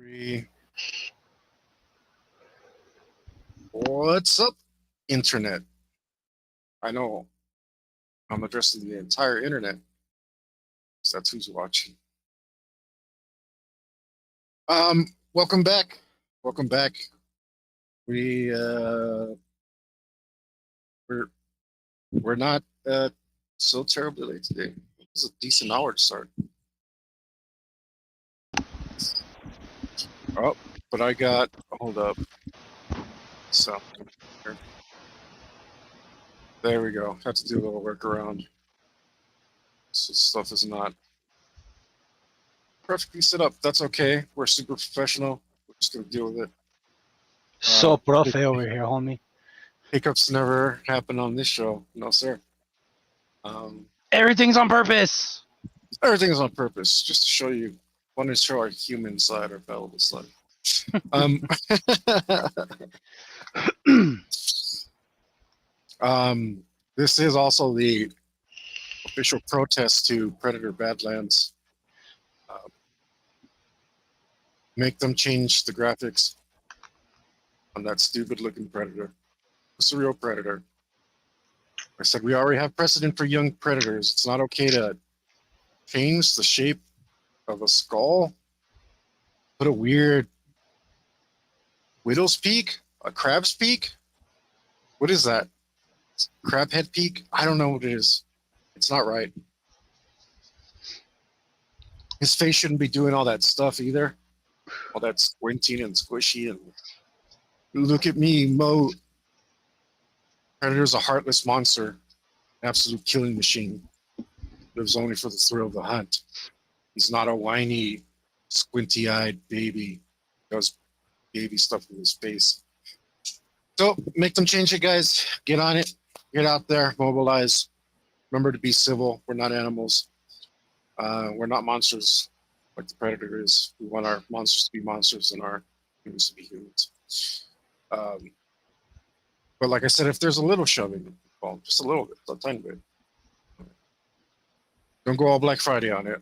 Three. What's up, internet? I know I'm addressing the entire internet, 'cause that's who's watching. Welcome back. Welcome back. We're not so terribly late today. It's a decent hour to start. Oh, but I got hold up. So there we go. Have to do a little workaround. So stuff is not perfectly set up. That's okay. We're super professional. We're just gonna deal with it. So profe over here, homie. Hiccups never happen on this show. No, sir. Everything's on purpose. Everything is on purpose, just to show you. Want to show our human side, our fallible side. This is also the official protest to Predator Badlands. Make them change the graphics on that stupid-looking Predator. It's a real Predator. I said we already have precedent for young Predators. It's not okay to change the shape of a skull. Put a weird widow's peak, a crab's peak. What is that? Crab head peak? I don't know what it is. It's not right. His face shouldn't be doing all that stuff either. All that squinting and squishy and look at me, Mo. Predator's a heartless monster, absolute killing machine. Lives only for the thrill of the hunt. He's not a whiny, squinty-eyed baby. Does baby stuff with his face. So make them change it, guys. Get on it. Get out there. Mobilize. Remember to be civil. We're not animals. We're not monsters like the Predator is. We want our monsters to be monsters and our humans to be humans. But like I said, if there's a little shoving, well, just a little bit, a tiny bit. Don't go all Black Friday on it.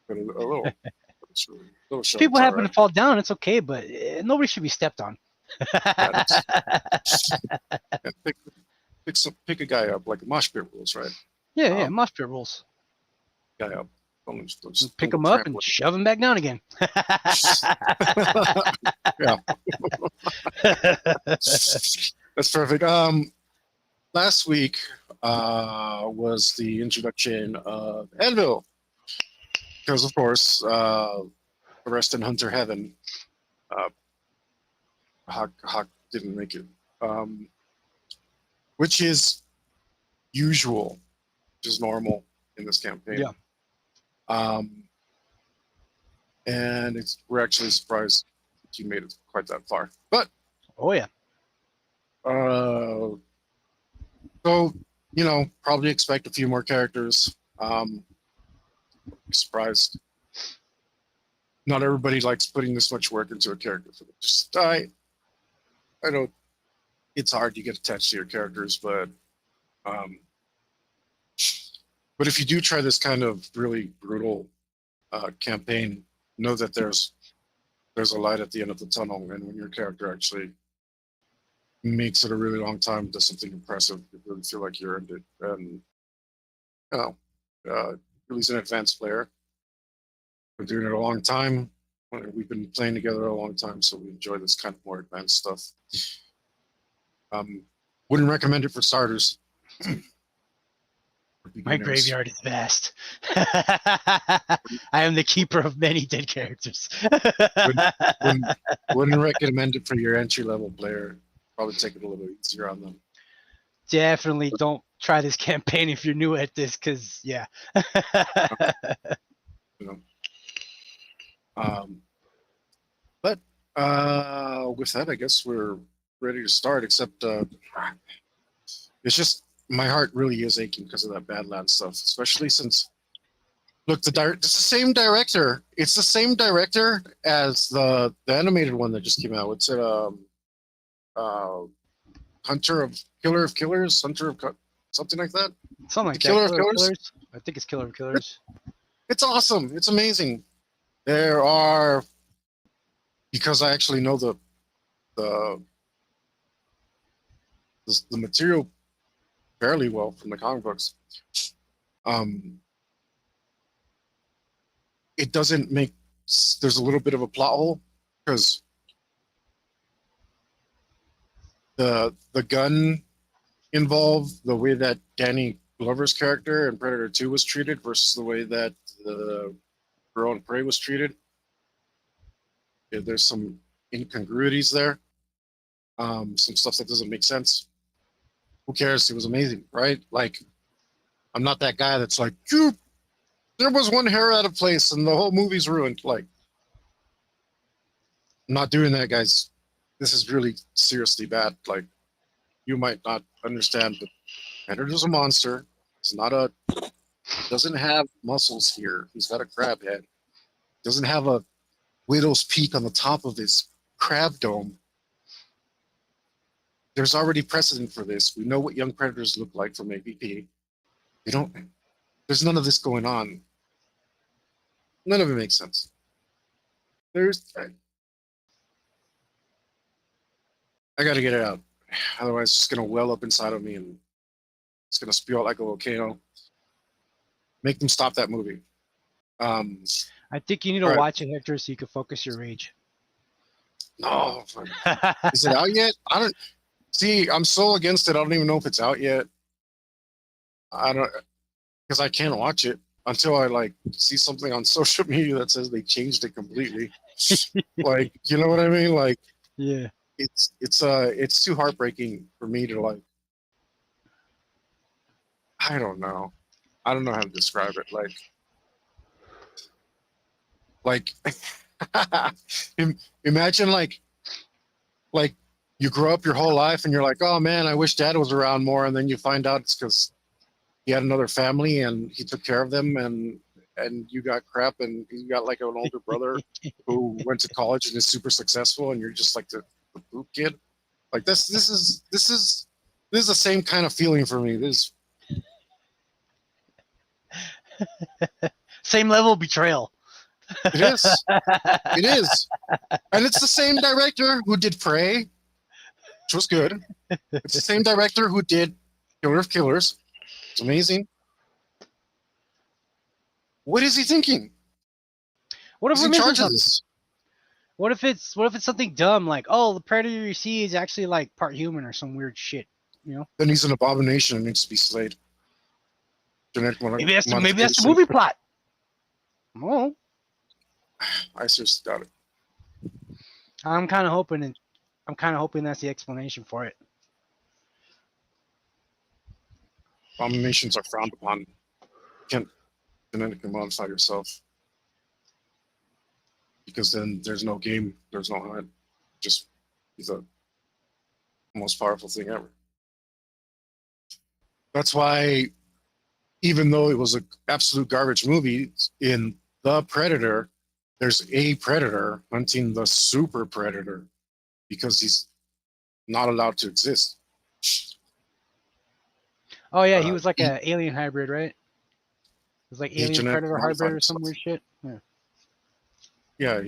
But a little, little shove. People happen to fall down. It's okay, but nobody should be stepped on. Pick a guy up, like mosh pit rules, right? Yeah, mosh pit rules. Guy up. Just pick him up and shove him back down again. Yeah. That's perfect. Last week was the introduction of Anvil. Because, of course, the rest in Hunter Heaven, Hawk didn't make it. Which is usual, which is normal in this campaign. Yeah. And we're actually surprised he made it quite that far. But oh yeah. So probably expect a few more characters. Be surprised. Not everybody likes putting this much work into a character. Just I don't. It's hard to get attached to your characters, but if you do try this kind of really brutal campaign, know that there's a light at the end of the tunnel, and when your character actually makes it a really long time, does something impressive, you really feel like you earned it. And Billy's an advanced player. Been doing it a long time. We've been playing together a long time, so we enjoy this kind of more advanced stuff. Wouldn't recommend it for starters. My graveyard is vast. I am the keeper of many dead characters. Wouldn't recommend it for your entry-level player. Probably take it a little easier on them. Definitely don't try this campaign if you're new at this, because, yeah. But with that, I guess we're ready to start, except it's just my heart really is aching because of that Badlands stuff, especially since, look, it's the same director. It's the same director as the animated one that just came out. What's it? Killer of Killers, something like that. Something like that. Killer of Killers. I think it's Killer of Killers. It's awesome. It's amazing. There are because I actually know the the material fairly well from the comic books. It doesn't make there's a little bit of a plot hole because the gun involved, the way that Danny Glover's character in Predator 2 was treated versus the way that the girl in Prey was treated. Yeah, there's some incongruities there. Some stuff that doesn't make sense. Who cares? It was amazing, right? Like, I'm not that guy that's like, there was one hair out of place and the whole movie's ruined. Like, I'm not doing that, guys. This is really seriously bad. Like, you might not understand, but Predator's a monster. It's not a doesn't have muscles here. He's got a crab head. Doesn't have a widow's peak on the top of his crab dome. There's already precedent for this. We know what young predators look like from AVP. They don't. There's none of this going on. None of it makes sense. There's. I got to get it out. Otherwise, it's just gonna well up inside of me and it's gonna spew out like a volcano. Make them stop that movie. I think you need to Right. watch it, Hector, so you can focus your rage. No, is it out yet? I don't see. I'm so against it. I don't even know if it's out yet. I don't because I can't watch it until I like see something on social media that says they changed it completely. Like, you know what I mean? Like, Yeah. it's too heartbreaking for me to like. I don't know. I don't know how to describe it. Like, imagine like you grow up your whole life and you're like, oh man, I wish dad was around more, and then you find out it's because he had another family and he took care of them, and you got crap, and you got like an older brother who went to college and is super successful, and you're just like the poop kid. Like this is the same kind of feeling for me. Same level of betrayal. It is. It is. And it's the same director who did Prey, which was good. It's the same director who did Killer of Killers. It's amazing. What is he thinking? What if He's we're in missing charge of something? this. What if it's something dumb like, oh, the predator you see is actually like part human or some weird shit, you know? Then he's an abomination and needs to be slayed. Genetic Maybe that's the modification. movie plot. Oh, I seriously doubt it. I'm kind of hoping that's the explanation for it. Abominations are frowned upon. You can't genetically modify yourself. Because then there's no game, there's no hunt. Just he's the most powerful thing ever. That's why, even though it was an absolute garbage movie, in The Predator, there's a predator hunting the super predator because he's not allowed to exist. Oh yeah, he was like an alien hybrid, right? It was like alien genetically predator modified hybrid or some himself. weird shit. Yeah. Yeah,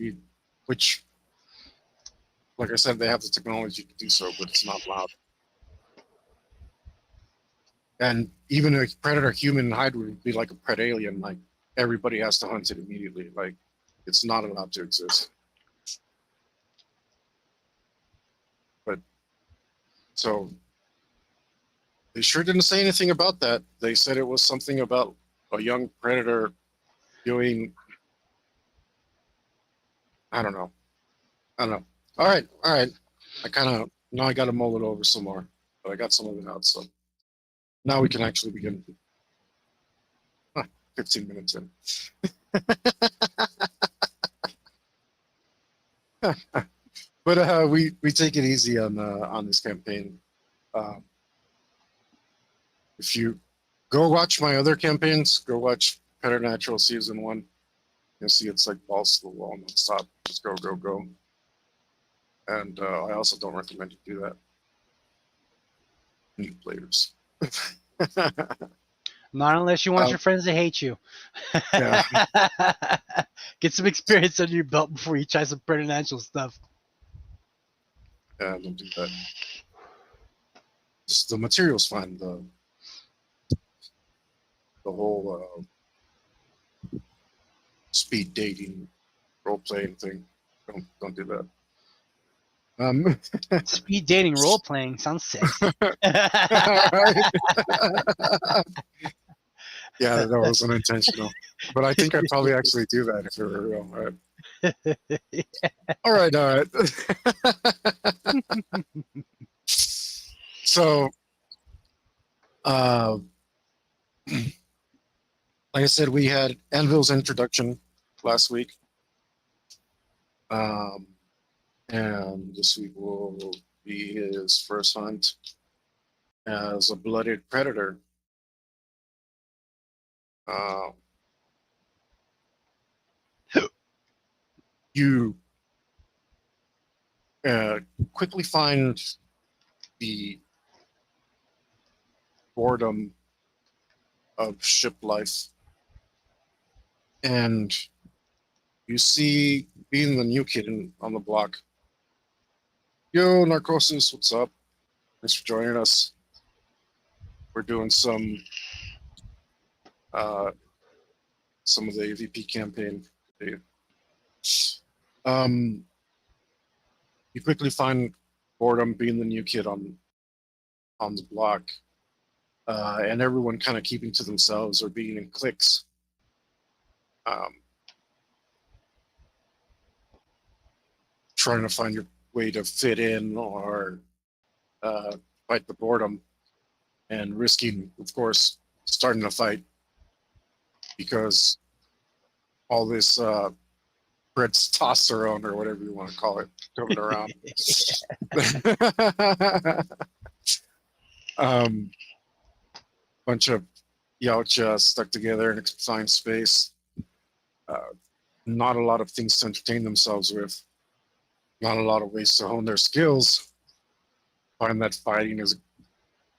which, like I said, they have the technology to do so, but it's not allowed. And even a predator human hybrid would be like a predalien. Like, everybody has to hunt it immediately. Like, it's not allowed to exist. But so they sure didn't say anything about that. They said it was something about a young predator doing. I don't know. All right. I kind of now I got to mull it over some more, but I got some of it out. So now we can actually begin. 15 minutes in. But we take it easy on this campaign. If you go watch my other campaigns, go watch Preternatural Season 1. You'll see it's like balls to the wall nonstop. Just go, go, go. And I also don't recommend you do that. New players. Not unless you want Uh, your friends to hate you. yeah, Get some experience under your belt before you try some preternatural stuff. yeah, don't do that. The material's fine. The whole speed dating role playing thing. Don't do that. Speed dating role playing sounds sexy. Right? Yeah, that wasn't intentional. But I think I'd probably actually do that if it were real. All right. All right. All right. So, uh, like I said, we had Anvil's introduction last week. And this week will be his first hunt as a blooded predator. Uh, you quickly find the boredom of ship life, and you see being the new kid on the block. Yo, Narcosis, what's up? Thanks for joining us. We're doing uh, some of the AVP campaign. You quickly find boredom being the new kid on the block, and everyone kind of keeping to themselves or being in cliques. Trying to find your way to fit in or fight the boredom, and risking, of course, starting a fight because all this testosterone or whatever you want to call it coming around. Bunch of yautja stuck together in a confined space. Not a lot of things to entertain themselves with. Not a lot of ways to hone their skills. Find that fighting is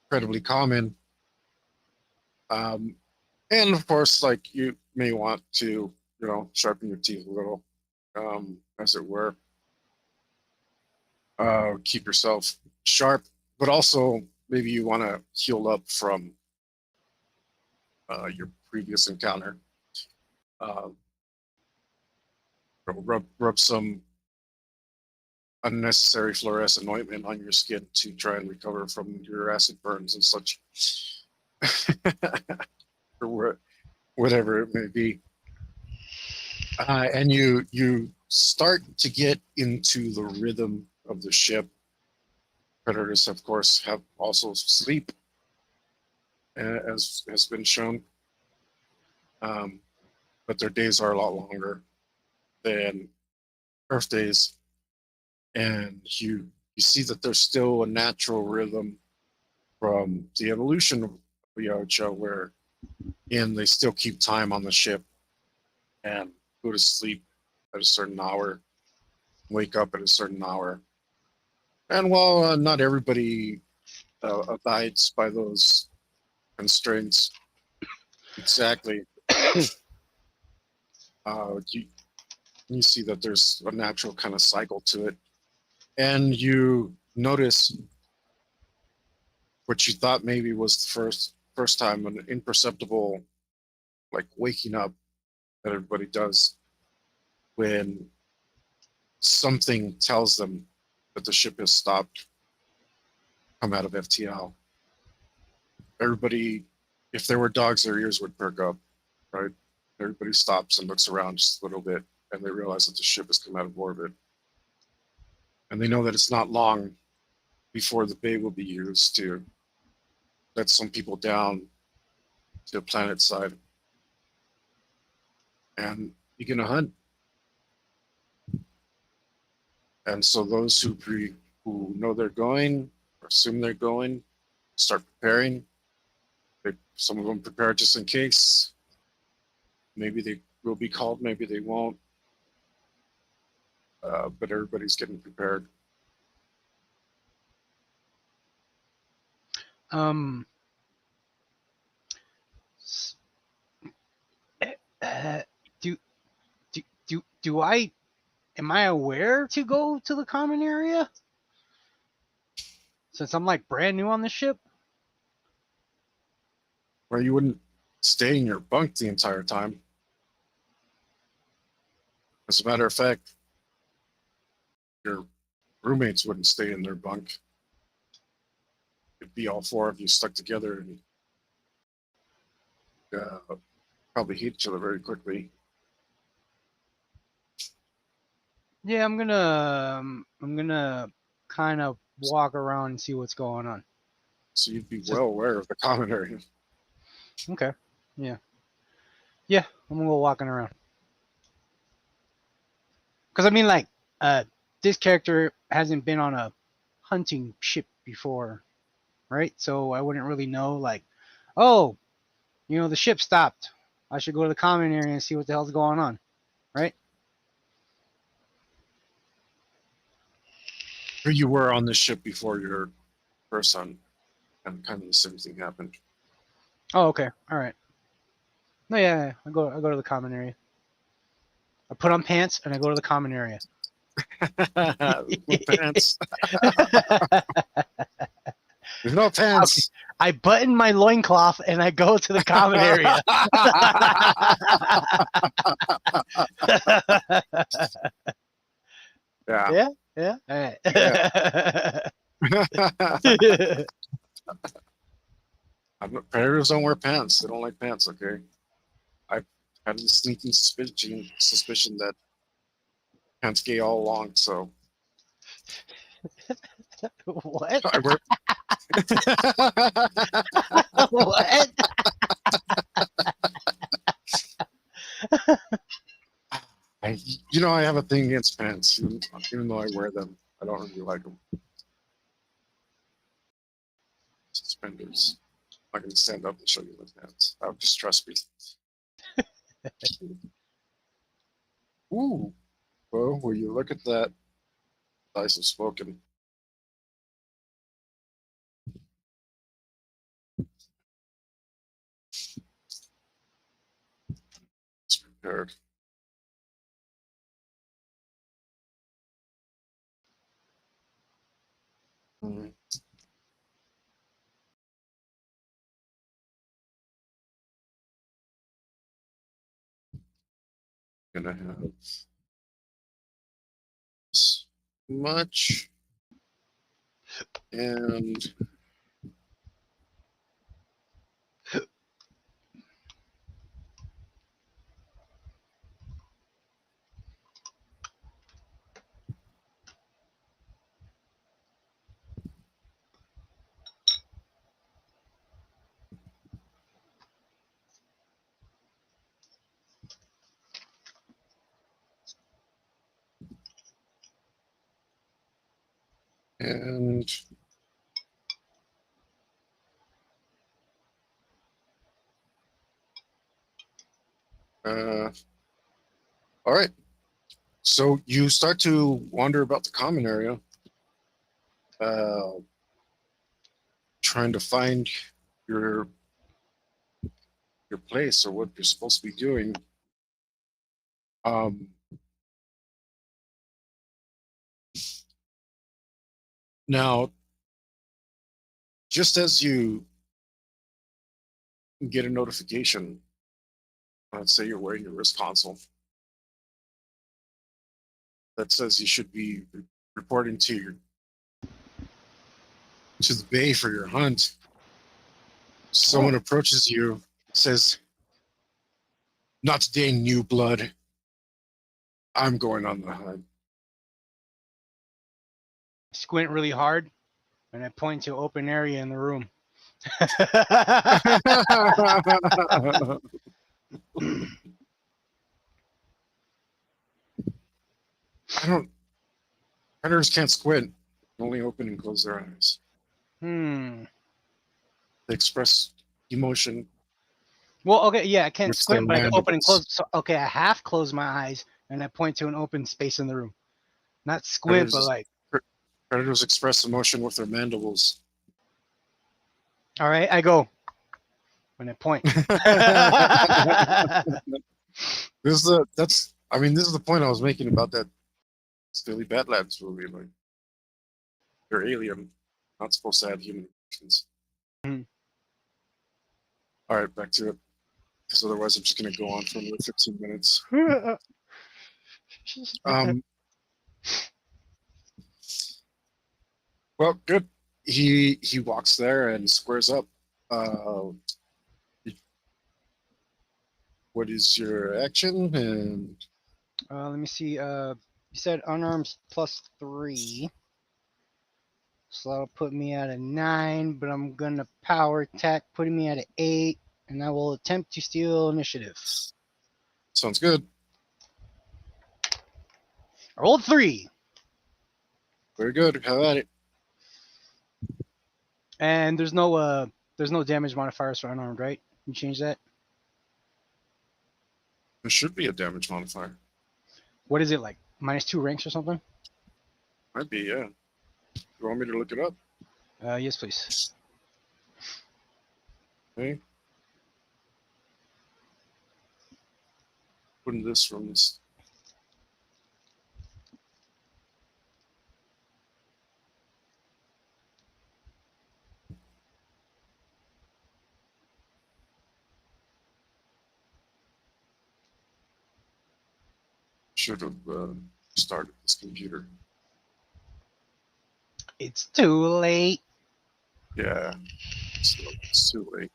incredibly common. And of course, like you may want to, sharpen your teeth a little, as it were. Keep yourself sharp, but also maybe you want to heal up from your previous encounter. Rub some unnecessary fluorescent ointment on your skin to try and recover from your acid burns and such, or whatever it may be. And you start to get into the rhythm of the ship. Predators, of course, have also sleep, as has been shown, but their days are a lot longer than Earth days, and you see that there's still a natural rhythm from the evolution of Yautja, where they still keep time on the ship and go to sleep at a certain hour, wake up at a certain hour. And while not everybody abides by those constraints exactly, you see that there's a natural kind of cycle to it. And you notice what you thought maybe was the first time, an imperceptible, like, waking up that everybody does when something tells them that the ship has stopped, come out of FTL. Everybody, if there were dogs, their ears would perk up, right? Everybody stops and looks around just a little bit, and they realize that the ship has come out of orbit. And they know that it's not long before the bay will be used to let some people down to the planet side and begin a hunt. And so those who know they're going, or assume they're going, start preparing. Some of them prepare just in case. Maybe they will be called, maybe they won't. But everybody's getting prepared. am I aware to go to the common area? Since I'm like brand new on the ship? Or you wouldn't stay in your bunk the entire time. As a matter of fact, your roommates wouldn't stay in their bunk. It'd be all four of you stuck together and probably hate each other very quickly. Yeah, I'm gonna kind of walk around and see what's going on. So you'd be well aware of the common area. Okay. Yeah. Yeah, I'm gonna go walking around. Because I mean, like, this character hasn't been on a hunting ship before, right? So I wouldn't really know, like, oh, the ship stopped. I should go to the common area and see what the hell's going on, right? Here you were on this ship before your first son, and kind of the same thing happened. Oh, okay. All right. No, yeah, I go to the common area. I put on pants and I go to the common area. No pants. There's no pants. I button my loincloth and I go to the common area. Yeah. Yeah. All right. Predators don't wear pants. They don't like pants. Okay. I had a sneaking suspicion that pants gay all along. So What? I wear. What? I have a thing against pants, even though I wear them. I don't really like them. Suspenders. I'm not going to stand up and show you the pants. That would just trust me. Ooh. Well, will you look at that? Dice have spoken. It's prepared. Mm. Gonna have this much and and all right. So you start to wander about the common area, trying to find your place or what you're supposed to be doing. Now, just as you get a notification, let's say you're wearing your wrist console, that says you should be reporting to the bay for your hunt. Someone approaches you, says, "Not today, new blood. I'm going on the hunt." Squint really hard and I point to open area in the room. Predators can't squint. Only open and close their eyes. They express emotion. Well, okay, yeah, I can't with squint, their but I can open and mandibles. close. So, okay, I half close my eyes and I point to an open space in the room. Not squint, but like. Predators express emotion with their mandibles. All right, I go. When I point. That's I mean, this is the point I was making about that Silly Badlands movie. Like, they're alien, not supposed to have human emotions. Mhm. All right, back to it. Because otherwise, I'm just going to go on for another 15 minutes. Um, well, good. He walks there and squares up. Uh, what is your action? And Let me see. You said unarmed +3. So that'll put me at a 9, but I'm gonna power attack, putting me at an 8, and I will attempt to steal initiative. sounds good. I rolled 3, Very good. Have at it. and there's no damage modifiers for unarmed, right? You change that. There should be a damage modifier. What is it like? -2 ranks or something? Might be, yeah. You want me to look it up? Yes, please. Okay. Putting this from this. Should have started this computer. It's too late. Yeah. It's too late.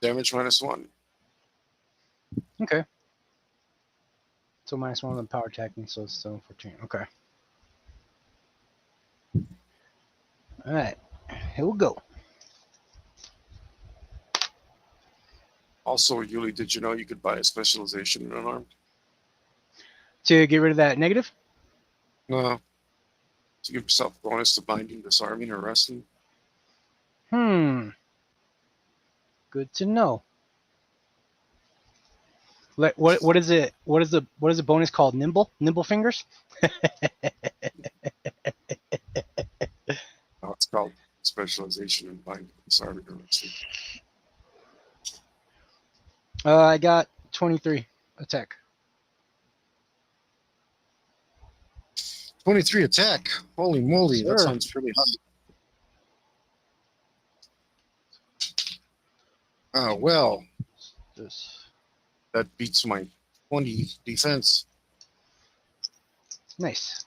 Damage -1. Okay. So -1 on the power attacking, so it's still 14. Okay. All right. Here we go. Also, Yuli, did you know you could buy a specialization in unarmed? To get rid of that negative. No. To give yourself a bonus to binding, disarming, or arresting. Good to know. What is it? What is the bonus called? Nimble fingers. Oh, it's called specialization in binding, disarming, or arresting. I got 23 attack. 23 attack. Holy moly, that Sir. sounds pretty hot. Well, This that beats my 20 defense. nice.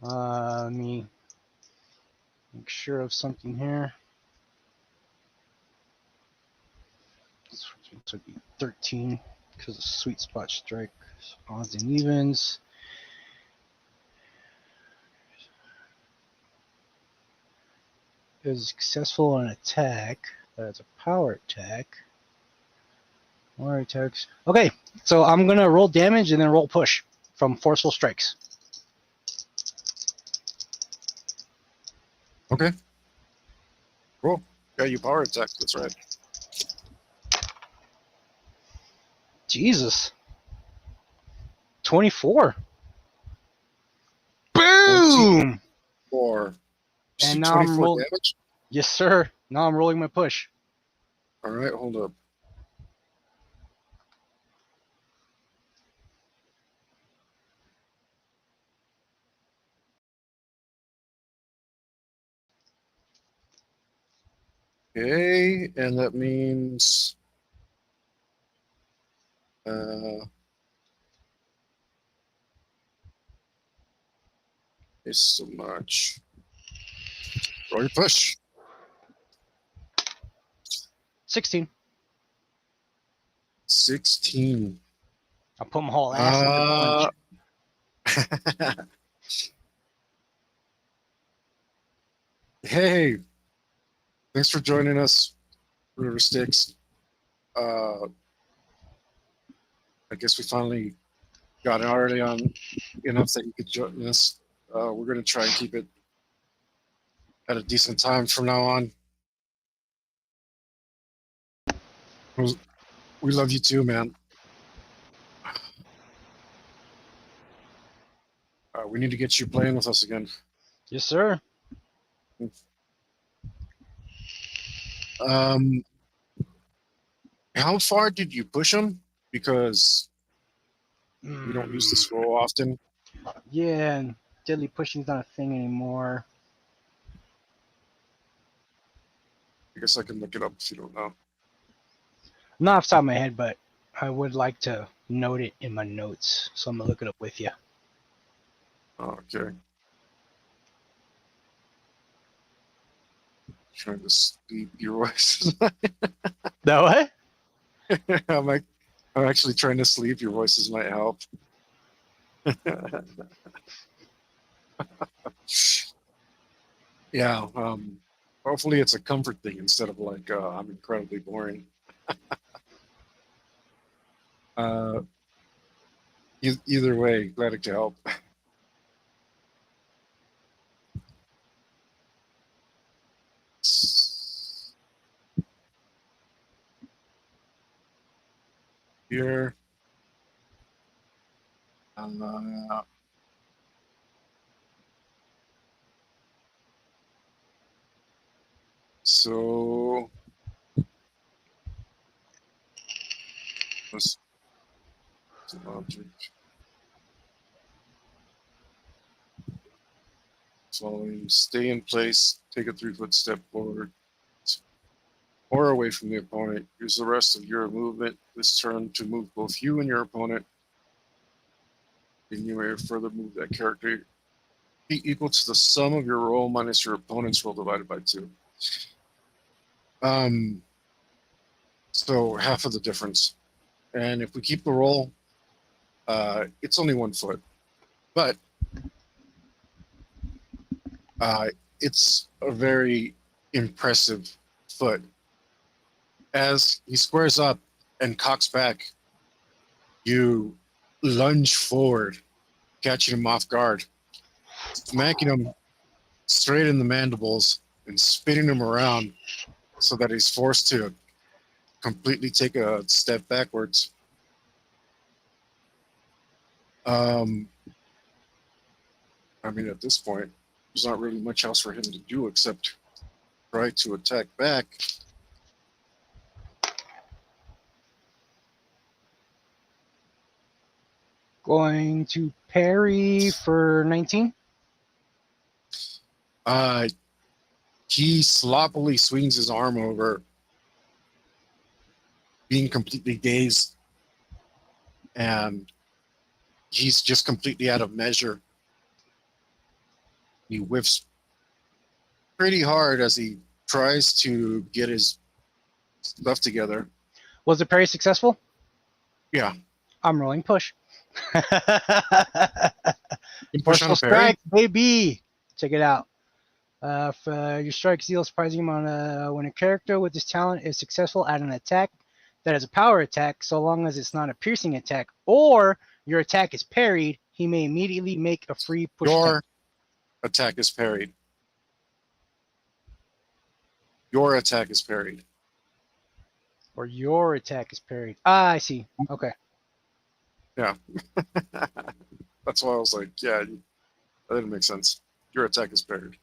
Let me make sure of something here. This would be 13 because of sweet spot strike, odds and evens. Is successful on an attack. That's a power attack. More attacks. Okay, so I'm gonna roll damage and then roll push from forceful strikes. Okay. Cool. Yeah, you power attack. That's right. Jesus. 24. Boom! 24. And now I'm 24 rolling. damage? Yes, sir. Now I'm rolling my push. All right, hold up. Okay, and that means it's so much. Roll your push. 16. 16. I'll put my whole ass in the punch. Hey, thanks for joining us, River Sticks. I guess we finally got it already on enough that you could join us. We're going to try and keep it at a decent time from now on. We love you too, man. We need to get you playing with us again. Yes, sir. Um, how far did you push him? Because we don't use this roll often. Yeah, and deadly pushing's not a thing anymore. I guess I can look it up if you don't know. Not off the top of my head, but I would like to note it in my notes, so I'm gonna look it up with you. Oh, okay. Trying to sleep your voice. That what? I'm like, I'm actually trying to sleep. Your voices might help. Yeah. Hopefully it's a comfort thing instead of like I'm incredibly boring. Uh, either way, glad to help. Here. So this is an object following. Stay in place. Take a 3-foot step forward or away from the opponent. Use the rest of your movement this turn to move both you and your opponent. And you may further move that character be equal to the sum of your roll minus your opponent's roll divided by 2. So half of the difference. And if we keep the roll, it's only 1 foot. But it's a very impressive foot. As he squares up and cocks back, you lunge forward, catching him off guard, smacking him straight in the mandibles and spinning him around so that he's forced to completely take a step backwards. I mean, at this point, there's not really much else for him to do except try to attack back. Going to parry for 19. He sloppily swings his arm over, being completely dazed, and he's just completely out of measure. He whiffs pretty hard as he tries to get his stuff together. Was the parry successful? Yeah. I'm rolling push. You push on Forceful a parry? strike, baby. Check it out. If your strike deals surprising amount when a character with this talent is successful at an attack that is a power attack, so long as it's not a piercing attack, or your attack is parried, he may immediately make a free push Your attack. attack is parried. Your attack is parried. Or your attack is parried. Ah, I see. Okay. Yeah. That's why I was like, yeah, that didn't make sense. Your attack is parried.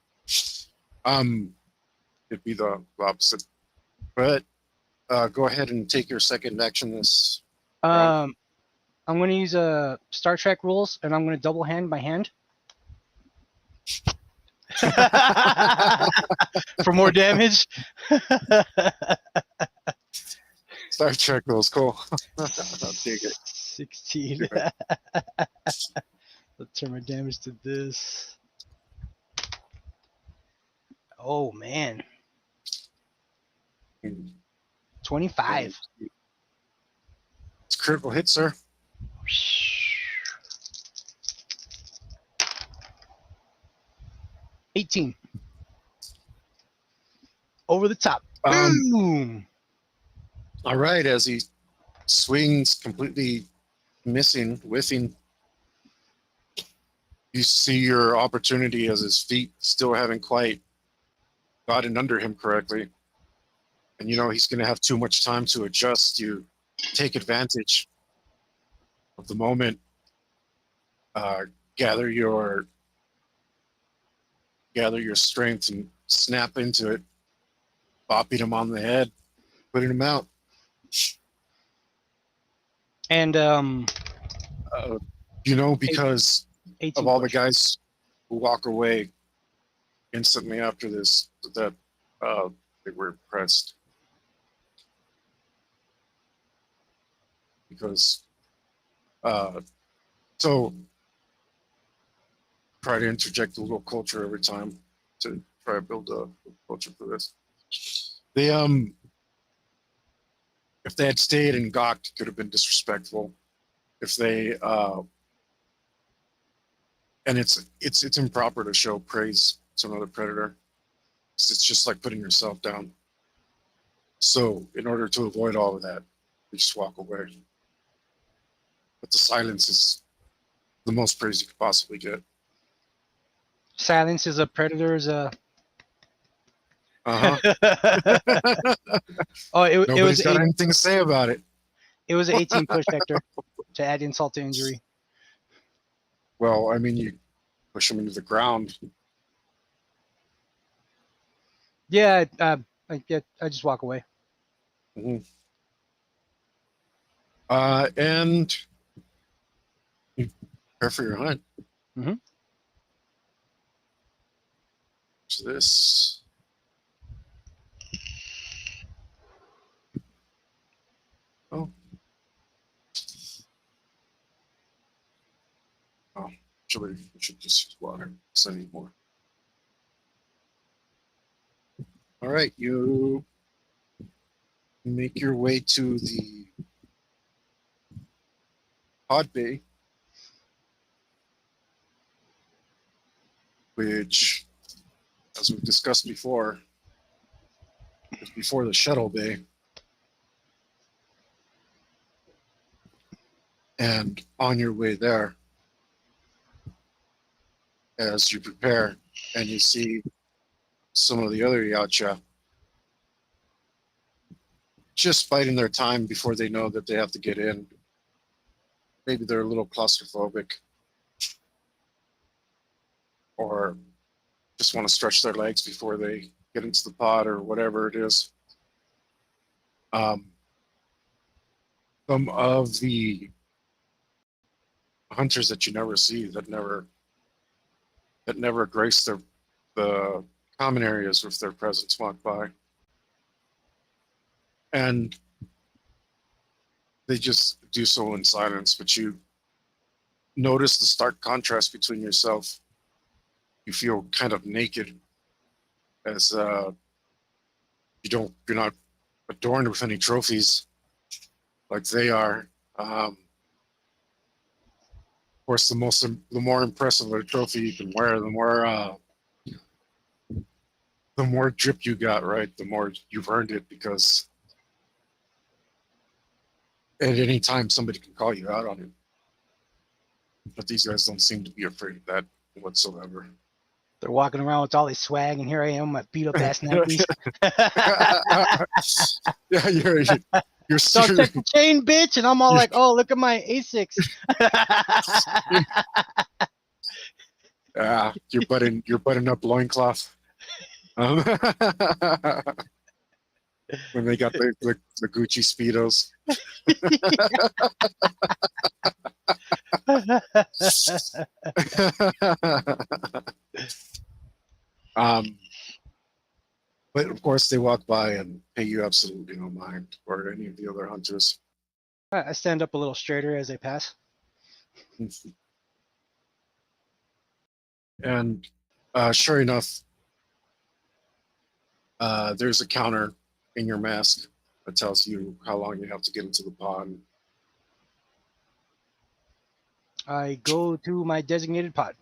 It'd be the opposite. But go ahead and take your second action this round. I'm going to use Star Trek rules, and I'm going to double hand my hand. For more damage. Star Trek rules, cool. I'll take it. 16. Let's turn my damage to this. Oh, man. 25. It's a critical hit, sir. 18. Over the top. Boom. All right, as he swings, completely missing, whiffing, you see your opportunity as his feet still haven't quite gotten under him correctly. And you know he's going to have too much time to adjust. You take advantage of the moment, gather your strength, and snap into it, bopping him on the head, putting him out. And Because 18 of all the push. guys who walk away instantly after this, that they were impressed. Because so try to interject a little culture every time to try to build a culture for this. They if they had stayed and gawked, it could have been disrespectful. If they and it's improper to show praise to another predator. It's just like putting yourself down. So in order to avoid all of that, you just walk away. But the silence is the most praise you could possibly get. Silence is a predator's. Uh-huh. Oh, it Nobody's was got anything to say about it. It was an 18 push, Hector, to add insult to injury. Well, I mean, you push them into the ground. Yeah, I just walk away. Mm-hmm. And you prepare for your hunt. Mm-hmm. So this. Oh. Oh, actually, we should just use water. So I need more. All right, you make your way to the pod bay, which, as we've discussed before, is before the shuttle bay. And on your way there, as you prepare and you see some of the other Yacha just biding their time before they know that they have to get in. Maybe they're a little claustrophobic or just want to stretch their legs before they get into the pod or whatever it is. Some of the hunters that you never see, that never grace the common areas with their presence, walk by. And they just do so in silence, but you notice the stark contrast between yourself. You feel kind of naked as you're not adorned with any trophies like they are. Of course, the more impressive a trophy you can wear, the more drip you got, right? The more you've earned it, because at any time somebody can call you out on it. But these guys don't seem to be afraid of that whatsoever. They're walking around with all this swag, and here I am, my beat up ass Nikes. Yeah, you're So check the chain, bitch, and I'm all like, "Oh, look at my Asics." You're butting up loincloth. When they got the Gucci Speedos. But of course, they walk by and pay you absolutely no mind, or any of the other hunters. I stand up a little straighter as I pass. And sure enough, there's a counter in your mask that tells you how long you have to get into the pod. I go to my designated pod.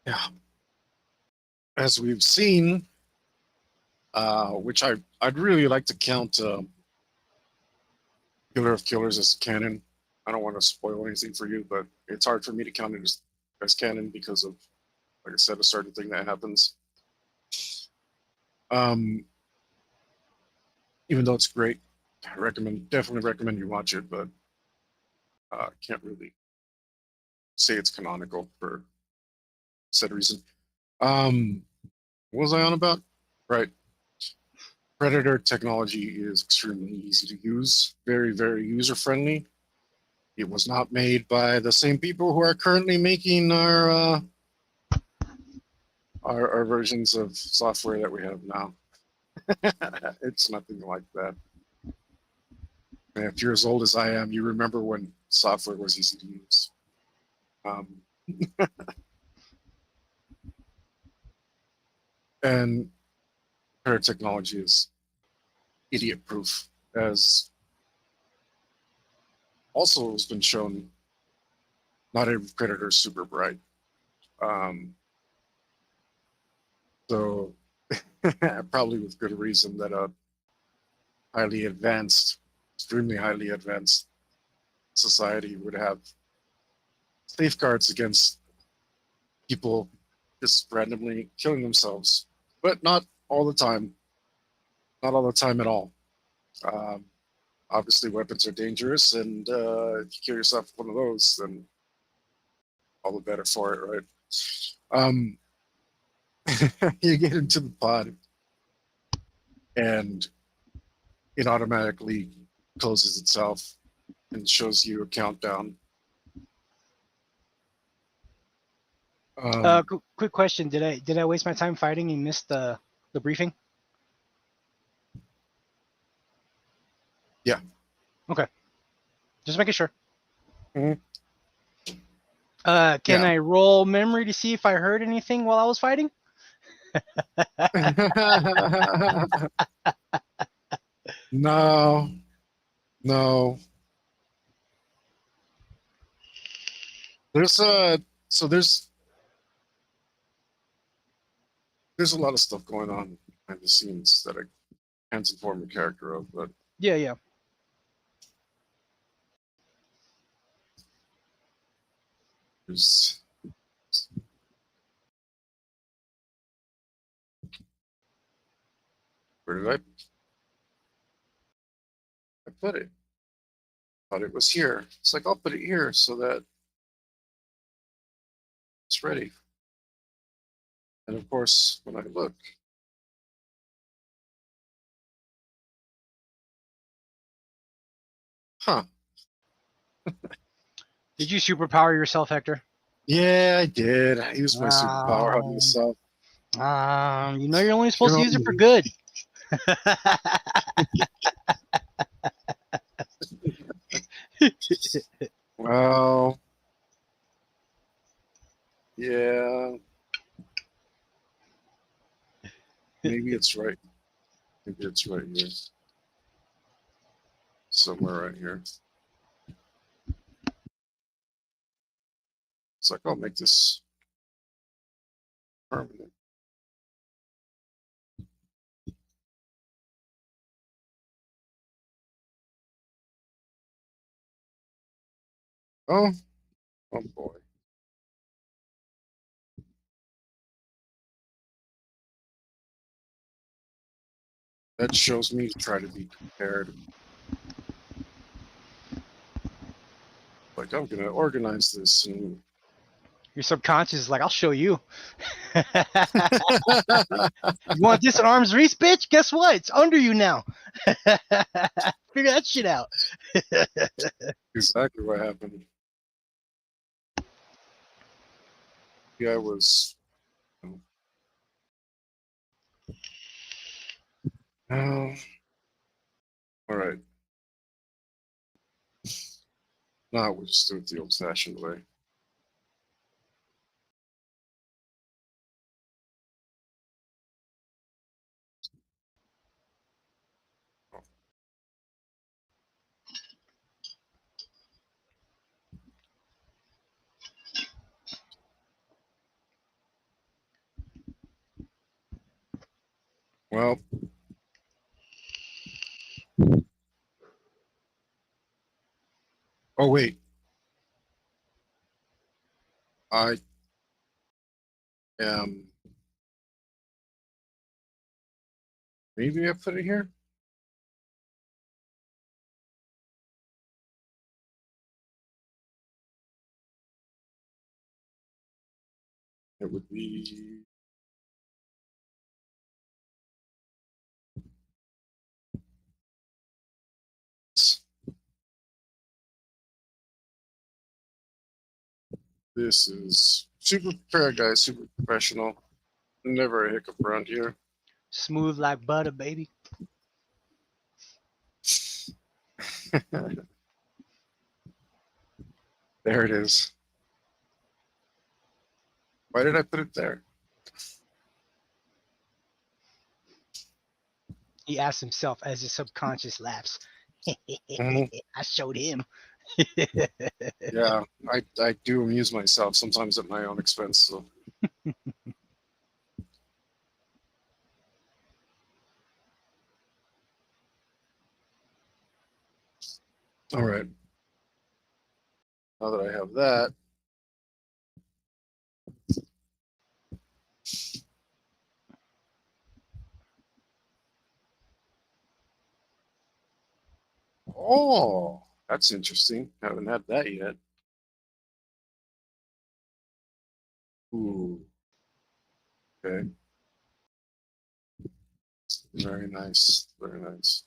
Yeah. As we've seen, which I'd really like to count Killer of Killers as canon. I don't want to spoil anything for you, but it's hard for me to count it as canon because of, like I said, a certain thing that happens. Even though it's great, I definitely recommend you watch it, but can't really say it's canonical for said reason. What was I on about? Right. Predator technology is extremely easy to use, very, very user friendly. It was not made by the same people who are currently making our versions of software that we have now. It's nothing like that. And if you're as old as I am, you remember when software was easy to use. Um, and Predator technology is idiot proof, as also has been shown. Not every predator is super bright. So probably with good reason that a highly advanced, extremely highly advanced society would have safeguards against people just randomly killing themselves, but not all the time. Not all the time at all. Um, Obviously, weapons are dangerous, and if you kill yourself with one of those, then all the better for it, right? Um, you get into the pod, and it automatically closes itself and shows you a countdown. Quick question: Did I waste my time fighting and miss the briefing? Yeah. Okay, just making sure. Mhm. Can Yeah. I roll memory to see if I heard anything while I was fighting? No, no. There's so there's a lot of stuff going on behind the scenes that I can't inform the character of, but Yeah. there's where did I put it? Thought it was here. It's like I'll put it here so that it's ready. And of course, when I look, huh? Did you superpower yourself, Hector? Yeah, I did. I used my superpower on Um, myself. you know you're only supposed to You use it for good. well, yeah, maybe it's right. Maybe it's right here, somewhere right here. It's like I'll make this permanent. Oh, oh boy. That shows me to try to be prepared. Like I'm gonna organize this. And... Your subconscious is like, I'll show you. You want this at arm's reach, bitch? Guess what? It's under you now. Figure that shit out. exactly what happened. Yeah, I was. Oh, all right. Now we'll just do it the old-fashioned way. Well, oh wait, I am. Maybe I put it here. It would be This is super prepared, guys. Super professional. Never a hiccup around here. Smooth like butter, baby. There it is. Why did I put it there? He asked himself as his subconscious laughs. Mhm. I showed him. Yeah, I do amuse myself sometimes at my own expense. So. All right. Now that I have that, oh, that's interesting. Haven't had that yet. Ooh, okay. Very nice. Very nice.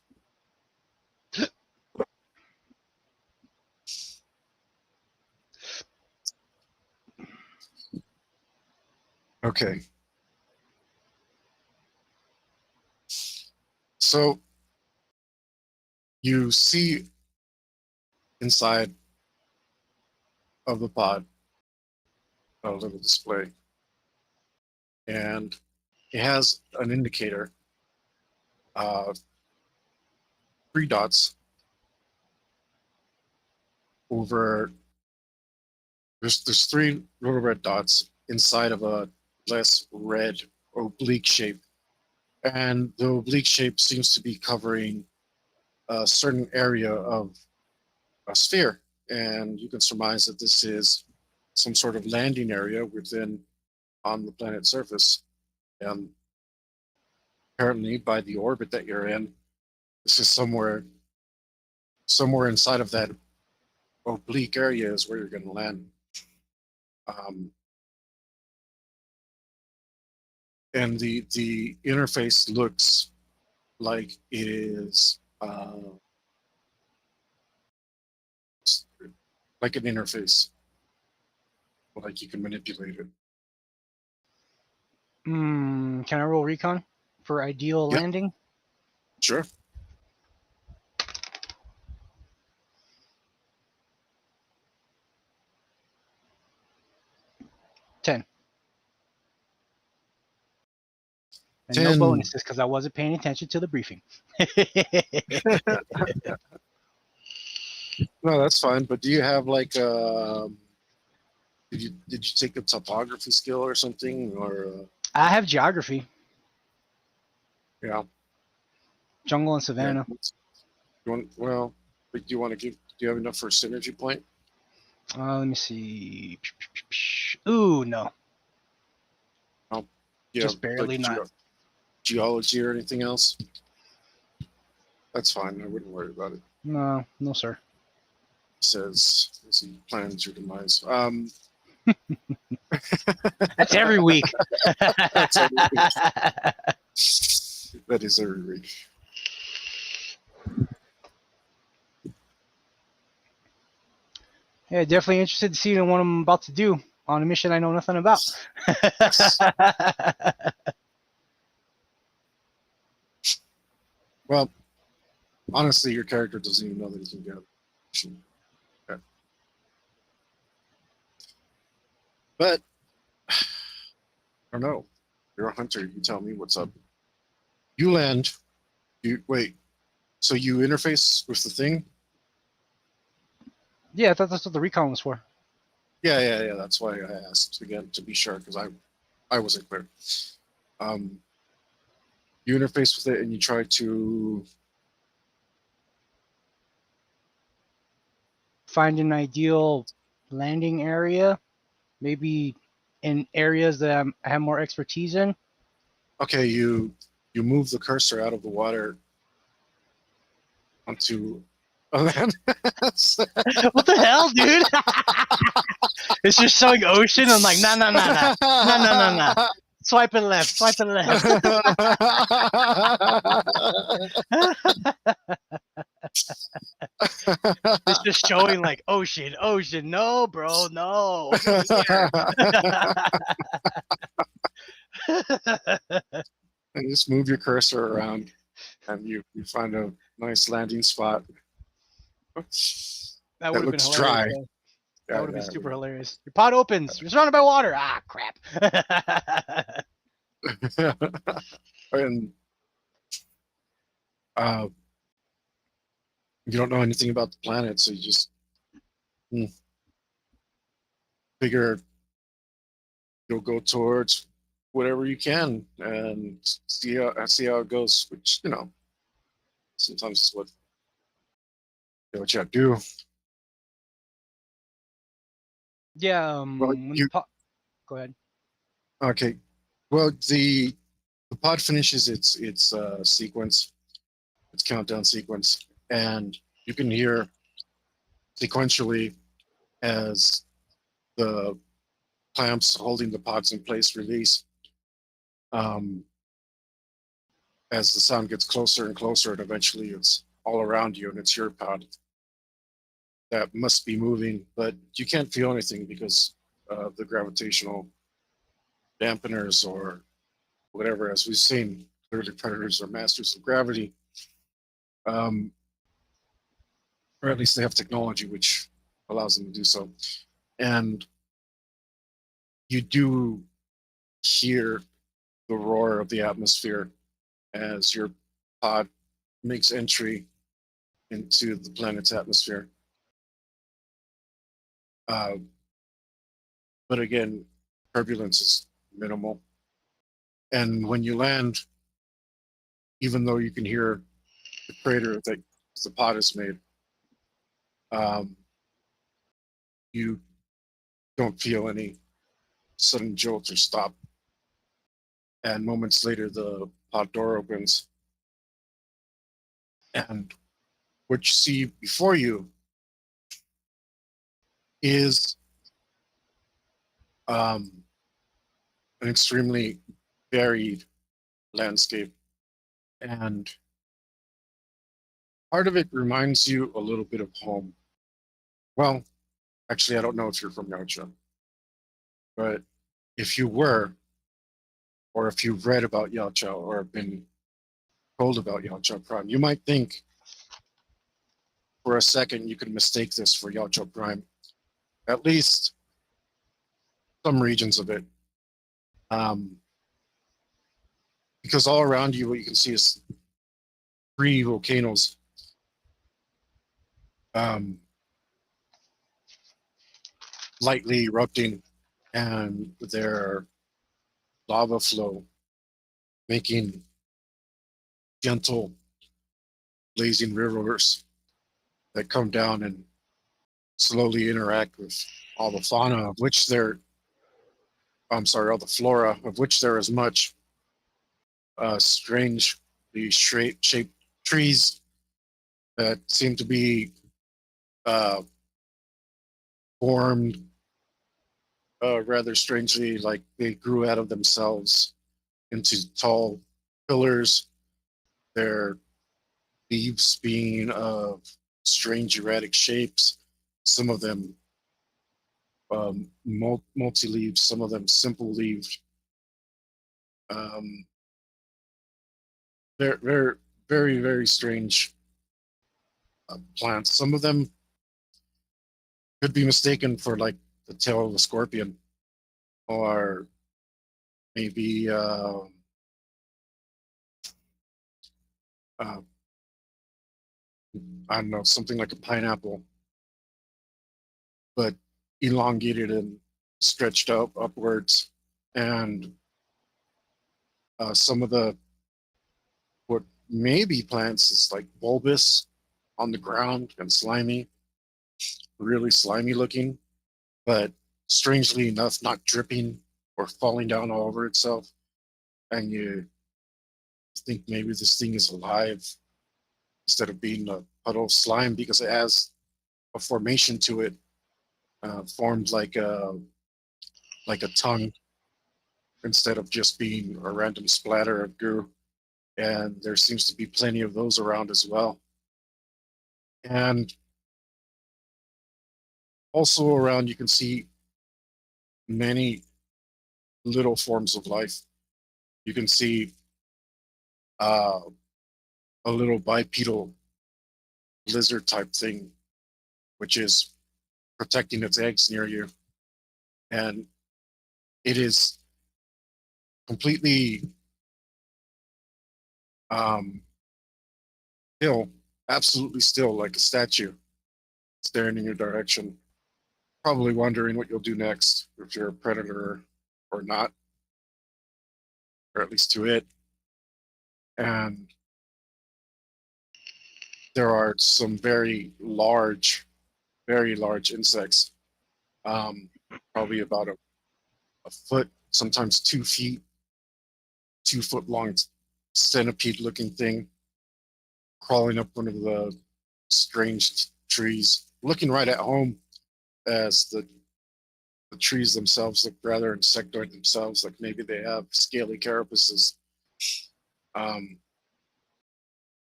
Okay. So you see inside of the pod a little display, and it has an indicator, uh, 3 dots over. There's 3 little red dots inside of a less red oblique shape, and the oblique shape seems to be covering a certain area of a sphere, and you can surmise that this is some sort of landing area within on the planet's surface. And apparently, by the orbit that you're in, this is somewhere inside of that oblique area is where you're going to land. Um, and the interface looks like it is like an interface, like you can manipulate it. Can I roll recon for ideal Yeah. landing? Sure. And 10. no bonuses because I wasn't paying attention to the briefing. No, that's fine. But do you have like did you take a topography skill or something or I have geography, yeah jungle and yeah savannah. you want well but do you want to give do you have enough for a synergy point? Let me see. Ooh, no. Yeah, Just barely like not. geology or anything else? That's fine. I wouldn't worry about it. No, no, sir. It says as he plans your demise. That's every week. That's every week. That is every week. Yeah, definitely interested to see what I'm about to do on a mission I know nothing about. Well, honestly, your character doesn't even know that he's going to get a okay. But I don't know. You're a hunter. You tell me what's up. You land. You wait. So you interface with the thing? Yeah, I thought that's what the recon was for. Yeah. That's why I asked again to be sure because I wasn't clear. You interface with it and you try to Find an ideal landing area, maybe in areas that I have more expertise in. okay. You move the cursor out of the water onto a land. What the hell, dude? It's just showing ocean. I'm like, nah. Swipe it left. Swipe it left. It's just showing like ocean, no, bro, no, over here. And just move your cursor around, and you find a nice landing spot. That would That have been looks hilarious, dry. though. That Yeah, would have been yeah. super hilarious. Your pod opens. You're surrounded by water. Ah, crap. And uh, you don't know anything about the planet, so you just figure you'll go towards whatever you can and see how it goes. Which sometimes is what you have to do. Yeah. Well, When you go ahead. okay? Well, the pod finishes its sequence, its countdown sequence, and you can hear sequentially as the clamps holding the pods in place release. Um, as the sound gets closer and closer, and eventually it's all around you, and it's your pod that must be moving, but you can't feel anything because of the gravitational dampeners or whatever. As we've seen, clearly predators are masters of gravity, um, or at least they have technology which allows them to do so. And you do hear the roar of the atmosphere as your pod makes entry into the planet's atmosphere. Uh, but again, turbulence is minimal. And when you land, even though you can hear the crater that the pod is made, um, you don't feel any sudden jolt or stop. And moments later, the pod door opens, and what you see before you is an extremely varied landscape. And part of it reminds you a little bit of home. Well, actually, I don't know if you're from Yaocha, but if you were, or if you've read about Yaocha or been told about Yaocha Prime, you might think for a second you could mistake this for Yaocha Prime, at least some regions of it. Um, because all around you, what you can see is three volcanoes. Um, Lightly erupting, and their lava flow making gentle, blazing rivers that come down and slowly interact with all the fauna, of which there, I'm sorry, all the flora, of which there is much. Strange, these shaped trees that seem to be uh, formed rather strangely, like they grew out of themselves into tall pillars. Their leaves being of strange erratic shapes, some of them multi-leaved, some of them simple-leaved. Um, they're very, very strange plants. Some of them could be mistaken for like the tail of a scorpion, or maybe uh, I don't know, something like a pineapple, but elongated and stretched out upwards. And some of the what may be plants is like bulbous on the ground and slimy, really slimy looking, but strangely enough, not dripping or falling down all over itself. And you think maybe this thing is alive instead of being a puddle of slime because it has a formation to it, formed like a tongue instead of just being a random splatter of goo. And there seems to be plenty of those around as well. And also around, you can see many little forms of life. You can see uh, a little bipedal lizard type thing, which is protecting its eggs near you. And it is completely still, absolutely still, like a statue, staring in your direction, probably wondering what you'll do next, if you're a predator or not, or at least to it. And there are some very large insects, probably about a foot, sometimes 2 feet, 2 foot long centipede looking thing, crawling up one of the strange trees, looking right at home, as the trees themselves look rather insectoid themselves, like maybe they have scaly carapaces. Um,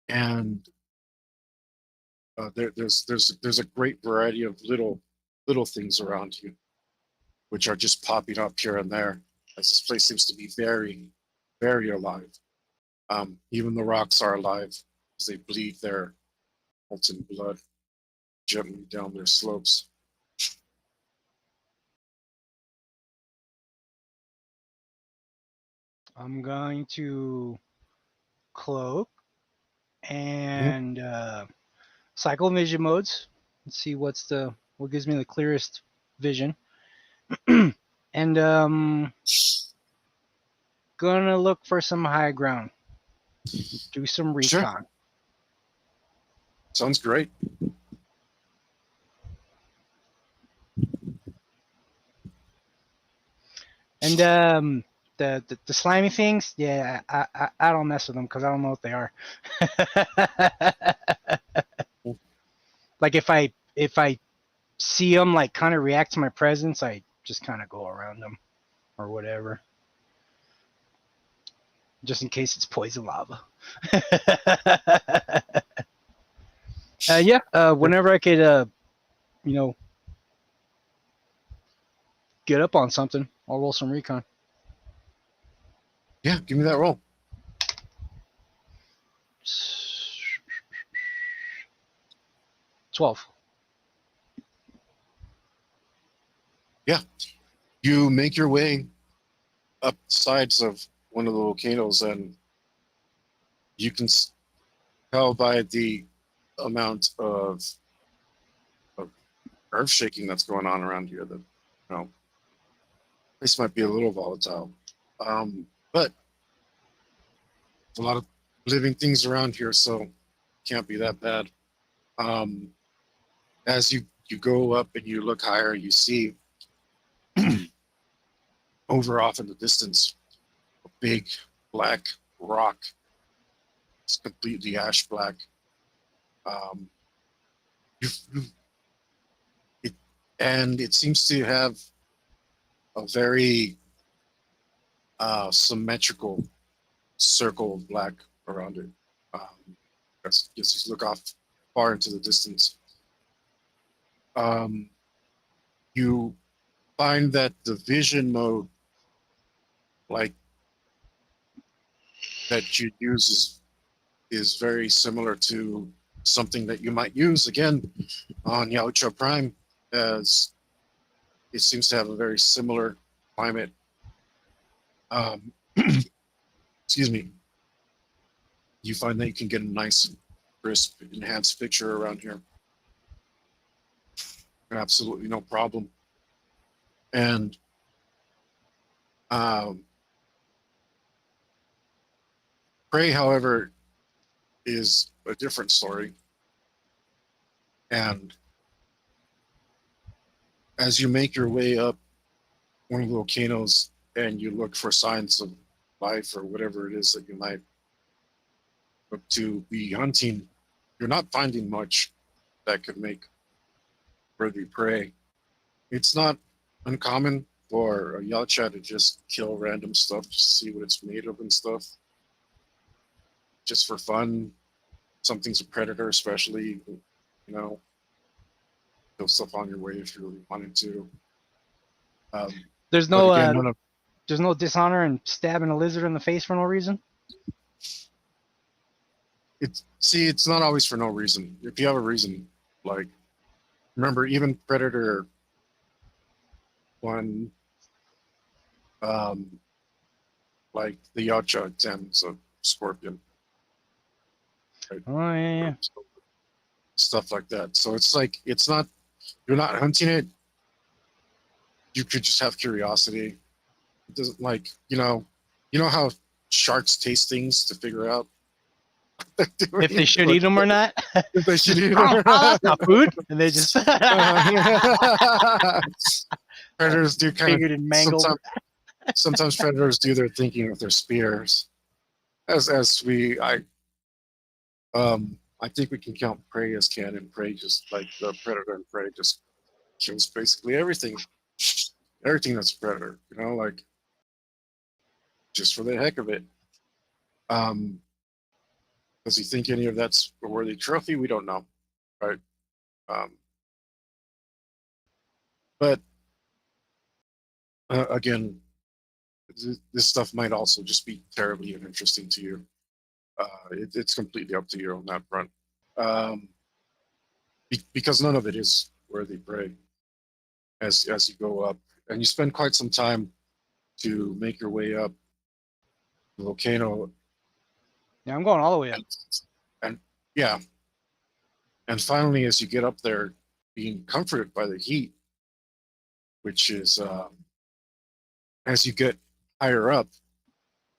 and there's a great variety of little things around you, which are just popping up here and there, as this place seems to be very alive. Even the rocks are alive as they bleed their molten blood gently down their slopes. I'm going to cloak Mhm. and cycle vision modes. Let's see what gives me the clearest vision. And gonna look for some high ground. Do some Sure, recon. sounds great. And the slimy things, yeah, I don't mess with them because I don't know what they are. Like if I see them like kind of react to my presence, I just kind of go around them or whatever, just in case it's poison lava. Yeah, whenever I could, you know, get up on something, I'll roll some recon. Yeah, give me that roll. 12. Yeah, you make your way up the sides of one of the volcanoes, and you can tell by the amount of earth shaking that's going on around here that, this might be a little volatile. But there's a lot of living things around here, so can't be that bad. As you go up and you look higher, you see over off in the distance a big black rock. It's completely ash black. Um, you it, and it seems to have a very symmetrical circle of black around it. As you look off far into the distance. Um, you find that the vision mode, like that you use, is very similar to something that you might use again on Yautja Prime, as it seems to have a very similar climate. Um, excuse me. You find that you can get a nice, crisp, enhanced picture around here. Absolutely no problem. And Prey, however, is a different story. And as you make your way up one of the volcanoes and you look for signs of life or whatever it is that you might look to be hunting, you're not finding much that could make worthy prey. It's not uncommon for a Yautja to just kill random stuff, just to see what it's made of and stuff, just for fun. Something's a predator, especially. you know, kill stuff on your way if you really wanted to. There's But no again, none of there's no dishonor in stabbing a lizard in the face for no reason. it's not always for no reason. If you have a reason, like remember, even Predator one, like the Yacha examines a scorpion, right? Oh yeah. Stuff like that. So it's like it's not you're not hunting it. You could just have curiosity. It doesn't like you know how sharks taste things to figure out If they should eat them or not. if they should Just, eat oh, them. that's not food. And they just Predators do kind figured of and mangled. sometimes predators do their thinking with their spears. As I think we can count prey as canon. Prey just like the predator and prey just kills basically everything. Everything that's a predator, like just for the heck of it. Does he think any of that's a worthy trophy? We don't know, right? But again, this stuff might also just be terribly uninteresting to you. It's completely up to you on that front, because none of it is worthy prey. As you go up, and you spend quite some time to make your way up the volcano. Yeah, I'm going all the way up. And yeah, and finally, as you get up there, being comforted by the heat, which is as you get higher up,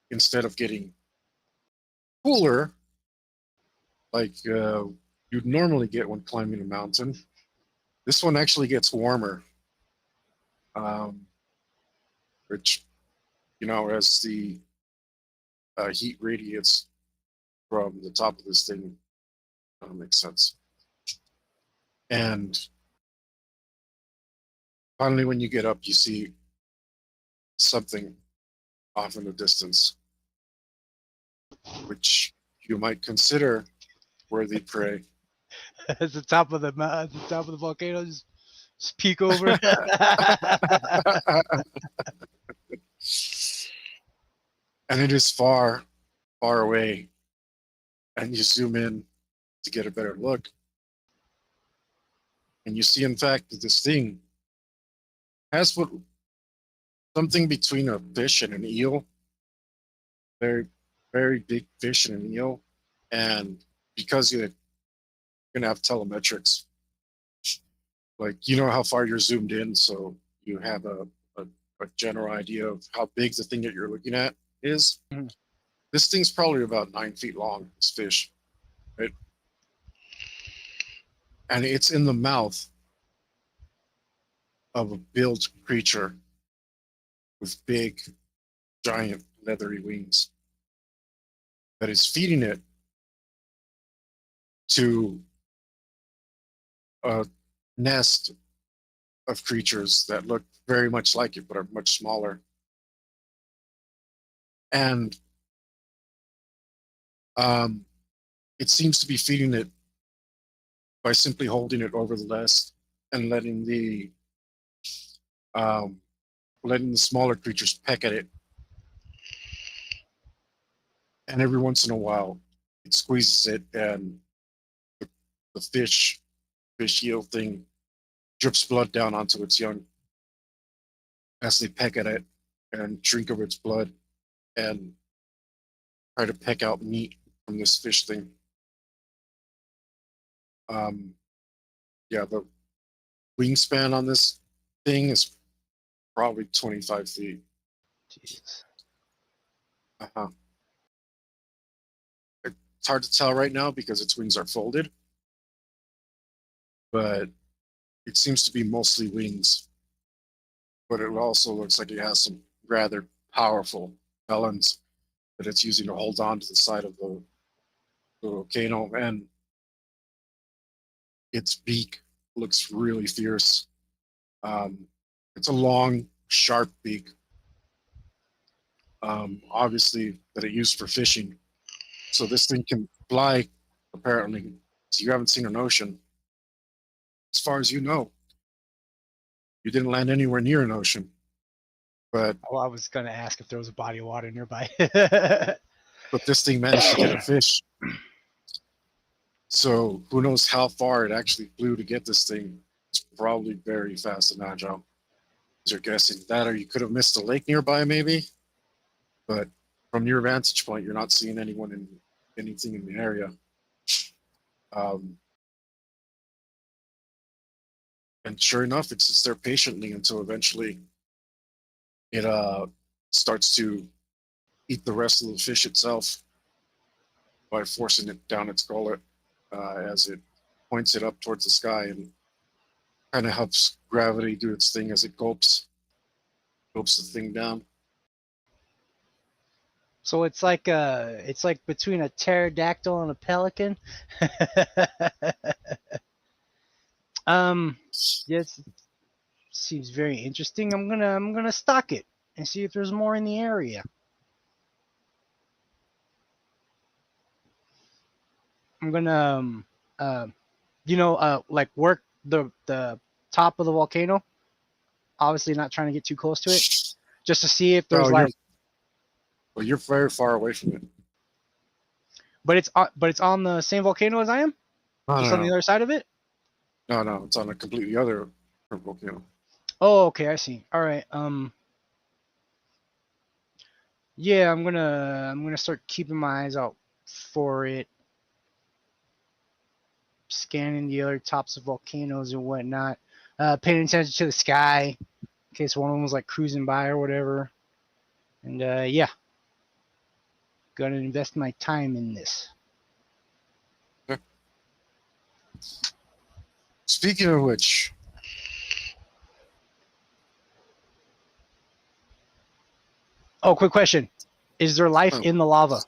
instead of getting cooler like you'd normally get when climbing a mountain, this one actually gets warmer, which as the heat radiates from the top of this thing, makes sense. And finally, when you get up, you see something off in the distance, which you might consider worthy prey. At the top of the volcano, just peek over. And it is far, far away. And you zoom in to get a better look. And you see, in fact, that this thing has something between a fish and an eel. Very, very big fish and an eel. And because you're going to have telemetrics, like how far you're zoomed in, so you have a general idea of how big the thing that you're looking at is. Mhm. This thing's probably about 9 feet long, this fish, right? And it's in the mouth of a billed creature with big, giant, leathery wings that is feeding it to a nest of creatures that look very much like it, but are much smaller. And it seems to be feeding it by simply holding it over the nest and letting the smaller creatures peck at it. And every once in a while, it squeezes it, and the fish eel thing drips blood down onto its young as they peck at it and drink of its blood and try to peck out meat from this fish thing. Yeah, the wingspan on this thing is probably 25 feet. Jeez. Uh-huh. It's hard to tell right now because its wings are folded, but it seems to be mostly wings. But it also looks like it has some rather powerful talons that it's using to hold on to the side of the volcano, and its beak looks really fierce. It's a long, sharp beak, obviously that it used for fishing. So this thing can fly, apparently. So you haven't seen an ocean. as far as you know. You didn't land anywhere near an ocean. But Well, I was gonna ask if there was a body of water nearby. this thing managed to get a fish. So who knows how far it actually flew to get this thing. It's probably very fast and agile. You're guessing that, or you could have missed a lake nearby, maybe. But from your vantage point, you're not seeing anything in the area. And sure enough, it sits there patiently until eventually it starts to eat the rest of the fish itself by forcing it down its gullet as it points it up towards the sky, and kind of helps gravity do its thing as it gulps the thing down. So it's like between a pterodactyl and a pelican. Yes, seems very interesting. I'm gonna stock it and see if there's more in the area. I'm gonna like work the top of the volcano. Obviously, not trying to get too close to it, just to see if there's You're very far away from it. But it's on the same volcano as I am. Just on the other side of it. No, it's on a completely other volcano. Oh, okay, I see. All right. Yeah, I'm gonna start keeping my eyes out for it, scanning the other tops of volcanoes and whatnot, paying attention to the sky in case one of them was like cruising by or whatever. And yeah, gonna invest my time in this. Okay. Speaking of which, oh, quick question: is there life in the lava?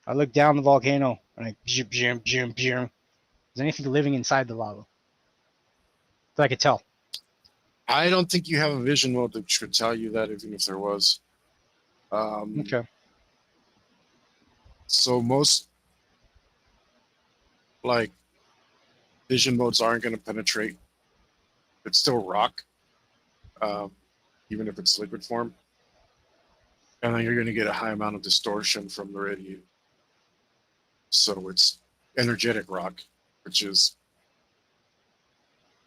I look down the volcano and I is anything living inside the lava that I could tell? I don't think you have a vision mode that should tell you that, even if there was. Okay. So most like vision modes aren't going to penetrate. It's still rock, even if it's liquid form, and then you're going to get a high amount of distortion from the radiation. So it's energetic rock, which is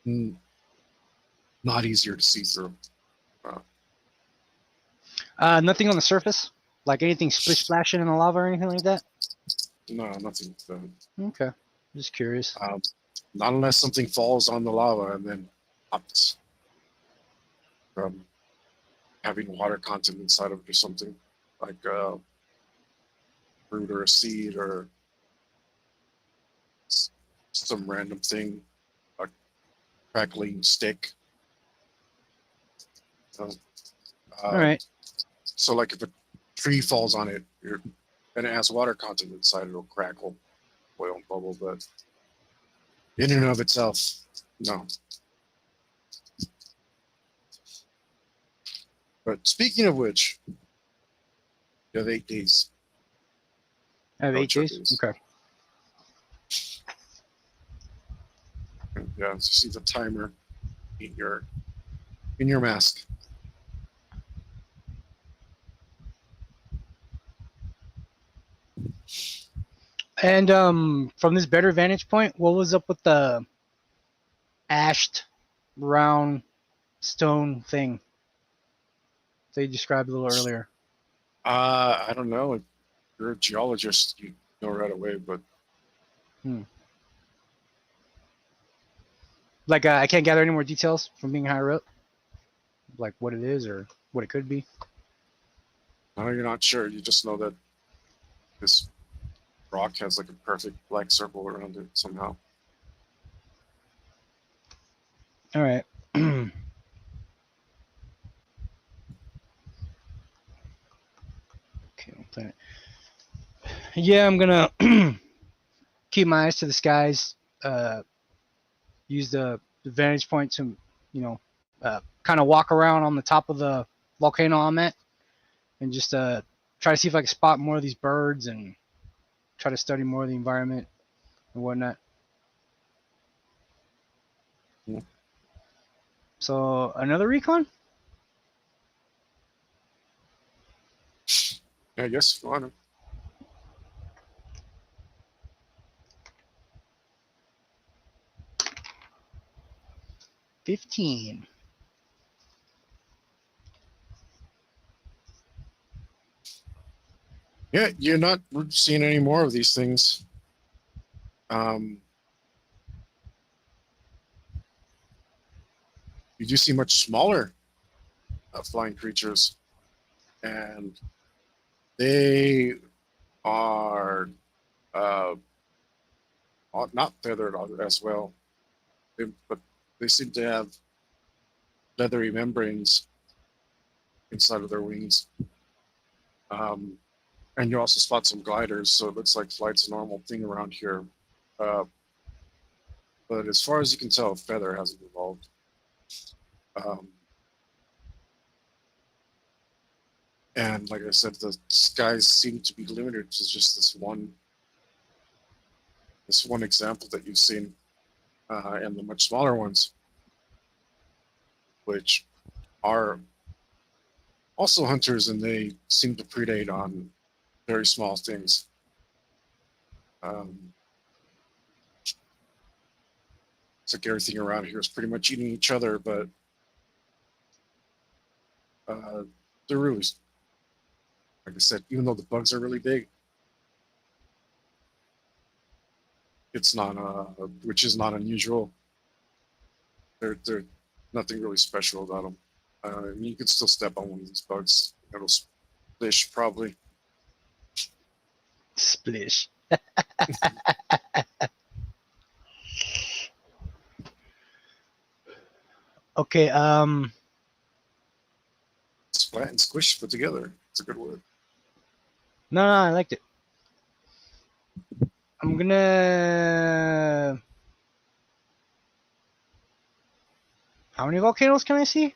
not easier to see through. Nothing on the surface, like anything splashing in the lava or anything like that. No, nothing. Okay, just curious. Not unless something falls on the lava and then pops from having water content inside of it, or something like a fruit or a seed or some random thing, a crackling stick. All right. So, like if a tree falls on it, and it has water content inside, it'll crackle, boil, and bubble. But in and of itself, no. But speaking of which, you have 8 days. I have 8 days. Okay. Yeah, so you see the timer in your mask. And from this better vantage point, what was up with the ashed round stone thing they described a little earlier? I don't know. If you're a geologist, you know right away, but Like I can't gather any more details from being higher up, like what it is or what it could be. no, you're not sure. You just know that this rock has like a perfect black circle around it somehow. All right. Okay. Yeah, I'm gonna keep my eyes to the skies. Use the vantage point to, kind of walk around on the top of the volcano I'm at, and just try to see if I can spot more of these birds and try to study more of the environment and whatnot. Yeah. So another recon? I guess if you want to. 15. Yeah, you're not seeing any more of these things. You do see much smaller flying creatures, and they are not feathered as well, but they seem to have leathery membranes inside of their wings. And you also spot some gliders, so it looks like flight's a normal thing around here. Uh, but as far as you can tell, feather hasn't evolved. And like I said, the skies seem to be limited to just this one example that you've seen, and the much smaller ones, which are also hunters, and they seem to predate on very small things. It's like everything around here is pretty much eating each other, but they're really, like I said, even though the bugs are really big, it's not, which is not unusual. They're nothing really special about them. I mean, you could still step on one of these bugs. It'll splish probably. Splish. Okay, Splat and squish put together. It's a good word. no, I liked it. I'm gonna. How many volcanoes can I see?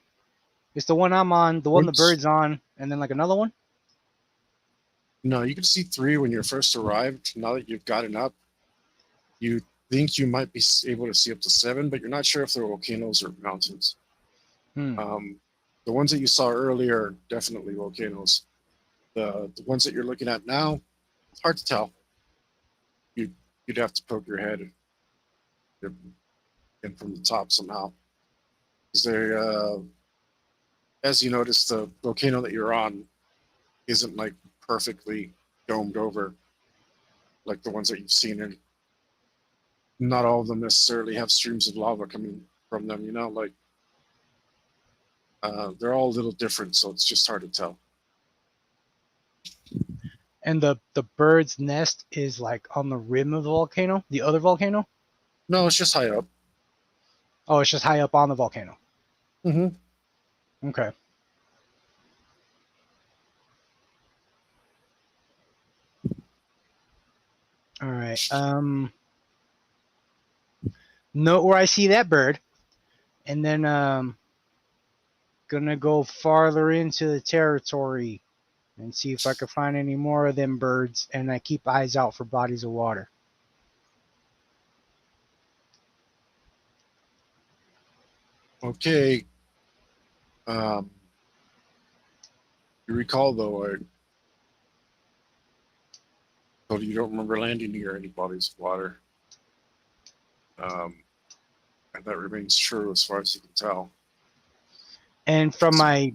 It's the one I'm on, the one the bird's on, and then like another one? No, you can see 3 when you first arrived. Now that you've gotten up, you think you might be able to see up to 7, but you're not sure if they're volcanoes or mountains. The ones that you saw earlier are definitely volcanoes. The ones that you're looking at now, it's hard to tell. You'd have to poke your head in from the top somehow. Because they, as you notice, the volcano that you're on isn't like perfectly domed over like the ones that you've seen. And not all of them necessarily have streams of lava coming from them, you know, like they're all a little different, so it's just hard to tell. And the bird's nest is like on the rim of the volcano, the other volcano? No, it's just high up. Oh, it's just high up on the volcano. Mm-hmm. Okay. All right. Note where I see that bird, and then gonna go farther into the territory and see if I can find any more of them birds, and I keep eyes out for bodies of water. Okay. You recall, though, I told you don't remember landing near any bodies of water. And that remains true as far as you can tell. And from my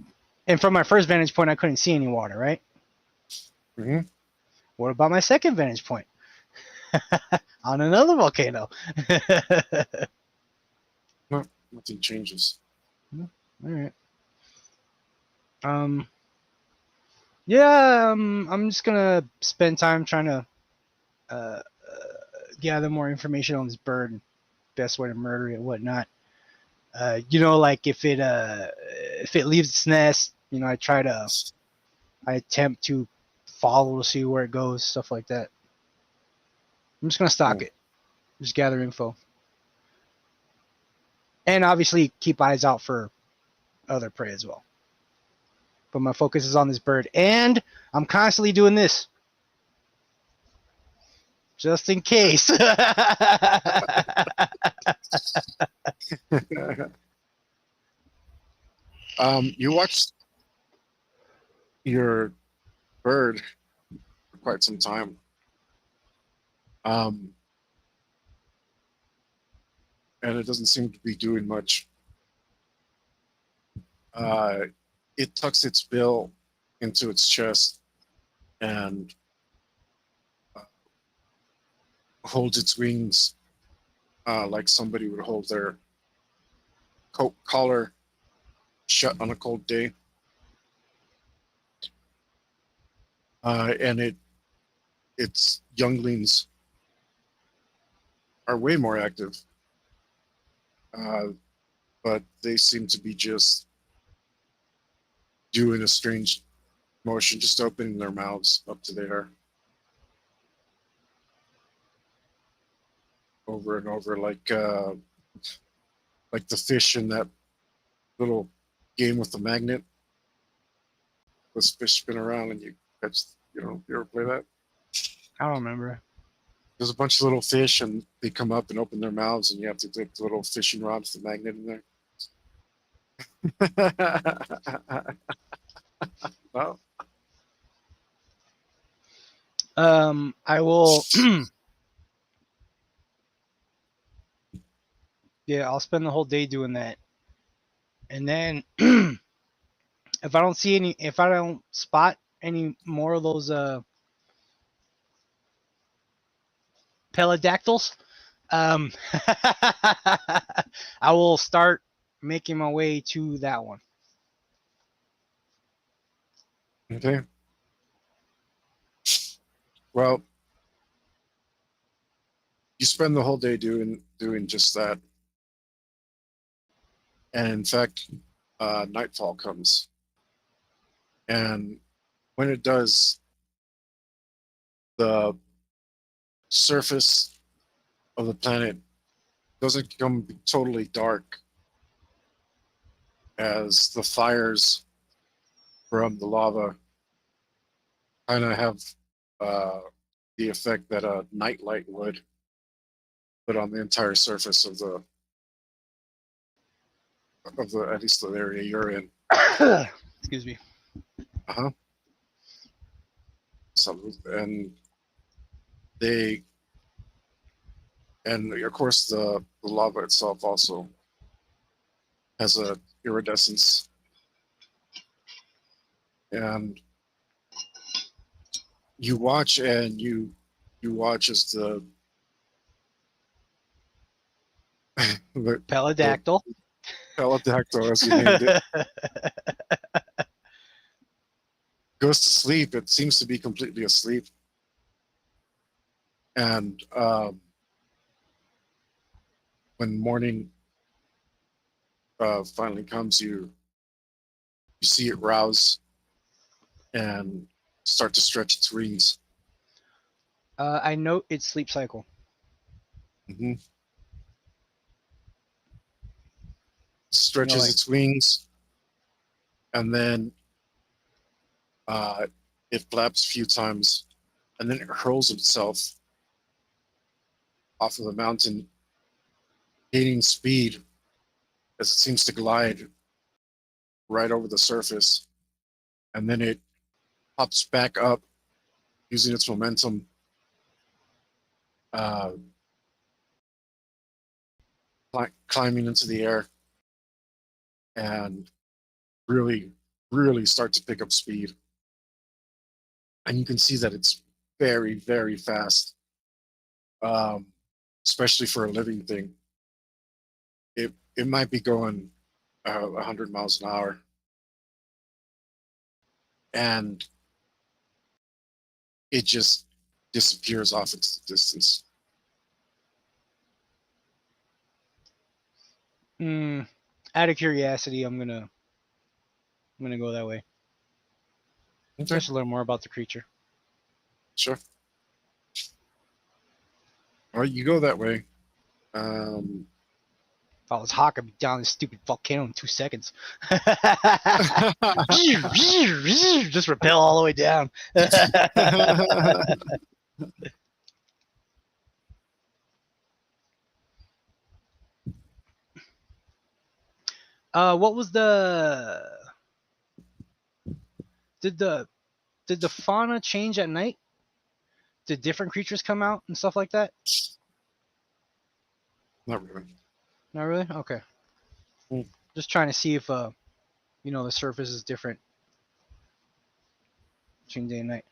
first vantage point, I couldn't see any water, right? Mm-hmm. What about my second vantage point? On another volcano. No, nothing changes. All right. Yeah, I'm just gonna spend time trying to gather more information on this bird, best way to murder it, whatnot. You know, like if it leaves its nest, you know, I attempt to follow to see where it goes, stuff like that. I'm just gonna stalk it, just gather info, and obviously keep eyes out for other prey as well. But my focus is on this bird, and I'm constantly doing this just in case. You watched your bird for quite some time. Um, and it doesn't seem to be doing much. Uh, it tucks its bill into its chest and holds its wings like somebody would hold their coat collar shut on a cold day. And its younglings are way more active, but they seem to be just doing a strange motion, just opening their mouths up to the air over and over, like the fish in that little game with the magnet. This fish spin around and you catch. You ever play that? I don't remember. There's a bunch of little fish and they come up and open their mouths and you have to dip the little fishing rod with the magnet in there. Well, I will. Yeah, I'll spend the whole day doing that, and then if I don't spot any more of those pelodactyls, I will start making my way to that one. okay. Well, you spend the whole day doing just that, and in fact, nightfall comes, and when it does, the surface of the planet doesn't become totally dark as the fires from the lava kind of have the effect that a nightlight would put on the entire surface of the at least the area you're in. Excuse me. Uh-huh. So, and they and of course the lava itself also has a iridescence, and you watch and you watch as the the Pelodactyl. pelodactyl, as you named it, goes to sleep. It seems to be completely asleep, and when morning finally comes, you see it rouse and start to stretch its wings. I note its sleep cycle. Mm-hmm. Stretches like- its wings, and then it flaps a few times, and then it hurls itself off of the mountain, gaining speed as it seems to glide right over the surface, and then it pops back up using its momentum, climbing into the air, and really, really start to pick up speed. And you can see that it's very, very fast, especially for a living thing. It might be going 100 miles an hour, and it just disappears off into the distance. Out of curiosity, I'm gonna go that way. Okay, Just to learn more about the creature. sure. Well, you go that way. If I was Hawk, I'd be down this stupid volcano in 2 seconds. Just rappel all the way down. What was did the fauna change at night? Did different creatures come out and stuff like that? Not really. Not really. Okay. Mm. Just trying to see if the surface is different between day and night.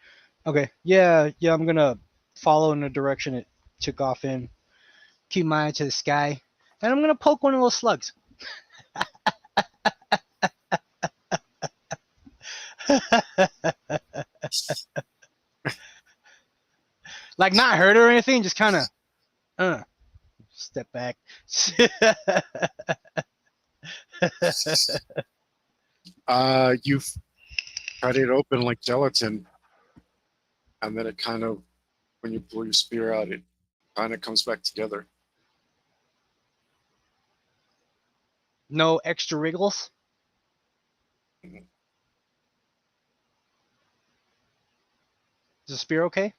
Okay. Yeah. I'm gonna follow in the direction it took off in. Keep my eye to the sky, and I'm gonna poke one of those slugs. Like not hurt or anything, just kind of step back. You've cut it open like gelatin, and then it kind of, when you pull your spear out, it kind of comes back together. No extra wriggles. Mhm. Is the spear okay?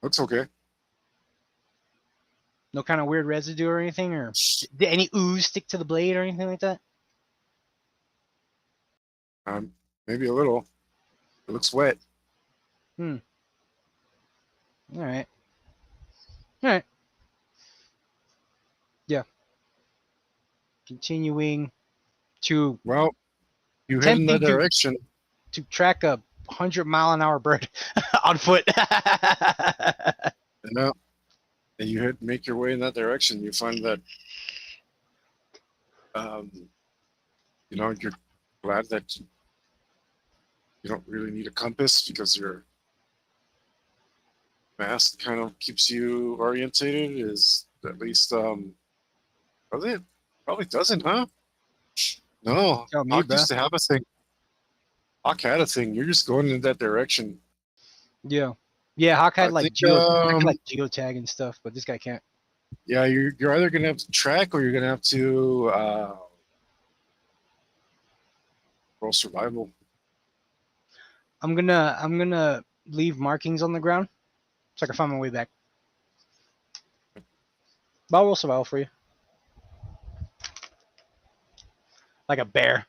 Looks okay. No kind of weird residue or anything, or did any ooze stick to the blade or anything like that? Maybe a little. It looks wet. All right. Yeah. Continuing to Well, you head in that attempting direction. to track a 100-mile-an-hour bird on foot. You know, and you make your way in that direction. You find that, um, you're glad that you don't really need a compass because your mask kind of keeps you orientated. Is at least, probably doesn't, huh? No, Tell me, Hawk bro. used to have a thing. Hawk had a thing. You're just going in that direction. Yeah. Hawk I had think, geotag and stuff, but this guy can't. yeah, you're either gonna have to track or you're gonna have to roll survival. I'm gonna leave markings on the ground so I can find my way back. But I'll roll survival for you. Like a bear,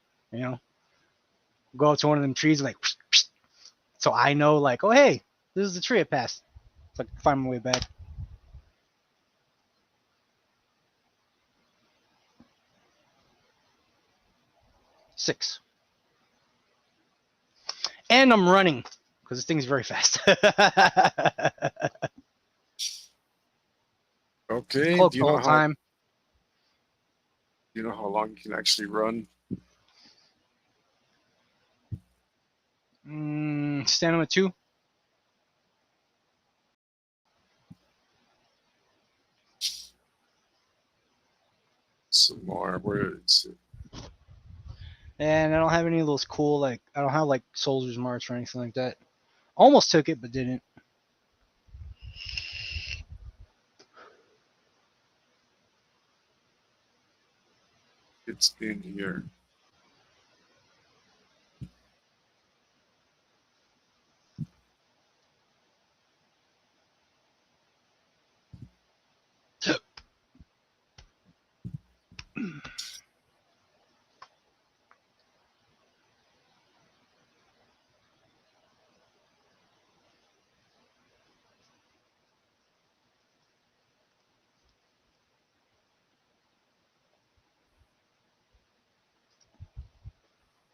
Go up to one of them trees and like, so I know like, oh hey, this is the tree I passed. So I can find my way back. 6. And I'm running because this thing's very fast. Okay. Cloak the whole time. Do you know how long you can actually run? Stamina 2. Some more. Where is it? And I don't have any of those cool, like, I don't have like Soldier's March or anything like that. Almost took it, but didn't. It's in here.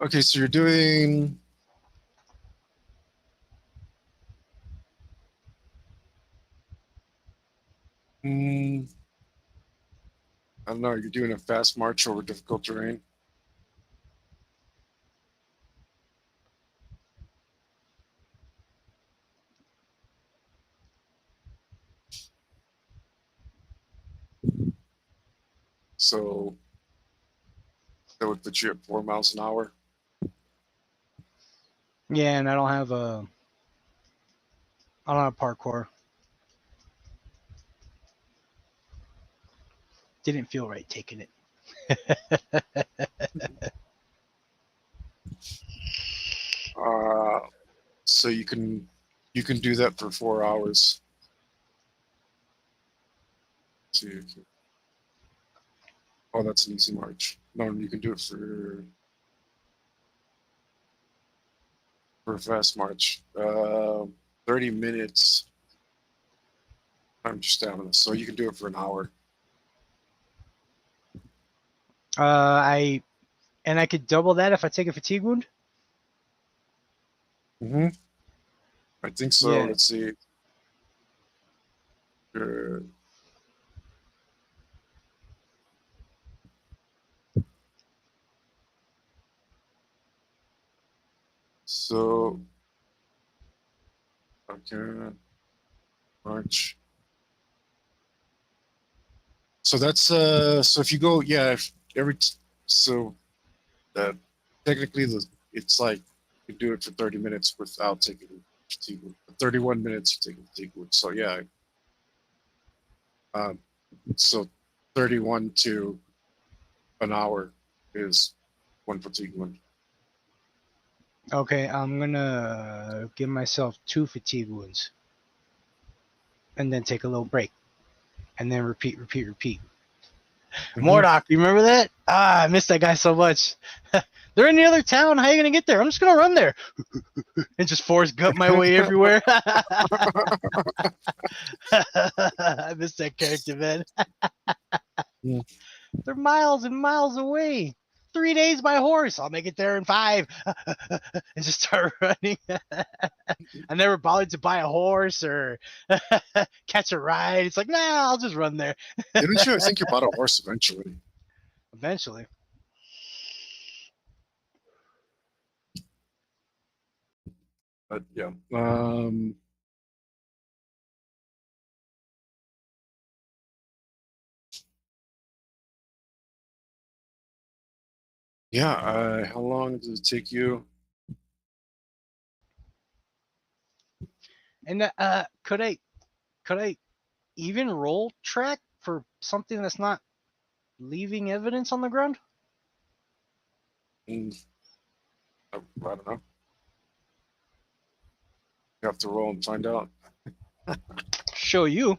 Okay, so you're doing. I don't know. You're doing a fast march over difficult terrain. So that would put you at 4 miles an hour. Yeah, and I don't have parkour. Didn't feel right taking it. So you can do that for 4 hours. Oh, that's an easy march. No, you can do it for a fast march. 30 minutes. I'm just stamina, so you can do it for an hour. I could double that if I take a fatigue wound. Mm-hmm. I think so. Yeah. Let's see. So, okay, March. So that's so if you go, yeah, if so that technically it's like you do it for 30 minutes without taking fatigue. 31 minutes you take fatigue. So yeah, um, so 31 to an hour is one fatigue one. Okay, I'm gonna give myself 2 fatigue wounds, and then take a little break, and then repeat. Mhm. Mordock, you remember that? Ah, I missed that guy so much. They're in the other town. How are you gonna get there? I'm just gonna run there and just force gut my way everywhere. I missed that character, man. Yeah. They're miles and miles away. 3 days by horse. I'll make it there in 5. And just start running. I never bothered to buy a horse or catch a ride. It's like, nah, I'll just run there. Didn't you? I think you bought a horse eventually. Eventually. But yeah. Yeah. How long does it take you? And could I even roll track for something that's not leaving evidence on the ground? I don't know. You have to roll and find out. Show you.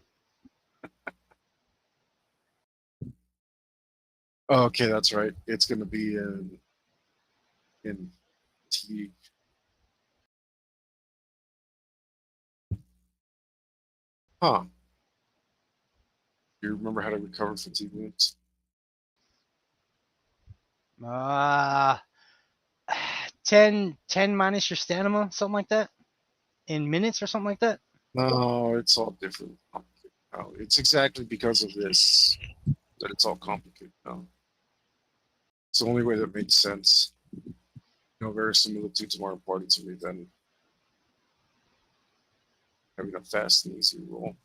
Oh, okay, that's right. It's going to be in T. Huh. Do you remember how to recover fatigue wounds? Uh 10 minus your stamina, something like that, in minutes or something like that. No, it's all different. No, it's exactly because of this that it's all complicated now. It's the only way that makes sense. Verisimilitude's more important to me than having a fast and easy roll.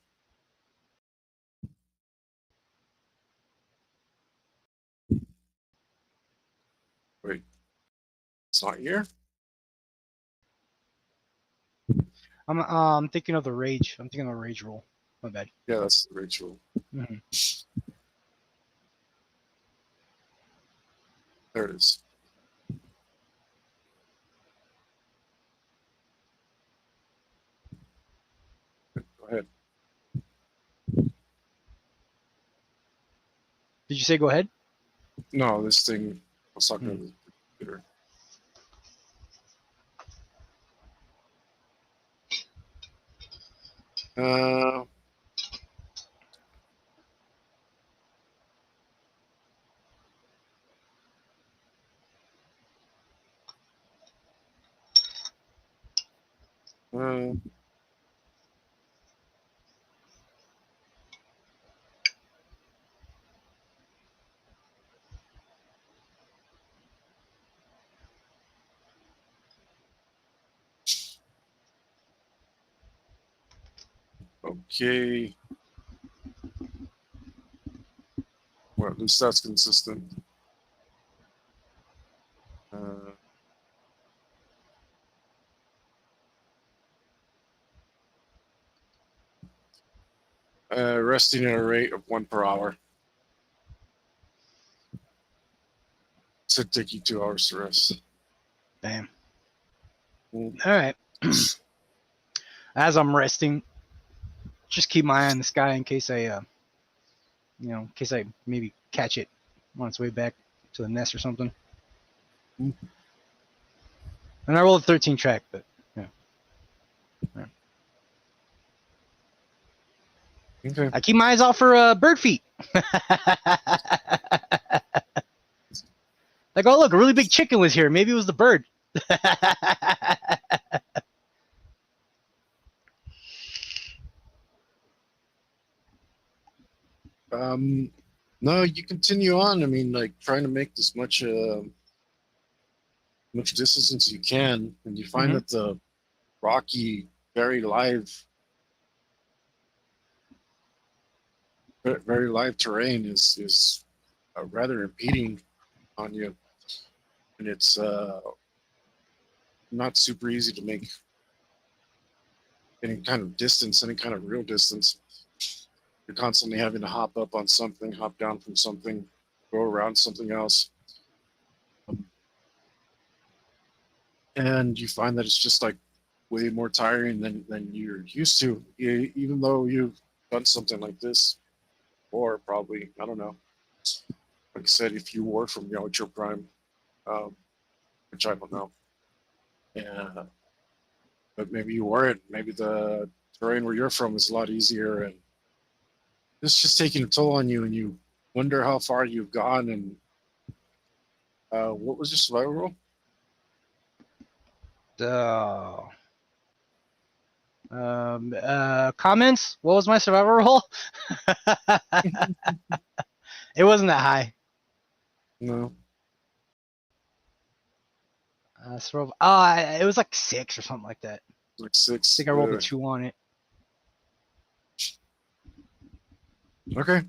Wait, it's not here? I'm thinking of the rage. I'm thinking of the rage roll. My bad. Yeah, that's the ritual. Mm-hmm. There it is. Go ahead. Did you say go ahead? No, this thing, I was talking to the computer. Uh, uh, okay. Well, at least that's consistent. Uh, resting at a rate of 1 per hour. Should take you 2 hours to rest. Damn. Mm. All right. As I'm resting, just keep my eye on the sky in case I, in case I maybe catch it on its way back to the nest or something. Mm. And I rolled a 13 track, but yeah. Okay. I keep my eyes out for bird feet. Like, oh look, a really big chicken was here. Maybe it was the bird. No, you continue on. I mean, like trying to make as much much distance as you can, and you find that the rocky, very live terrain is rather impeding on you, and it's not super easy to make any kind of distance, any kind of real distance. You're constantly having to hop up on something, hop down from something, go around something else. And you find that it's just like way more tiring than you're used to, even though you've done something like this, or probably, I don't know. Like I said, if you were from Yaocho Prime, which I don't know. Yeah, but maybe you weren't. Maybe the terrain where you're from is a lot easier, and it's just taking a toll on you, and you wonder how far you've gone. And what was your survival roll? Comments? What was my survival roll? It wasn't that high. No. It was like 6 or something like that. Like 6. I think I rolled a 2 on it. Okay.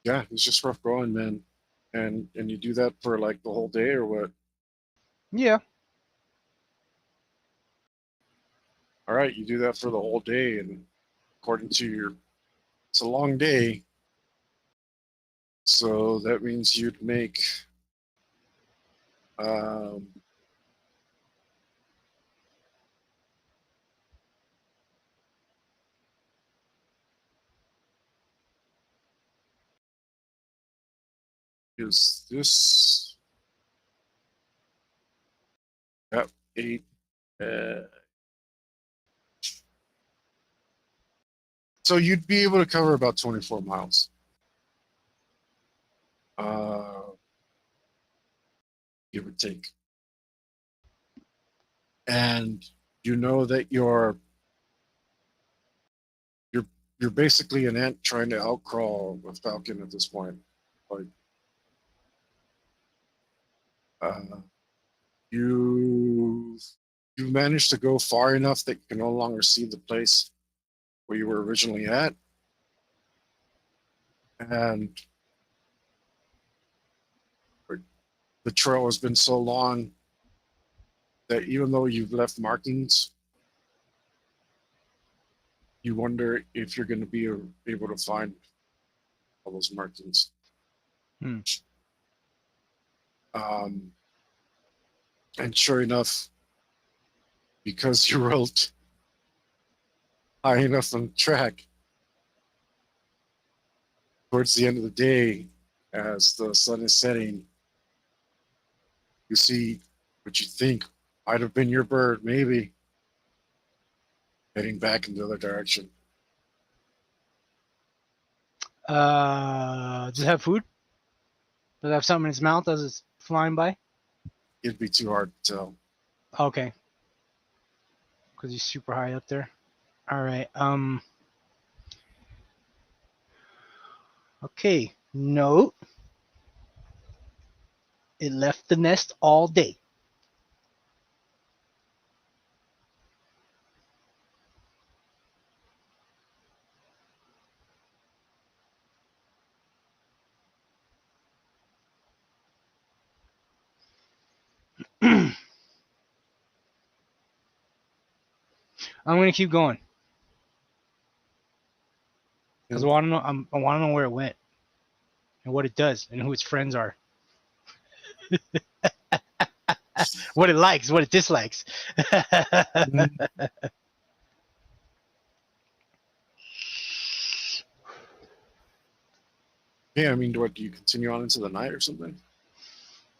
Yeah, it's just rough going, man. And you do that for like the whole day or what? Yeah. All right, you do that for the whole day, and according to it's a long day. So that means you'd make is this 8 so you'd be able to cover about 24 miles. Give or take. And you know that you're basically an ant trying to outcrawl a falcon at this point. Like you've managed to go far enough that you can no longer see the place where you were originally at, and the trail has been so long that even though you've left markings, you wonder if you're going to be able to find all those markings. And sure enough, because you rolled high enough on track, towards the end of the day, as the sun is setting, you see what you think might have been your bird, maybe, heading back in the other direction. Does it have food? Does it have something in its mouth as it's flying by? It'd be too hard to tell. Okay. Because he's super high up there. All right. Okay. Note. It left the nest all day. I'm gonna keep going because I want to know. I want to know where it went and what it does and who its friends are. What it likes, what it dislikes. Yeah, I mean, do you continue on into the night or something?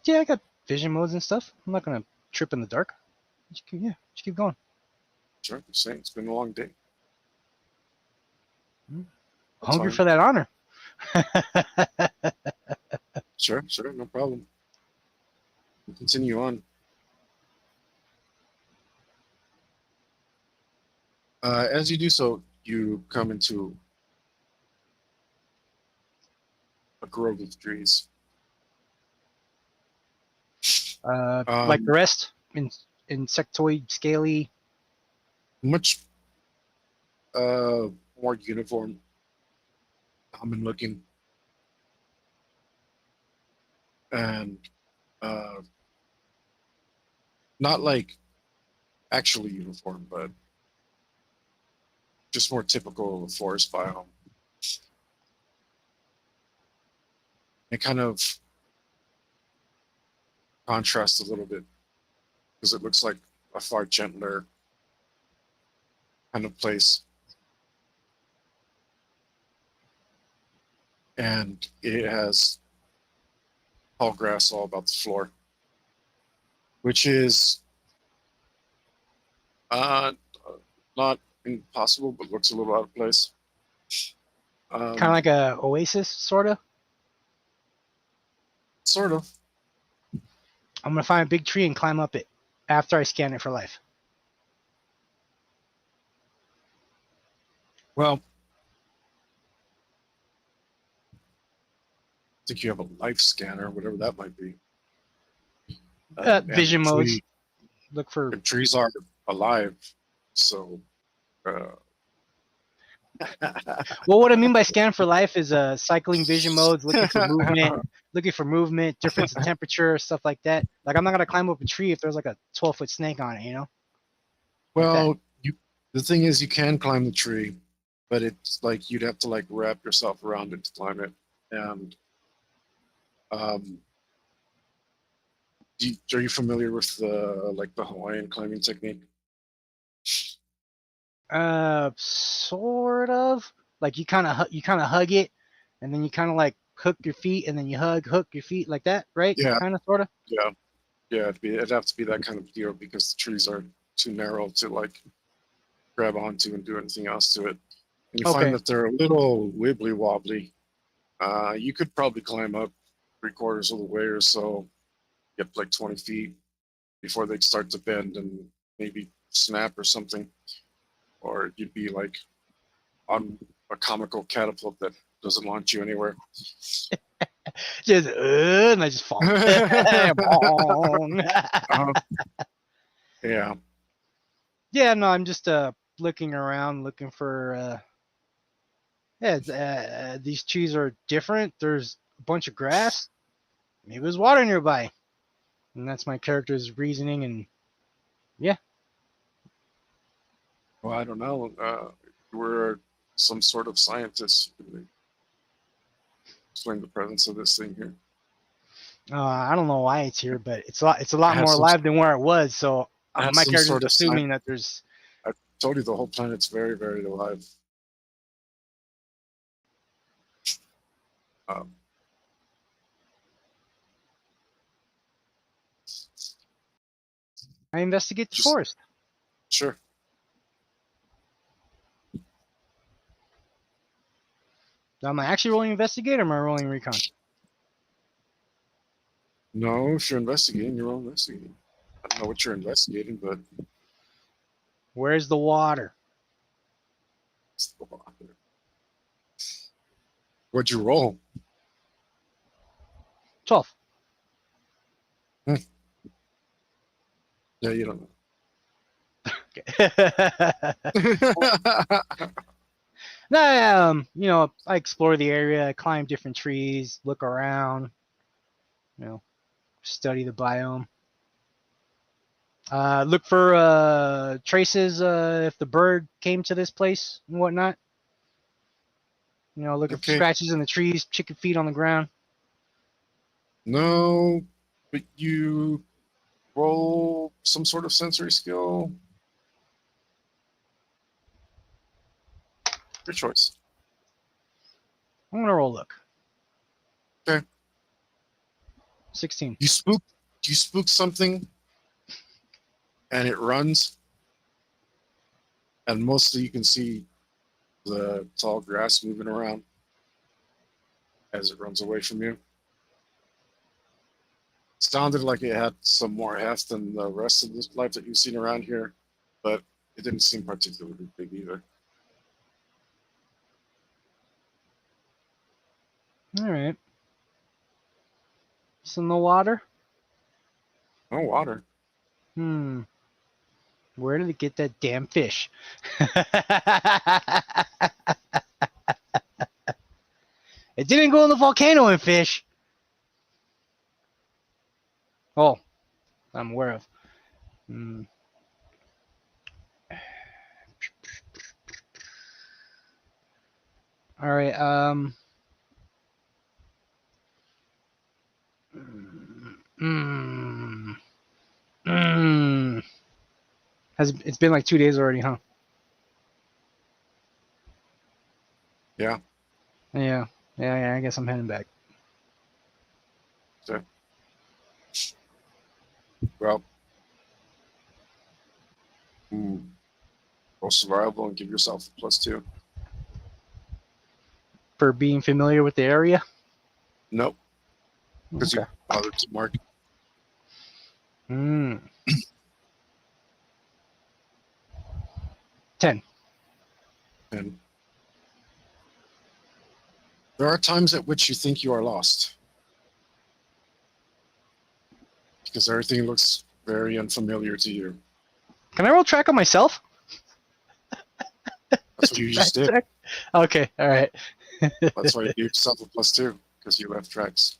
Yeah, I got vision modes and stuff. I'm not gonna trip in the dark. Just keep going. Sure, just saying, it's been a long day. That's Hungry fine. for that honor. Sure, no problem. We'll continue on. As you do so, you come into a grove of trees. Like the rest, insectoid, scaly. Much more uniform, common looking, and not like actually uniform, but just more typical of a forest biome. It kind of contrasts a little bit because it looks like a far gentler kind of place. And it has tall grass all about the floor, which is not impossible, but looks a little out of place. Kind of like a oasis, sort of. Sort of. I'm gonna find a big tree and climb up it after I scan it for life. Well, I think you have a life scanner, whatever that might be. Vision modes. Look for. The trees are alive, so. Well, what I mean by scan for life is cycling vision modes, looking for movement, difference in temperature, stuff like that. Like I'm not gonna climb up a tree if there's like a 12-foot snake on it, you know. Well, the thing is, you can climb the tree, but it's like you'd have to like wrap yourself around it to climb it, and are you familiar with the Hawaiian climbing technique? Sort of. Like you kind of hug it, and then you kind of like hook your feet, and then you hook your feet like that, right? Yeah, Kind of, sort of. yeah. It'd have to be that kind of deal because the trees are too narrow to like grab onto and do anything else to it. And you find that they're a little wibbly wobbly. You could probably climb up 3/4 of the way or so, get like 20 feet before they'd start to bend and maybe snap or something. Or you'd be like on a comical catapult that doesn't launch you anywhere. Just and I just fall. Yeah. Yeah, no, I'm just looking around, looking for. These trees are different. There's a bunch of grass. Maybe there's water nearby, and that's my character's reasoning. And yeah. Well, I don't know. We're some sort of scientist. Explain the presence of this thing here. I don't know why it's here, but it's a lot more alive than where it was. So my character's assuming that there's. I told you the whole planet's very, very alive. I investigate the forest. Sure. Am I actually rolling investigate, or am I rolling recon? No, if you're investigating, you're all investigating. I don't know what you're investigating, but where's the water? It's the water. What'd you roll? 12. Yeah, you don't know. No, I explore the area, I climb different trees, look around, study the biome. Look for traces if the bird came to this place and whatnot. Look at scratches in the trees, chicken feet on the ground. No, but you roll some sort of sensory skill. Your choice. I'm gonna roll look. Okay. 16. You spook something, and it runs, and mostly you can see the tall grass moving around as it runs away from you. Sounded like it had some more heft than the rest of the life that you've seen around here, but it didn't seem particularly big either. All right. So no water? No water. Where did it get that damn fish? It didn't go in the volcano and fish. Oh, I'm aware of. All right. Mm, mm. It's been like 2 days already, huh? Yeah. Yeah. I guess I'm heading back. So, well, roll survival and give yourself a +2. For being familiar with the area? Nope, because Okay. you bothered to mark. 10. And there are times at which you think you are lost because everything looks very unfamiliar to you. Can I roll track on myself? That's what you just did. Okay, all right. That's why you gave yourself a +2, because you left tracks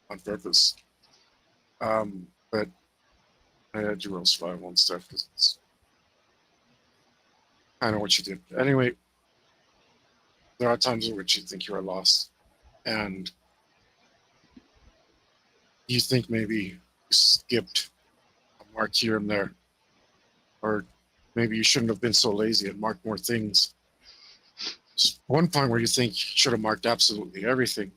on purpose. But I had you roll survival and stuff because it's kind of what you did. Anyway, there are times in which you think you are lost, and you think maybe you skipped a mark here and there, or maybe you shouldn't have been so lazy and marked more things. There's one point where you think you should have marked absolutely everything,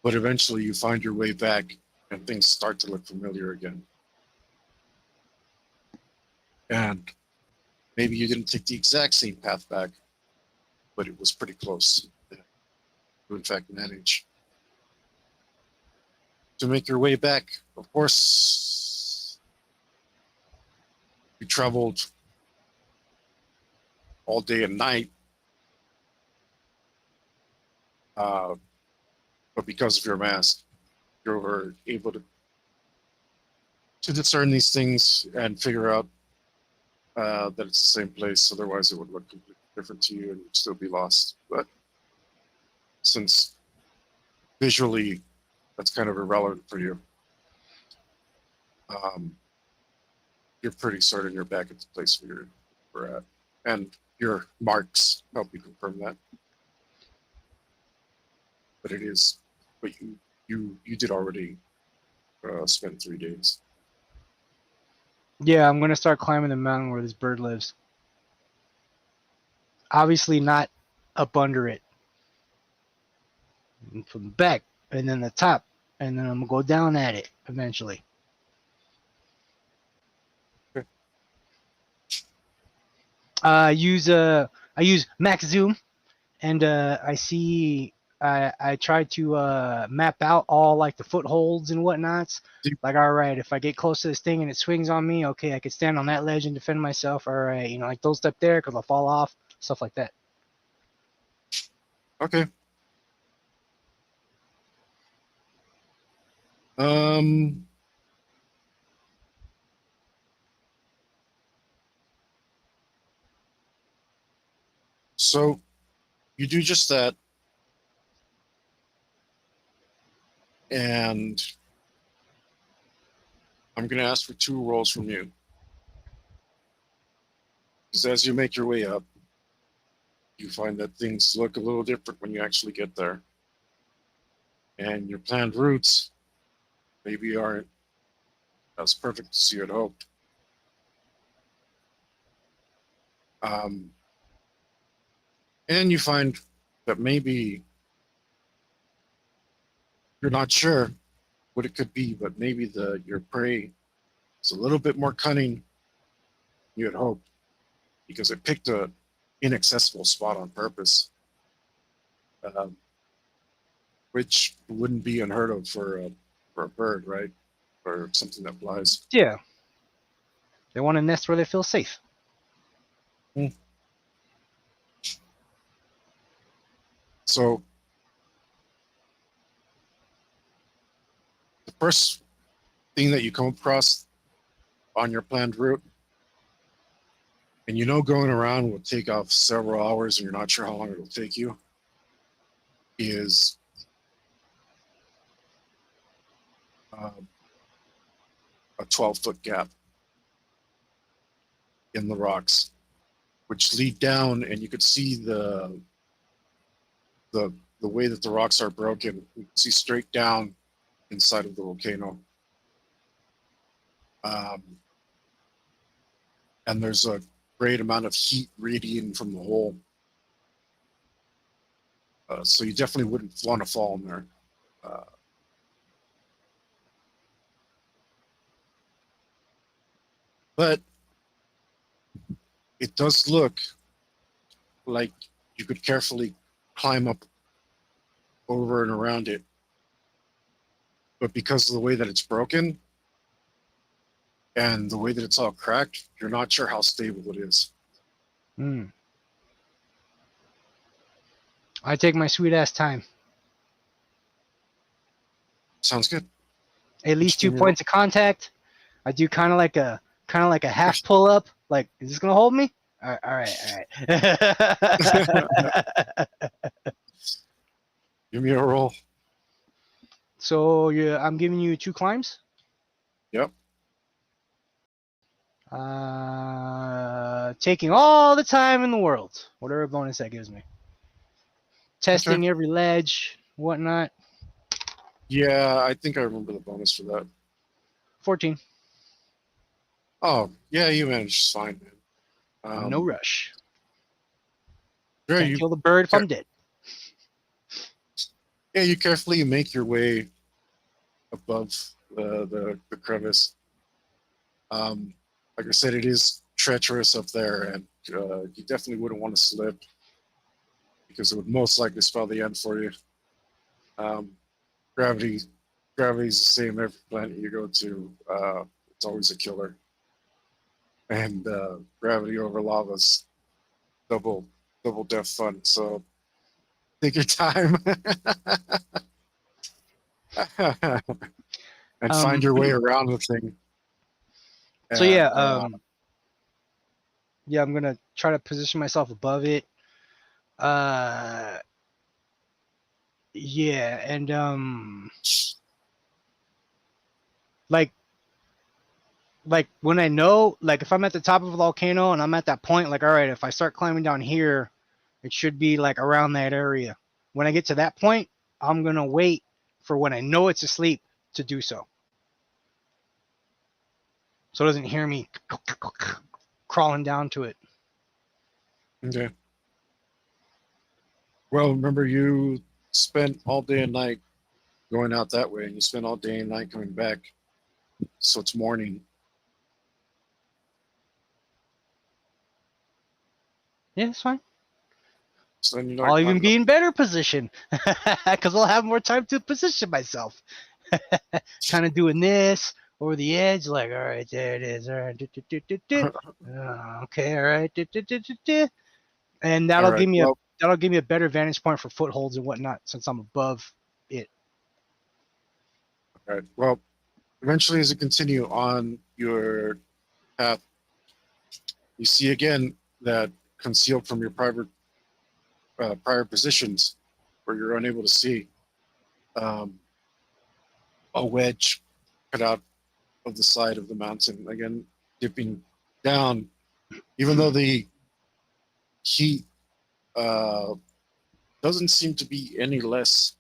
but eventually you find your way back and things start to look familiar again. And maybe you didn't take the exact same path back, but it was pretty close. You, in fact, manage to make your way back. Of course, you traveled all day and night, but because of your mask, you were able to discern these things and figure out that it's the same place. Otherwise, it would look completely different to you and you'd still be lost. But since visually that's kind of irrelevant for you, you're pretty certain you're back at the place where you're at. And your marks help you confirm that. But it is, but you did already spend 3 days. Yeah, I'm gonna start climbing the mountain where this bird lives. Obviously not up under it. And from the back, and then the top, and then I'm gonna go down at it eventually. Okay. I use max zoom, and I try to map out all like the footholds and whatnots. Like, all right, if I get close to this thing and it swings on me, okay, I can stand on that ledge and defend myself. All right, like don't step there because I'll fall off, stuff like that. Okay. So you do just that, and I'm going to ask for 2 rolls from you. Because as you make your way up, you find that things look a little different when you actually get there. And your planned routes maybe aren't as perfect as you had hoped. And you find that maybe you're not sure what it could be, but maybe your prey is a little bit more cunning than you had hoped, because it picked a inaccessible spot on purpose, which wouldn't be unheard of for a bird, right? Or something that flies. Yeah. They want a nest where they feel safe. So the first thing that you come across on your planned route, and going around will take off several hours and you're not sure how long it'll take you, is a 12-foot gap in the rocks, which lead down, and you could see the way that the rocks are broken. You can see straight down inside of the volcano. And there's a great amount of heat radiating from the hole. So you definitely wouldn't want to fall in there. But it does look like you could carefully climb up over and around it. But because of the way that it's broken and the way that it's all cracked, you're not sure how stable it is. I take my sweet ass time. Sounds good. At least 2 points of contact. I do kind of like a half pull up. Like, is this gonna hold me? All right. Give me a roll. So yeah, I'm giving you 2 climbs. Yep. Taking all the time in the world, whatever bonus that gives me. Testing every ledge, whatnot. Yeah, I think I remember the bonus for that. 14. Oh, yeah, you managed fine, man. No rush. Yeah, Can't kill the bird if I'm dead. Yeah, you carefully make your way above the crevice. Like I said, it is treacherous up there, and you definitely wouldn't want to slip, because it would most likely spell the end for you. Gravity's the same every planet you go to. It's always a killer. And gravity over lava's double death fun. So take your time and find your way around the thing. So yeah, yeah, I'm gonna try to position myself above it. Yeah, and like when I know, like if I'm at the top of a volcano and I'm at that point, like, all right, if I start climbing down here, it should be like around that area. When I get to that point, I'm gonna wait for when I know it's asleep to do so. So it doesn't hear me crawling down to it. Okay. Well, remember, you spent all day and night going out that way, and you spent all day and night coming back. So it's morning. Yeah, it's fine. So then I'll even be in better position because I'll have more time to position myself. Kind of doing this over the edge, like, all right, there it is. All right, okay, all right, and that'll give me a better vantage point for footholds and whatnot since I'm above it. All right. Well, eventually, as you continue on your path, you see again that concealed from your prior positions, where you're unable to see, a wedge cut out of the side of the mountain, again dipping down, even though the heat doesn't seem to be any less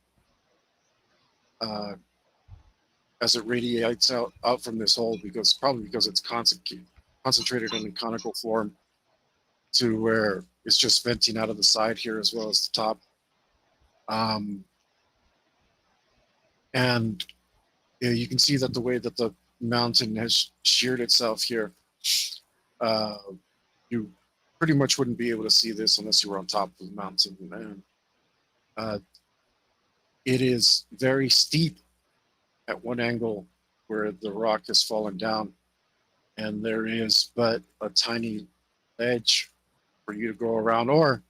as it radiates out from this hole, because it's concentrated in a conical form, to where it's just venting out of the side here as well as the top. And you can see that the way that the mountain has sheared itself here, you pretty much wouldn't be able to see this unless you were on top of the mountain. And it is very steep at one angle where the rock has fallen down, and there is but a tiny ledge for you to go around, or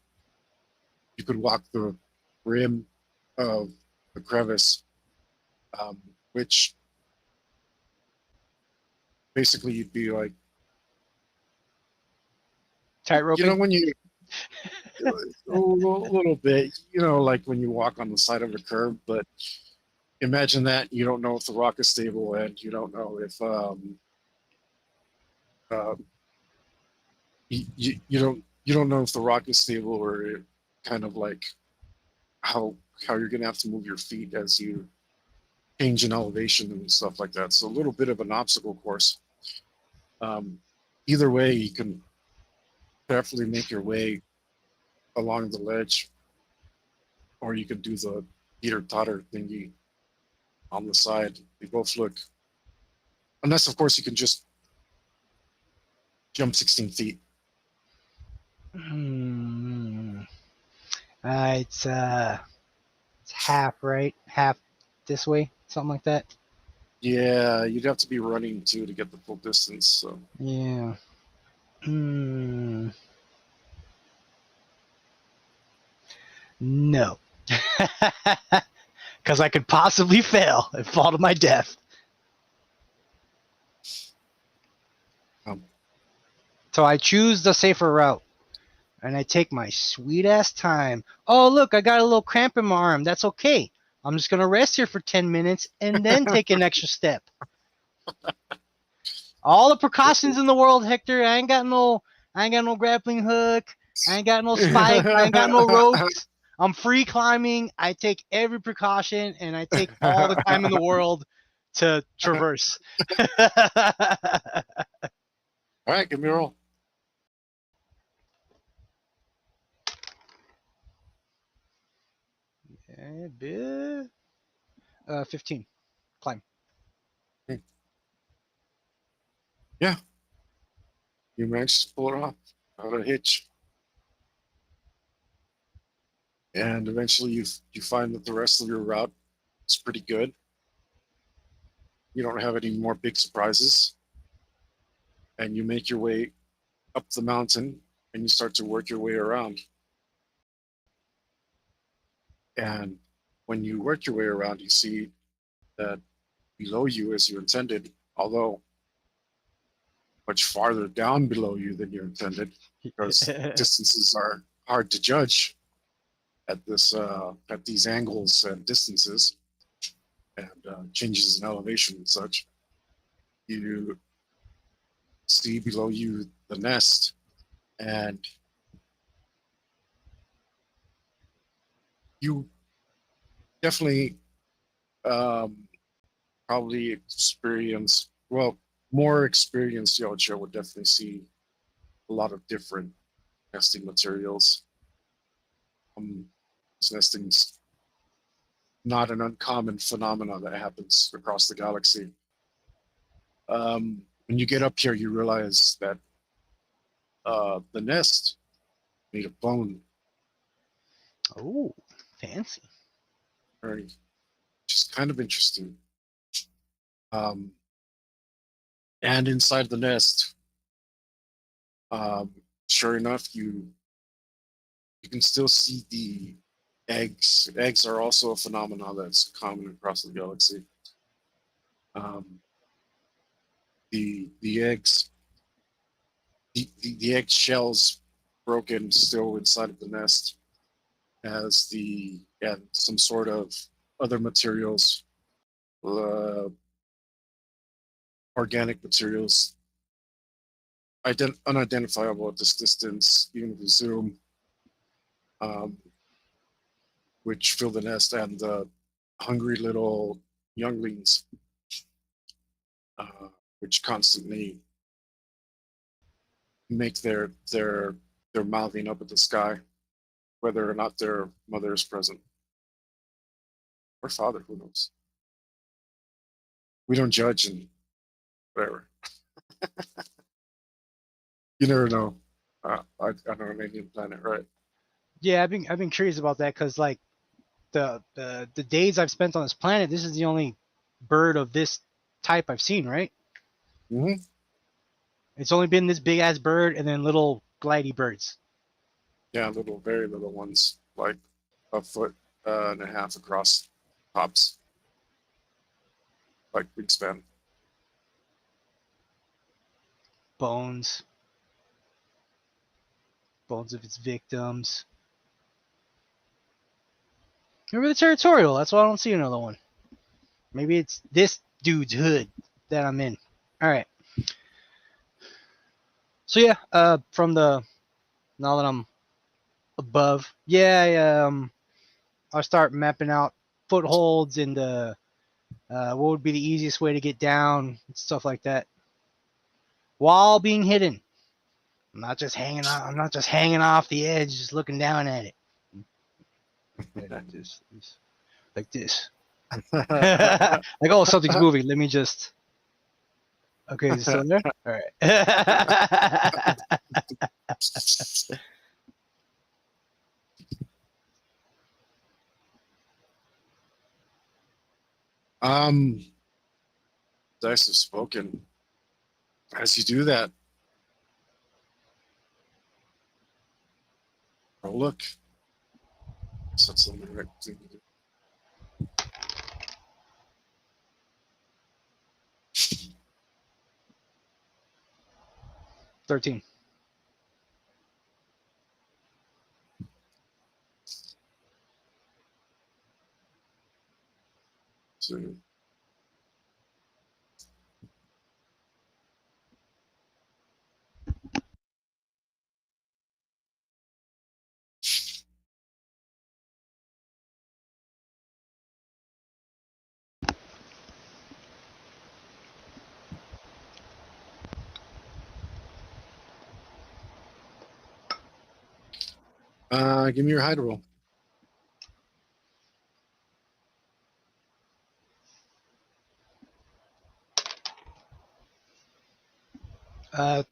you could walk the rim of the crevice, which basically you'd be like, Tightrope. you know, when you a little bit, you know, like when you walk on the side of a curb. But imagine that you don't know if the rock is stable, and you don't know if uh, you don't know if the rock is stable, or kind of like how you're gonna have to move your feet as you change in elevation and stuff like that. So a little bit of an obstacle course. Either way, you can definitely make your way along the ledge, or you could do the teeter totter thingy on the side. They both look, unless of course you can just jump 16 feet. Hmm. It's half, right? Half this way, something like that. Yeah, you'd have to be running too to get the full distance. So Yeah. Hmm. No. Because I could possibly fail and fall to my death. um, So I choose the safer route. And I take my sweet ass time. Oh, look, I got a little cramp in my arm. That's okay. I'm just going to rest here for 10 minutes and then take an extra step. All the precautions in the world, Hector. I ain't got no grappling hook. I ain't got no spike. I ain't got no ropes. I'm free climbing. I take every precaution and I take all the time in the world to traverse. all right, give me a roll. Yeah, 15. Climb. Yeah, you managed to pull it off without a hitch, and eventually you find that the rest of your route is pretty good. You don't have any more big surprises, and you make your way up the mountain, and you start to work your way around. And when you work your way around, you see that below you, as you intended, although much farther down below you than you intended, because distances are hard to judge at these angles and distances, and changes in elevation and such. You see below you the nest, and you definitely probably experience, well, more experienced Yaocha would definitely see a lot of different nesting materials. This nesting's not an uncommon phenomenon that happens across the galaxy. When you get up here, you realize that the nest made of bone, Oh, fancy. which is kind of interesting. Um, and inside the nest, sure enough, you can still see the eggs. Eggs are also a phenomenon that's common across the galaxy. Um, the eggs, the egg shells broken still inside of the nest, as the and some sort of other materials, uh, organic materials, unidentifiable at this distance, even with zoom, um, which fill the nest, and the hungry little younglings, which constantly make their mouthing up at the sky, whether or not their mother is present. Or father, who knows? We don't judge and whatever. You never know. I don't know, an alien planet, right? Yeah, I've been curious about that because like the days I've spent on this planet, this is the only bird of this type I've seen, right? Mm-hmm. It's only been this big ass bird and then little glidey birds. Yeah, little, very little ones, like a foot and a half across tops, like wingspan. Bones. Bones of its victims. Remember the territorial? That's why I don't see another one. Maybe it's this dude's hood that I'm in. All right. So yeah, from the now that I'm above, I'll start mapping out footholds and what would be the easiest way to get down, stuff like that, while being hidden. I'm not just hanging on. I'm not just hanging off the edge, just looking down at it. Like this, like this. Like, oh, something's moving. Let me just. Okay, is it still there? All right. um, dice have spoken. As you do that, oh look, so that's the right thing to do. 13. So, give me your hide roll.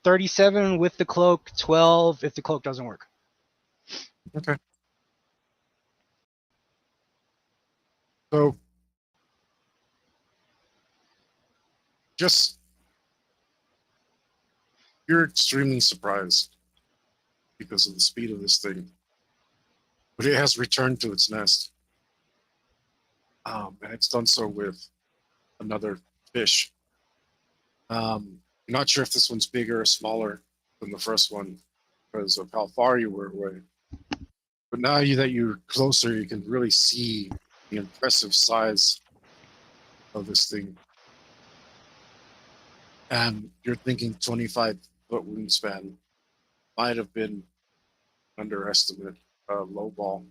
37 with the cloak. 12 if the cloak doesn't work. Okay. So, just you're extremely surprised because of the speed of this thing, but it has returned to its nest. And it's done so with another fish. Not sure if this one's bigger or smaller than the first one because of how far you were away. But now that you're closer, you can really see the impressive size of this thing. And you're thinking 25-foot wingspan might have been underestimate, low ball.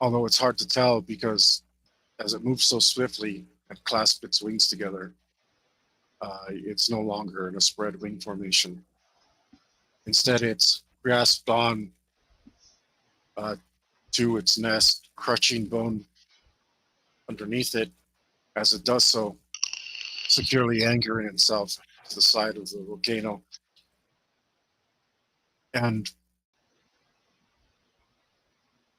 Although it's hard to tell because as it moves so swiftly and clasps its wings together, it's no longer in a spread wing formation. Instead, it's grasped on to its nest, crushing bone underneath it. As it does so, securely anchoring itself to the side of the volcano. And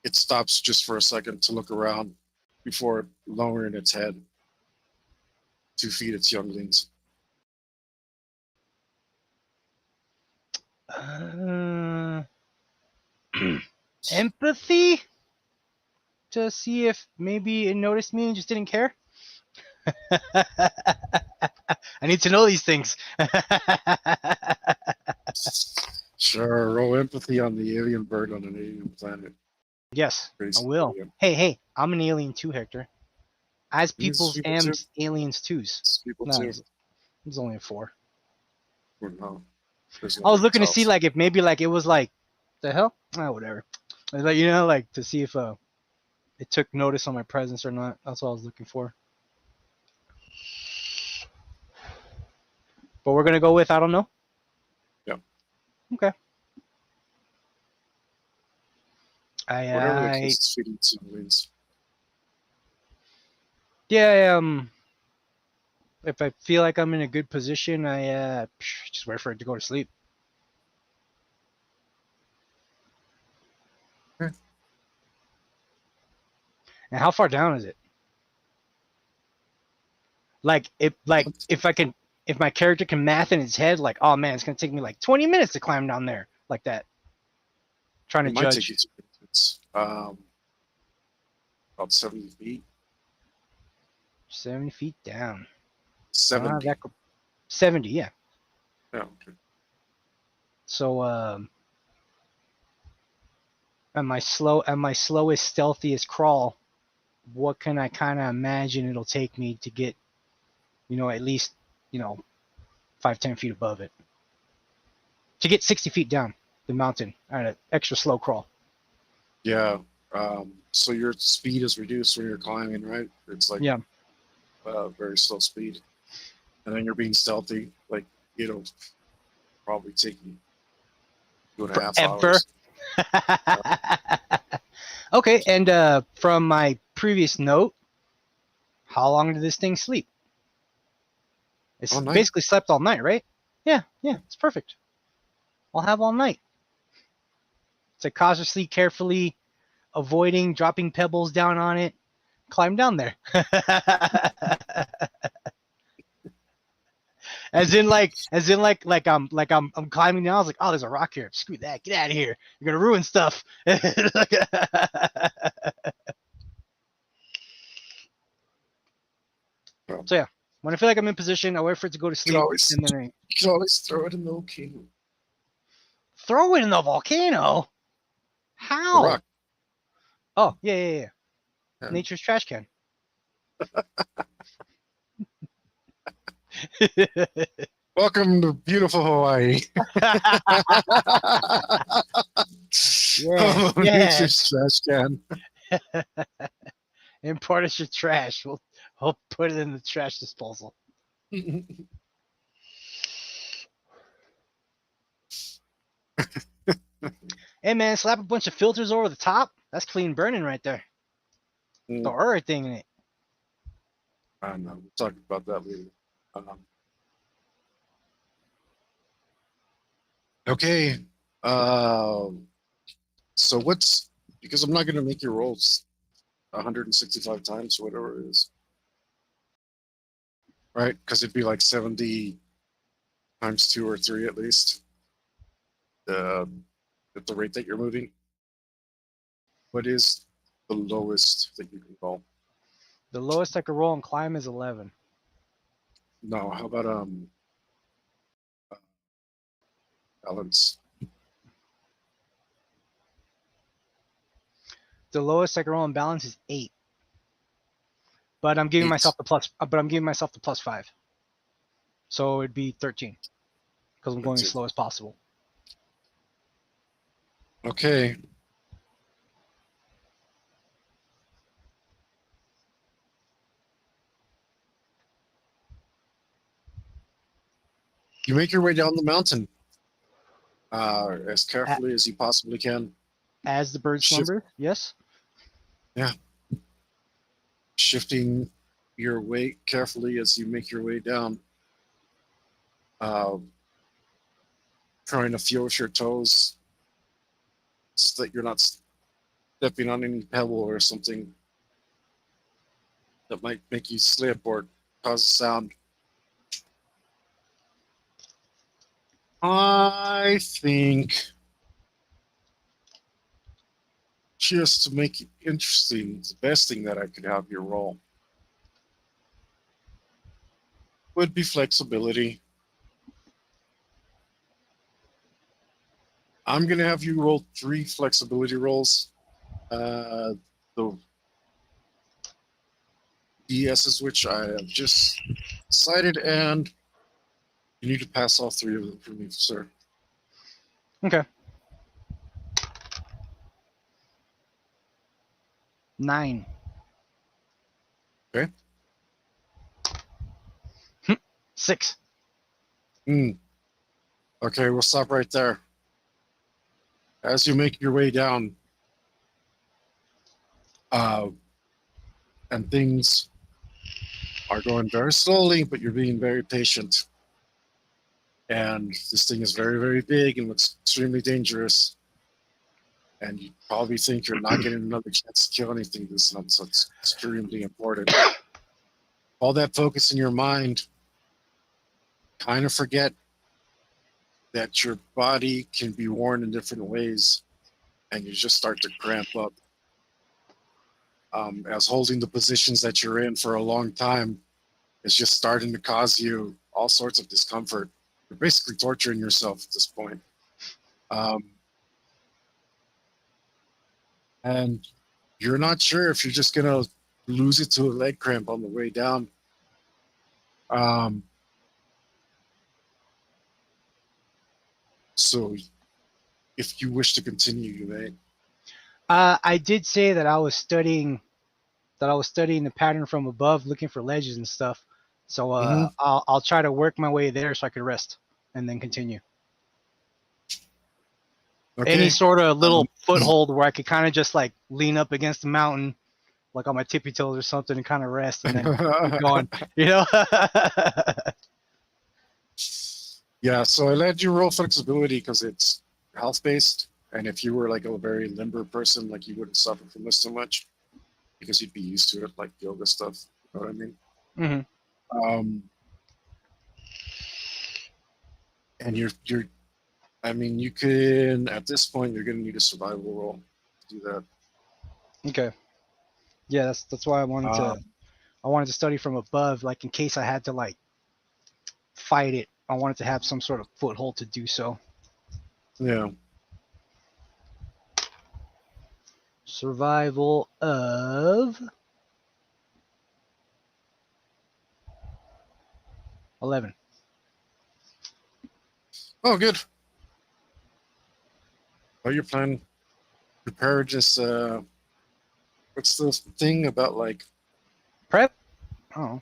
it stops just for a second to look around before lowering its head to feed its younglings. Empathy to see if maybe it noticed me and just didn't care. I need to know these things. Sure, roll empathy on the alien bird on an alien planet. Yes, I Crazy will. alien. Hey, I'm an alien too, Hector. As These people's people am too. aliens twos. These people No, too. it's only a 4. Or no. There's I no was way to looking to tell. see like if maybe like it was like the hell, whatever. Like like to see if it took notice on my presence or not. That's what I was looking for. But we're gonna go with I don't know. Yeah. Okay. Whatever the I closest feeding to wins. yeah, if I feel like I'm in a good position, I just wait for it to go to sleep. Okay. And how far down is it? Like if I can, if my character can math in his head, like, oh man, it's gonna take me like 20 minutes to climb down there, like that. Trying to It might take you judge 2 minutes. About 70 feet. 70 feet down. I don't have 70. that. 70, yeah. Yeah, okay. So at my slowest, stealthiest crawl, what can I kind of imagine it'll take me to get, at least, 5-10 feet above it, to get 60 feet down the mountain at an extra slow crawl. Yeah. So your speed is reduced when you're climbing, right? It's like Yeah. very slow speed. And then you're being stealthy. Like, it'll probably take you 2.5 Forever. hours. Okay, and from my previous note, how long did this thing sleep? It's All night. basically slept all night, right? Yeah, it's perfect. I'll have all night. It's like cautiously, carefully avoiding dropping pebbles down on it. Climb down there. as in I'm climbing down. I was like, oh, there's a rock here. Screw that. Get out of here. You're gonna ruin stuff. So yeah, when I feel like I'm in position, I wait for it to go to sleep, and then I You can always throw it in the volcano. throw it in the volcano. The How? rock. Oh, yeah. Yeah. Nature's trash can. Welcome to beautiful Hawaii. Yeah. Nature's trash can. Import us your trash. We'll put it in the trash disposal. Hey man, slap a bunch of filters over the top. That's clean burning right there. Throw everything in it. I don't know. We'll talk about that later. Okay. So because I'm not going to make your rolls 165 times, whatever it is. Right? Because it'd be like 70 times 2 or 3 at least. At the rate that you're moving. What is the lowest that you can roll? The lowest I could roll and climb is 11. No, how about balance? The lowest I can roll and balance is 8. But I'm giving 8. myself the plus. But I'm giving myself the +5. So it'd be 13 because I'm going as slow as possible. Okay. You make your way down the mountain as carefully as you possibly can. As the bird slumber, yes. Yeah. Shifting your weight carefully as you make your way down. Trying to feel with your toes so that you're not stepping on any pebble or something that might make you slip or cause a sound. I think just to make it interesting, the best thing that I could have you roll would be flexibility. I'm going to have you roll 3 flexibility rolls. The DSs, which I have just decided, and you need to pass all 3 of them for me, sir. Okay. 9. Okay. 6. Okay, we'll stop right there. As you make your way down, uh, and things are going very slowly, but you're being very patient. And this thing is very, very big and looks extremely dangerous. And you probably think you're not getting another chance to kill anything this month, so it's extremely important. All that focus in your mind, kind of forget that your body can be worn in different ways, and you just start to cramp up. As holding the positions that you're in for a long time is just starting to cause you all sorts of discomfort. You're basically torturing yourself at this point. And you're not sure if you're just going to lose it to a leg cramp on the way down. So if you wish to continue, you may. I did say that I was studying the pattern from above, looking for ledges and stuff. So I'll try to work my way there so I could rest and then continue. Okay. Any sort of little foothold where I could kind of just like lean up against the mountain, like on my tippy toes or something, and kind of rest and then keep going. You know? Yeah. So I let you roll flexibility because it's health based, and if you were like a very limber person, like you wouldn't suffer from this so much because you'd be used to it, like yoga stuff. You know what I mean? Mm-hmm. And you're I mean, you can, at this point, you're going to need a survival roll to do that. Okay. Yeah, that's why I wanted to study from above, like in case I had to like fight it. I wanted to have some sort of foothold to do so. Yeah. Survival of 11. Oh, good. Well, your plan, preparedness, what's the thing about like Prep? Oh.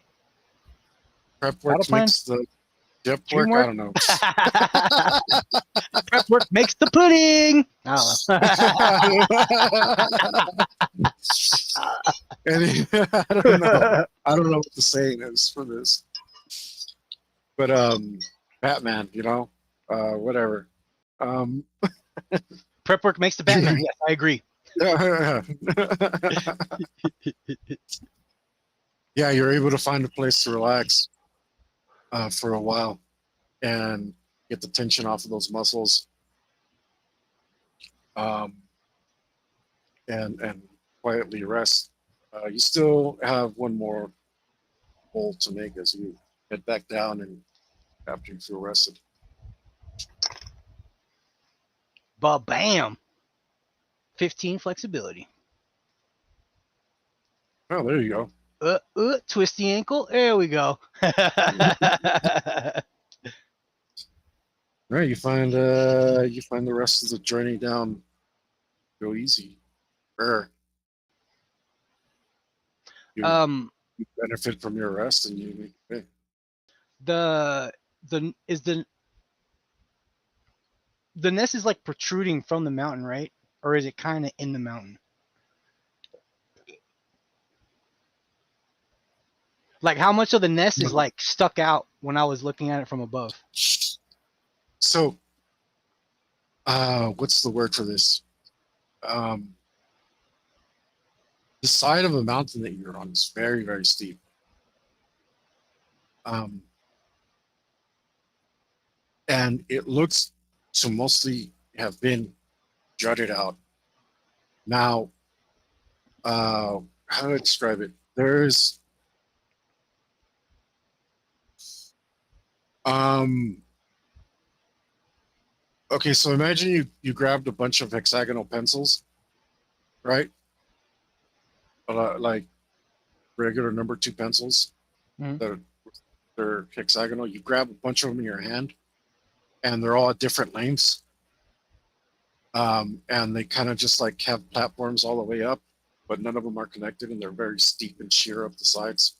prep work Battle plan? makes the prep Dream work? I work? don't know. Prep work makes the pudding. I don't know. I don't know what the saying is for this. But Batman, you know, whatever. Prep work makes the Batman. Yes, I agree. Yeah, you're able to find a place to relax for a while and get the tension off of those muscles, and quietly rest. You still have one more roll to make as you head back down and after you feel rested. But bam, 15 flexibility. Oh, there you go. Twist the ankle. There we go. Right, you find the rest of the journey down go easy. You benefit from your rest and you make it. The nest is like protruding from the mountain, right? Or is it kind of in the mountain? Like how much of the nest is like stuck out when I was looking at it from above? So, what's the word for this? The side of a mountain that you're on is very, very steep. And it looks to mostly have been jutted out. Now, how do I describe it? There's okay, so imagine you grabbed a bunch of hexagonal pencils, right? Like regular number 2 pencils. Mm-hmm. They're hexagonal. You grab a bunch of them in your hand, and they're all at different lengths. And they kind of just like have platforms all the way up, but none of them are connected, and they're very steep and sheer up the sides.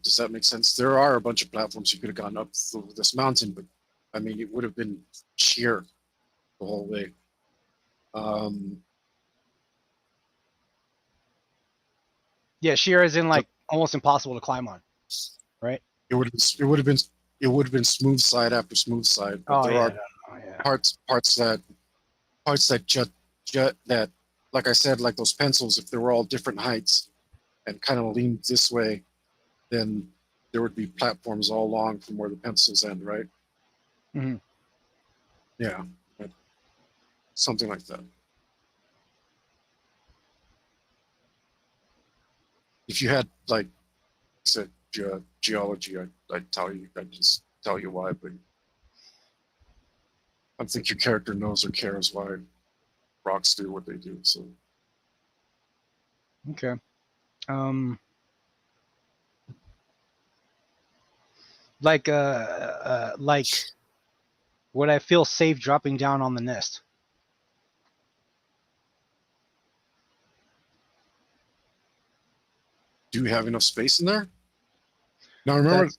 Does that make sense? There are a bunch of platforms you could have gone up this mountain, but I mean, it would have been sheer the whole way. Um, Yeah, sheer as in so like almost impossible to climb on, right? it would have been smooth side after smooth side, but Oh there yeah, are no, yeah. parts that jut that, like I said, like those pencils, if they were all different heights and kind of leaned this way, then there would be platforms all along from where the pencils end, right? Hmm. Yeah, something like that. If you had like I said geology, I'd tell you, I'd just tell you why, but I don't think your character knows or cares why rocks do what they do. So Okay. Um, like, would I feel safe dropping down on the nest? do you have enough space in there? Now remember,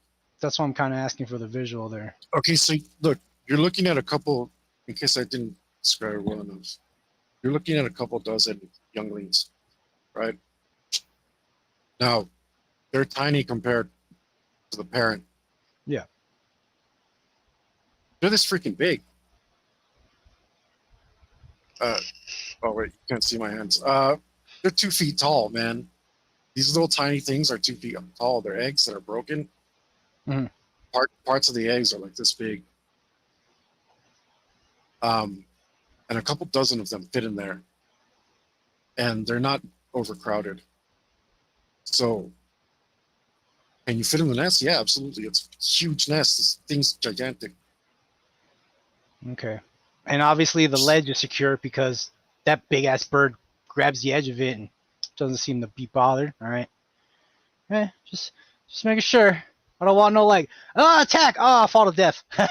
That's why I'm kind of asking for the visual there. okay, so look, you're looking at a couple, in case I didn't describe it well enough, you're looking at a couple dozen younglings, right? Now, they're tiny compared to the parent. Yeah. They're this freaking big. Oh, wait, you can't see my hands. They're 2 feet tall, man. These little tiny things are 2 feet tall. They're eggs that are broken. Mhm. Parts of the eggs are like this big. And a couple dozen of them fit in there. And they're not overcrowded. So, can you fit in the nest? Yeah, absolutely. It's a huge nest. This thing's gigantic. Okay. And obviously the ledge is secure because that big ass bird grabs the edge of it and doesn't seem to be bothered. All right. Just making sure. I don't want no like, oh, attack, oh, fall to death. I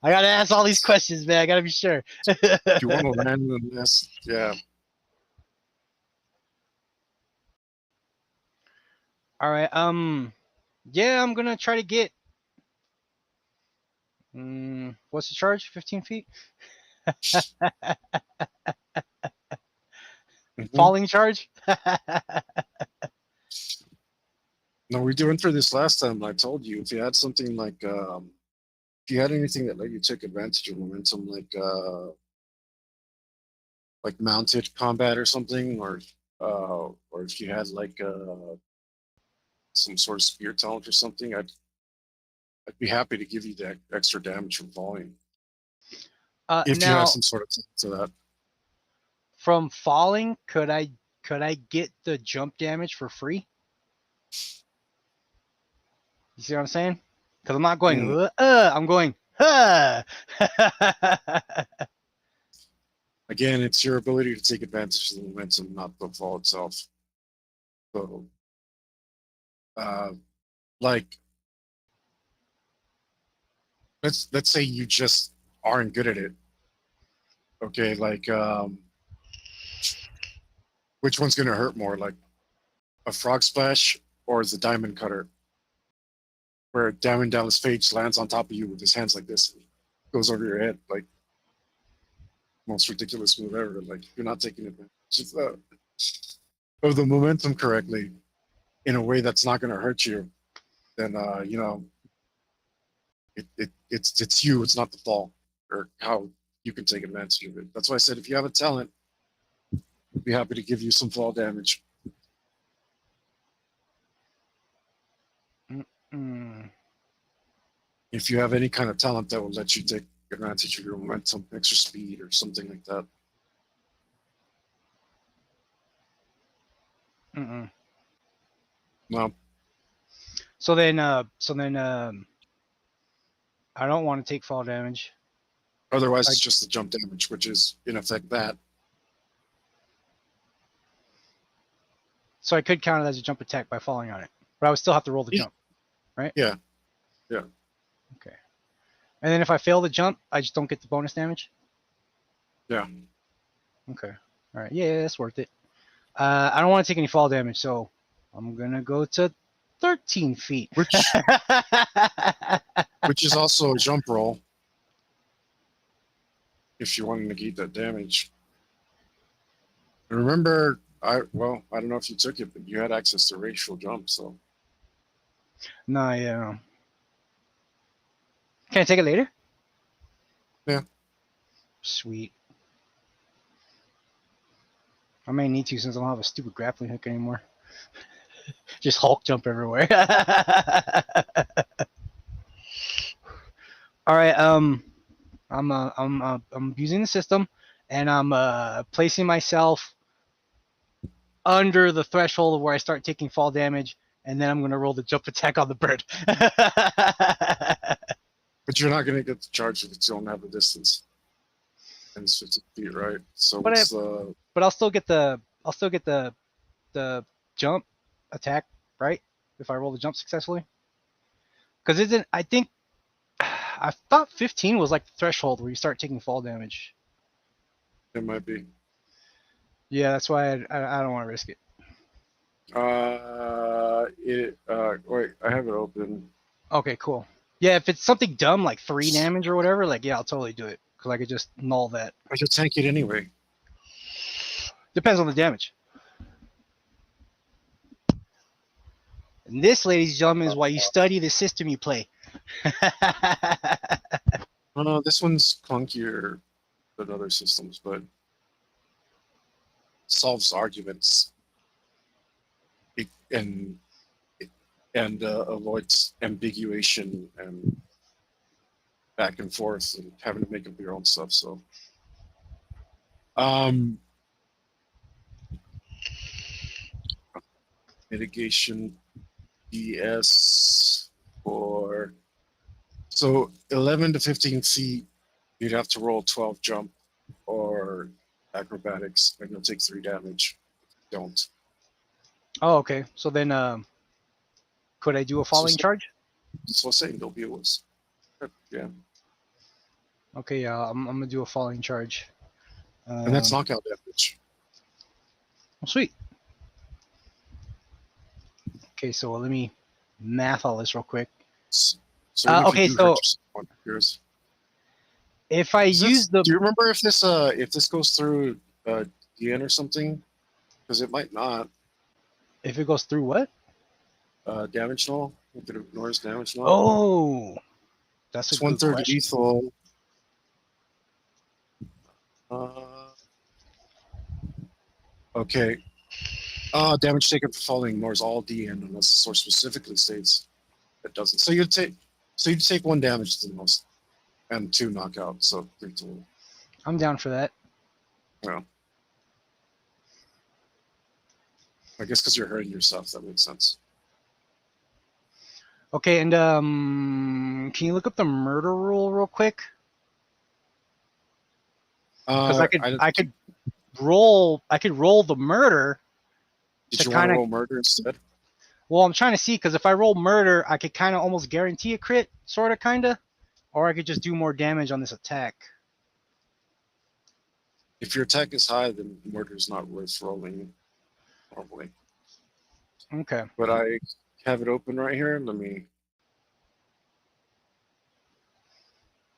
gotta ask all these questions, man. I gotta be sure. If you want to land in the nest, yeah. All right. Yeah, I'm gonna try to get. What's the charge? 15 feet. Mhm. Falling charge. No, we went through this last time. I told you if you had something if you had anything that let you take advantage of momentum, like mounted combat or something, or if you had like some sort of spear talent or something, I'd be happy to give you that extra damage from falling if you have Now some sort of talent to that. from falling, could I get the jump damage for free? You see what I'm saying? Because I'm not going. Mm. I'm going. Again, it's your ability to take advantage of the momentum, not the fall itself. So, uh, like, let's say you just aren't good at it. Okay, like, which one's gonna hurt more, like a frog splash or is the diamond cutter, where Diamond Dallas Page lands on top of you with his hands like this, and goes over your head, like most ridiculous move ever. Like you're not taking advantage of the momentum correctly in a way that's not going to hurt you. Then it's you. It's not the fall or how you can take advantage of it. That's why I said if you have a talent, I'd be happy to give you some fall damage. Mm, If you have any kind of talent that will let you take advantage of your momentum, extra speed, or something like that. mm-mm. No, So then, I don't want to take fall damage. otherwise I, it's just the jump damage, which is in effect that. so I could count it as a jump attack by falling on it, but I would still have to roll the jump, right? Yeah, yeah. Okay. And then if I fail the jump, I just don't get the bonus damage. Yeah. Okay. All right. Yeah, that's worth it. I don't want to take any fall damage, so I'm gonna go to 13 feet. Which which is also a jump roll. if you want to negate that damage. And remember, I don't know if you took it, but you had access to racial jump, so No, yeah. Can I take it later? Yeah. Sweet. I may need to since I don't have a stupid grappling hook anymore. Just Hulk jump everywhere. All right. I'm using the system, and I'm placing myself under the threshold of where I start taking fall damage, and then I'm gonna roll the jump attack on the bird. but you're not going to get the charge if you don't have the distance. And it's 50 feet, right? So But what's but I'll still get the jump attack, right? If I roll the jump successfully. Because isn't I think I thought 15 was like the threshold where you start taking fall damage. it might be. Yeah, that's why I don't want to risk it. Wait, I have it open. Okay, cool. Yeah, if it's something dumb like 3 damage or whatever, like yeah, I'll totally do it because I could just null that. I should tank it anyway. Depends on the damage. And this, ladies and gentlemen, is why you study the system you play. Oh no, this one's clunkier than other systems, but solves arguments and avoids ambiguation and back and forth and having to make up your own stuff. So, mitigation BS for 11 to 15 feet, you'd have to roll 12 jump or acrobatics, and you'll take 3 damage. Don't. Oh, okay. So then, could I do a falling charge? That's what I'm saying. There'll be a was. Yeah. Okay, yeah, I'm gonna do a falling charge. And that's knockout damage. Oh, sweet. Okay, so let me math all this real quick. So Okay, so if I use the, do you remember if this goes through DN or something? Because it might not. If it goes through what? Damage null. If it ignores damage null. Oh, that's it's a good 1/3 question. lethal. Okay. Damage taken for falling ignores all DN unless the source specifically states it doesn't. So you'd take 1 damage to the most, and 2 knockout. So 3 total. I'm down for that. Yeah. I guess because you're hurting yourself, that makes sense. Okay, and can you look up the murder rule real quick? Because I could roll the murder. Did you want to roll murder instead? Well, I'm trying to see because if I roll murder, I could kind of almost guarantee a crit, sort of, kind of, or I could just do more damage on this attack. If your attack is high, then murder is not worth rolling normally. Okay. But I have it open right here. Let me.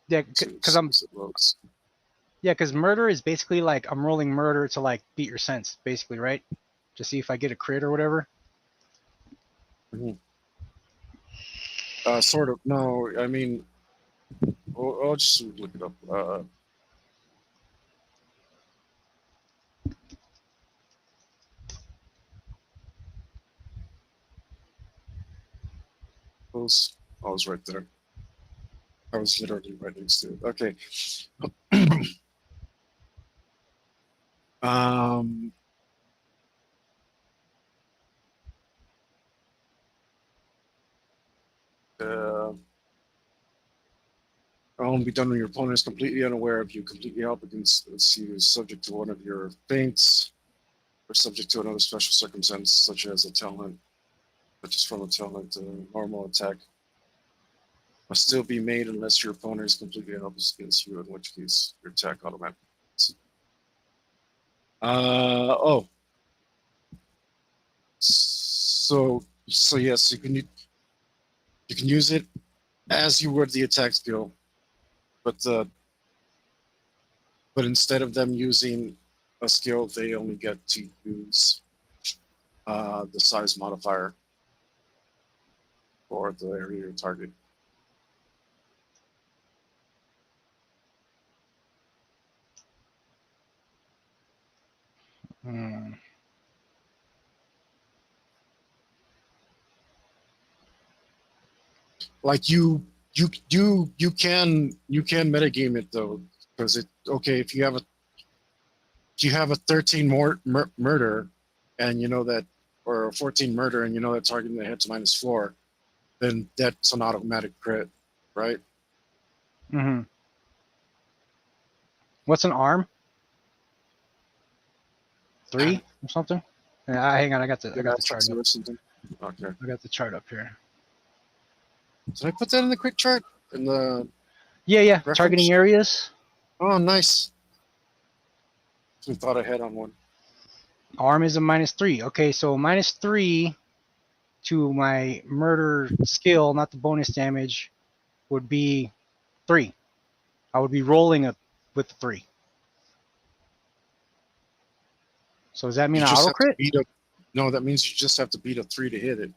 Yeah, because because murder is basically like I'm rolling murder to like beat your sense, basically, right? To see if I get a crit or whatever. Mm-hmm. Sort of. No, I mean, I'll just look it up. I was right there. I was literally right next to it. Okay. Be done when your opponent is completely unaware of you, completely help against you, is subject to one of your feints, or subject to another special circumstance, such as a talent, such as from a talent, normal attack. Must still be made unless your opponent is completely helpless against you, in which case your attack automatically. So yes, you can use it as you would the attack skill, but but instead of them using a skill, they only get to use the size modifier for the area you're targeting. Hmm. Like you can metagame it though, because it okay if you have a 13 murder and you know that, or a 14 murder and you know that targeting the head's -4, then that's an automatic crit, right? Mm-hmm. What's an arm? 3 or something? Yeah, hang on, I got the chart up. Or something. Okay. I got the chart up here. Did I put that in the quick chart? In the Yeah. reference? Targeting areas. Oh, nice. I thought I had on one. Arm is a -3. Okay, so -3 to my murder skill, not the bonus damage, would be 3. I would be rolling with the 3. So does that mean You I just auto have to crit? beat a. No, that means you just have to beat a 3 to hit it.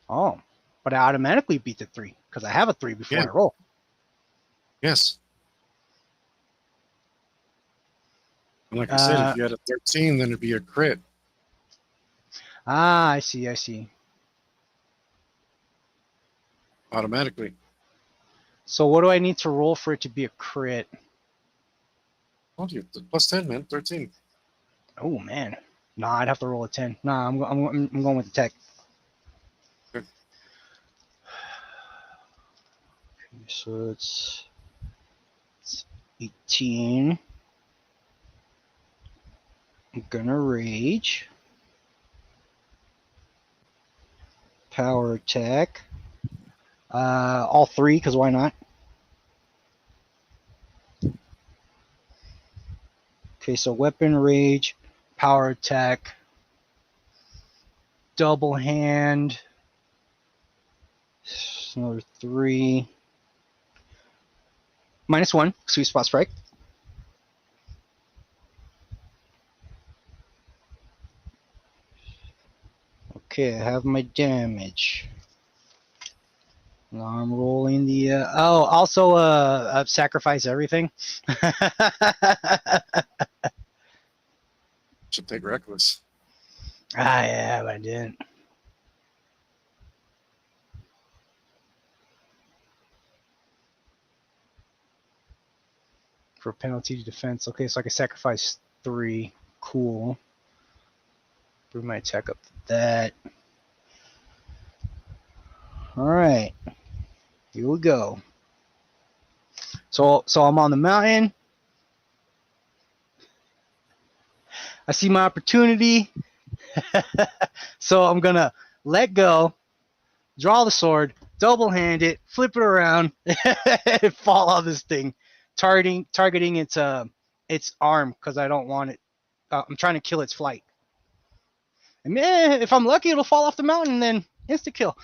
Oh, but I automatically beat the 3 because I have a 3 before Yeah. I roll. Yes. And like I said, if you had a 13, then it'd be a crit. I see. Automatically. So what do I need to roll for it to be a crit? Told you, plus 10, man, 13. Oh man, nah, I'd have to roll a 10. Nah, I'm going with the tech. Okay. Okay, so it's 18. I'm gonna rage. Power attack. All 3, because why not? Okay, so weapon rage, power attack, double hand. Another 3. -1, sweet spot strike. Okay, I have my damage. Now I'm rolling the. Also sacrifice everything. Should take reckless. Yeah, but I didn't. For penalty to defense. Okay, so I can sacrifice 3. Cool. Bring my attack up to that. Alright. Here we go. So I'm on the mountain. I see my opportunity. So I'm gonna let go, draw the sword, double hand it, flip it around, and fall on this thing, targeting its arm because I don't want it. I'm trying to kill its flight. And if I'm lucky, it'll fall off the mountain, then insta kill.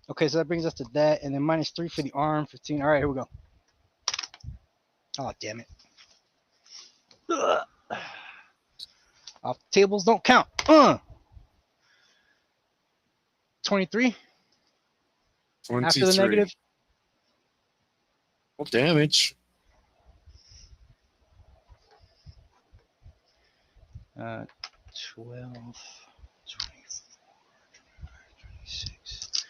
Okay, so that brings us to that, and then -3 for the arm, 15. All right, here we go. Oh, damn it. Ugh. Off tables don't count. 23 after the 23. negative. Well, damage. 12, 24, 26.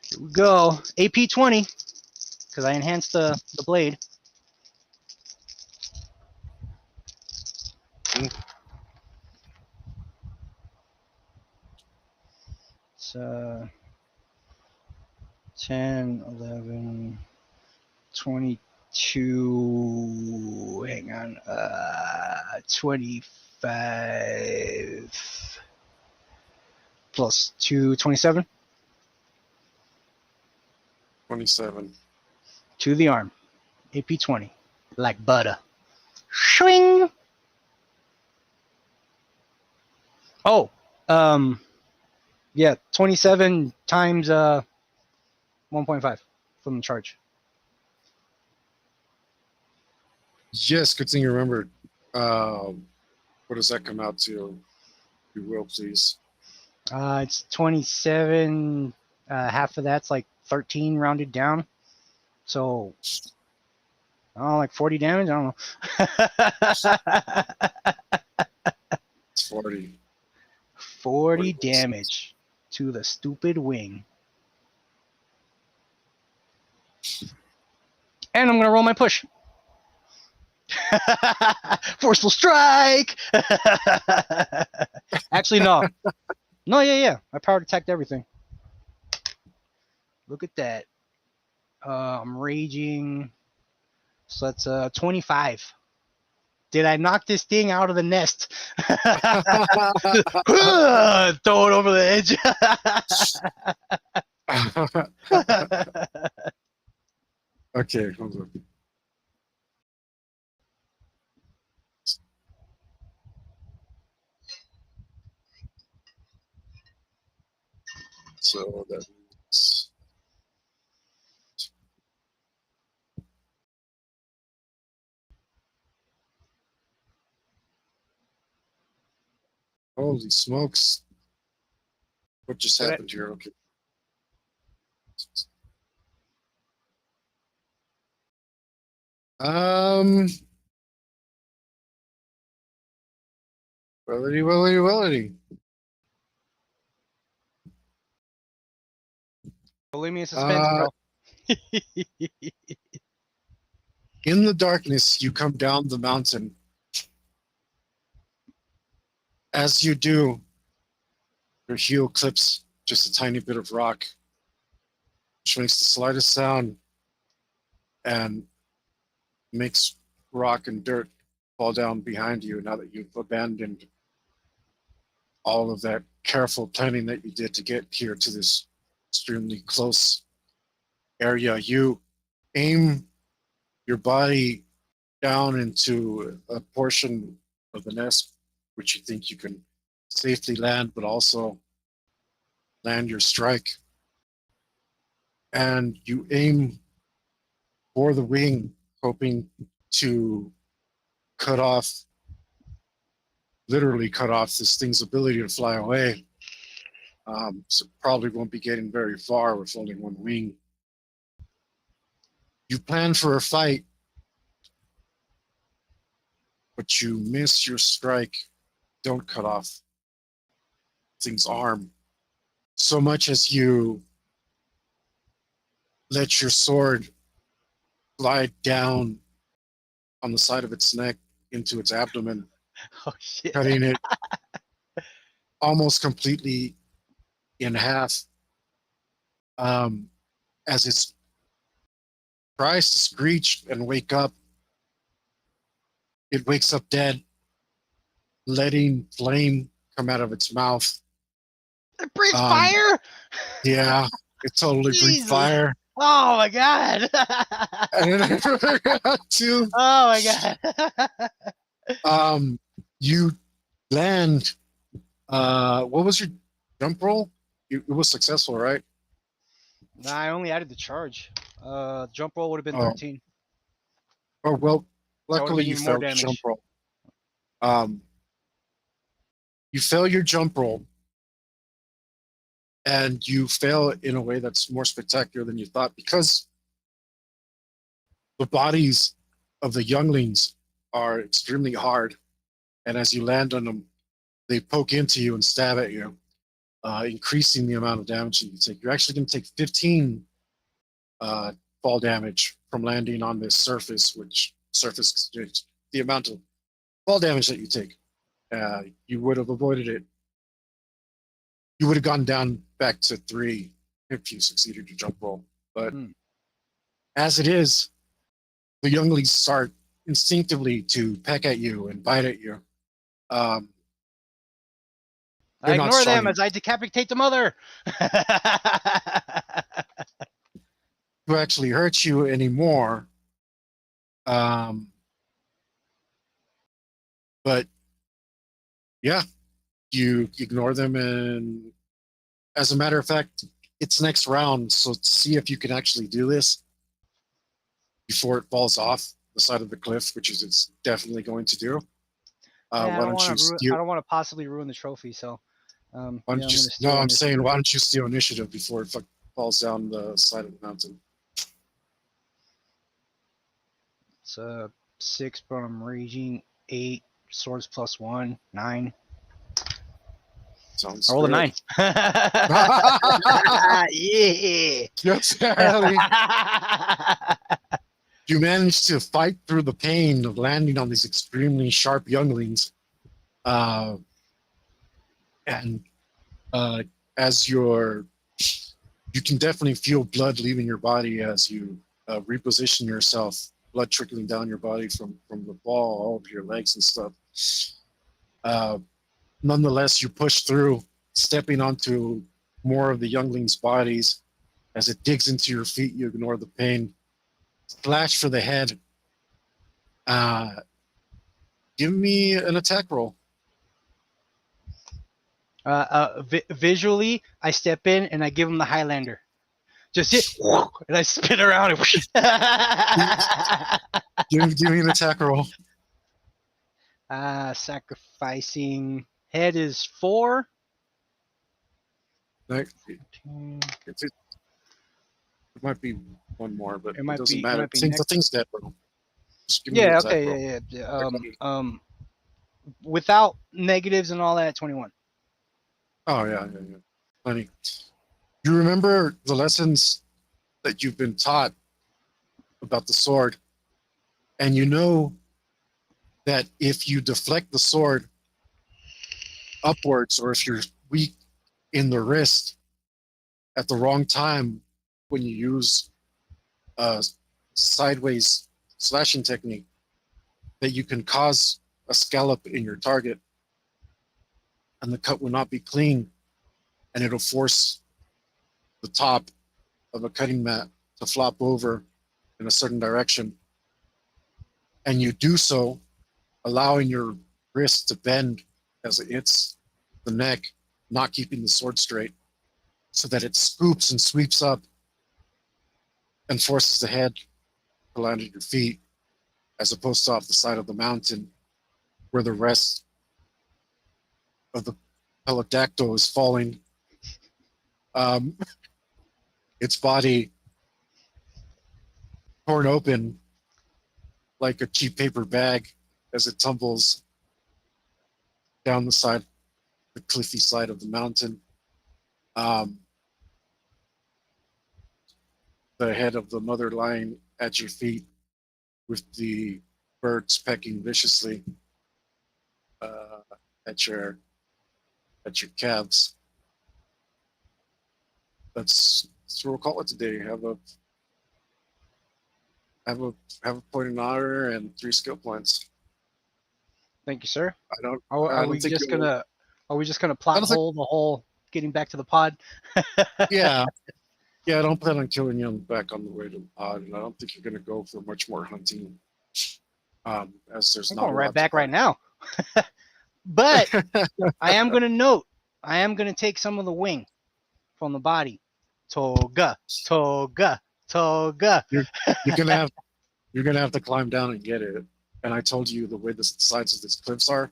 Here we go. AP 20, because I enhanced the blade. It's 10, 11, 22. Hang on. 25 plus 2, 27 27. to the arm. AP 20. Like butter. Swing. Oh, yeah, 27 times 1.5 from the charge. Yes, good thing you remembered. What does that come out to? If you will, please. It's 27. Half of that's like 13 rounded down. So, oh, like 40 damage? I don't know. It's 40. 40 damage to the stupid wing. And I'm going to roll my push. Forceful strike! Actually, no. No, yeah. I power attacked everything. Look at that. I'm raging. So that's 25. Did I knock this thing out of the nest? Throw it over the edge. Okay, hold on. So that's holy smokes. What just happened here? Okay. Um, Wellity. Leave me in suspense, bro. In the darkness, you come down the mountain. As you do, your heel clips just a tiny bit of rock, which makes the slightest sound and makes rock and dirt fall down behind you now that you've abandoned all of that careful planning that you did to get here to this extremely close area. You aim your body down into a portion of the nest which you think you can safely land, but also land your strike. And you aim for the wing, hoping to literally cut off this thing's ability to fly away. So probably won't be getting very far with only one wing. You plan for a fight, but you miss your strike. Don't cut off thing's arm. So much as you let your sword glide down on the side of its neck into its abdomen, Oh, shit. cutting it almost completely in half. As it tries to screech and wake up, it wakes up dead, letting flame come out of its mouth. It breathes fire? Yeah, it totally breathed Jesus. fire. Oh, my God. And I forgot to. Oh, my God. You land. What was your jump roll? It was successful, right? Nah, I only added the charge. Jump roll would have been Oh. 13. Oh well, That would've luckily been you even more failed your jump damage. roll. You fail your jump roll, and you fail in a way that's more spectacular than you thought, because the bodies of the younglings are extremely hard, and as you land on them, they poke into you and stab at you, increasing the amount of damage that you take. You're actually going to take 15 fall damage from landing on this surface, which the amount of fall damage that you take. You would have avoided it. You would have gone down back to 3 if you succeeded your jump roll. But as it is, the younglings start instinctively to peck at you and bite at you. I ignore them as I decapitate the mother. To actually hurt you anymore. But yeah, you ignore them, and as a matter of fact, it's next round, so see if you can actually do this before it falls off. the side of the cliff, which is it's definitely going to do. Yeah, Why don't you I steal? don't want to possibly ruin the trophy. So, Why yeah, don't I'm you? gonna No, steal I'm initiative. saying why don't you steal initiative before it falls down the side of the mountain? It's 6, but I'm raging. 8 swords plus 1, 9. Sounds I rolled a good. 9. Yeah. Yes, Harley. You managed to fight through the pain of landing on these extremely sharp younglings, and as you can definitely feel blood leaving your body as you reposition yourself, blood trickling down your body from the ball all over your legs and stuff. Nonetheless, you push through, stepping onto more of the younglings' bodies. As it digs into your feet, you ignore the pain. Slash for the head. Give me an attack roll. Visually, I step in and I give him the Highlander. Just hit, and I spin around. Give me an attack roll. Sacrificing head is 4. It might be one more, but it doesn't matter. The thing's dead, bro. Just give me Yeah. an attack Okay. roll. Yeah. Without negatives and all that, 21. Oh yeah. Plenty. You remember the lessons that you've been taught about the sword, and you know that if you deflect the sword upwards, or if you're weak in the wrist at the wrong time when you use a sideways slashing technique, that you can cause a scallop in your target, and the cut will not be clean, and it'll force the top of a cutting mat to flop over in a certain direction. And you do so, allowing your wrist to bend as it hits the neck, not keeping the sword straight, so that it scoops and sweeps up and forces the head to land at your feet, as opposed to off the side of the mountain where the rest of the pelodactyl is falling. Its body torn open like a cheap paper bag as it tumbles down the cliffy side of the mountain. The head of the mother lying at your feet, with the birds pecking viciously at your calves. That's what we'll call it today. Have a point in honor and 3 skill points. Thank you, sir. I don't. Are we just gonna plot hole the whole getting back to the pod? Yeah. Yeah, I don't plan on killing you back on the way to the pod, and I don't think you're going to go for much more hunting. As there's I'm not going a right lot back right now. But I am going to note, I am going to take some of the wing from the body. Toga. You're gonna have to climb down and get it. And I told you the way the sides of these cliffs are.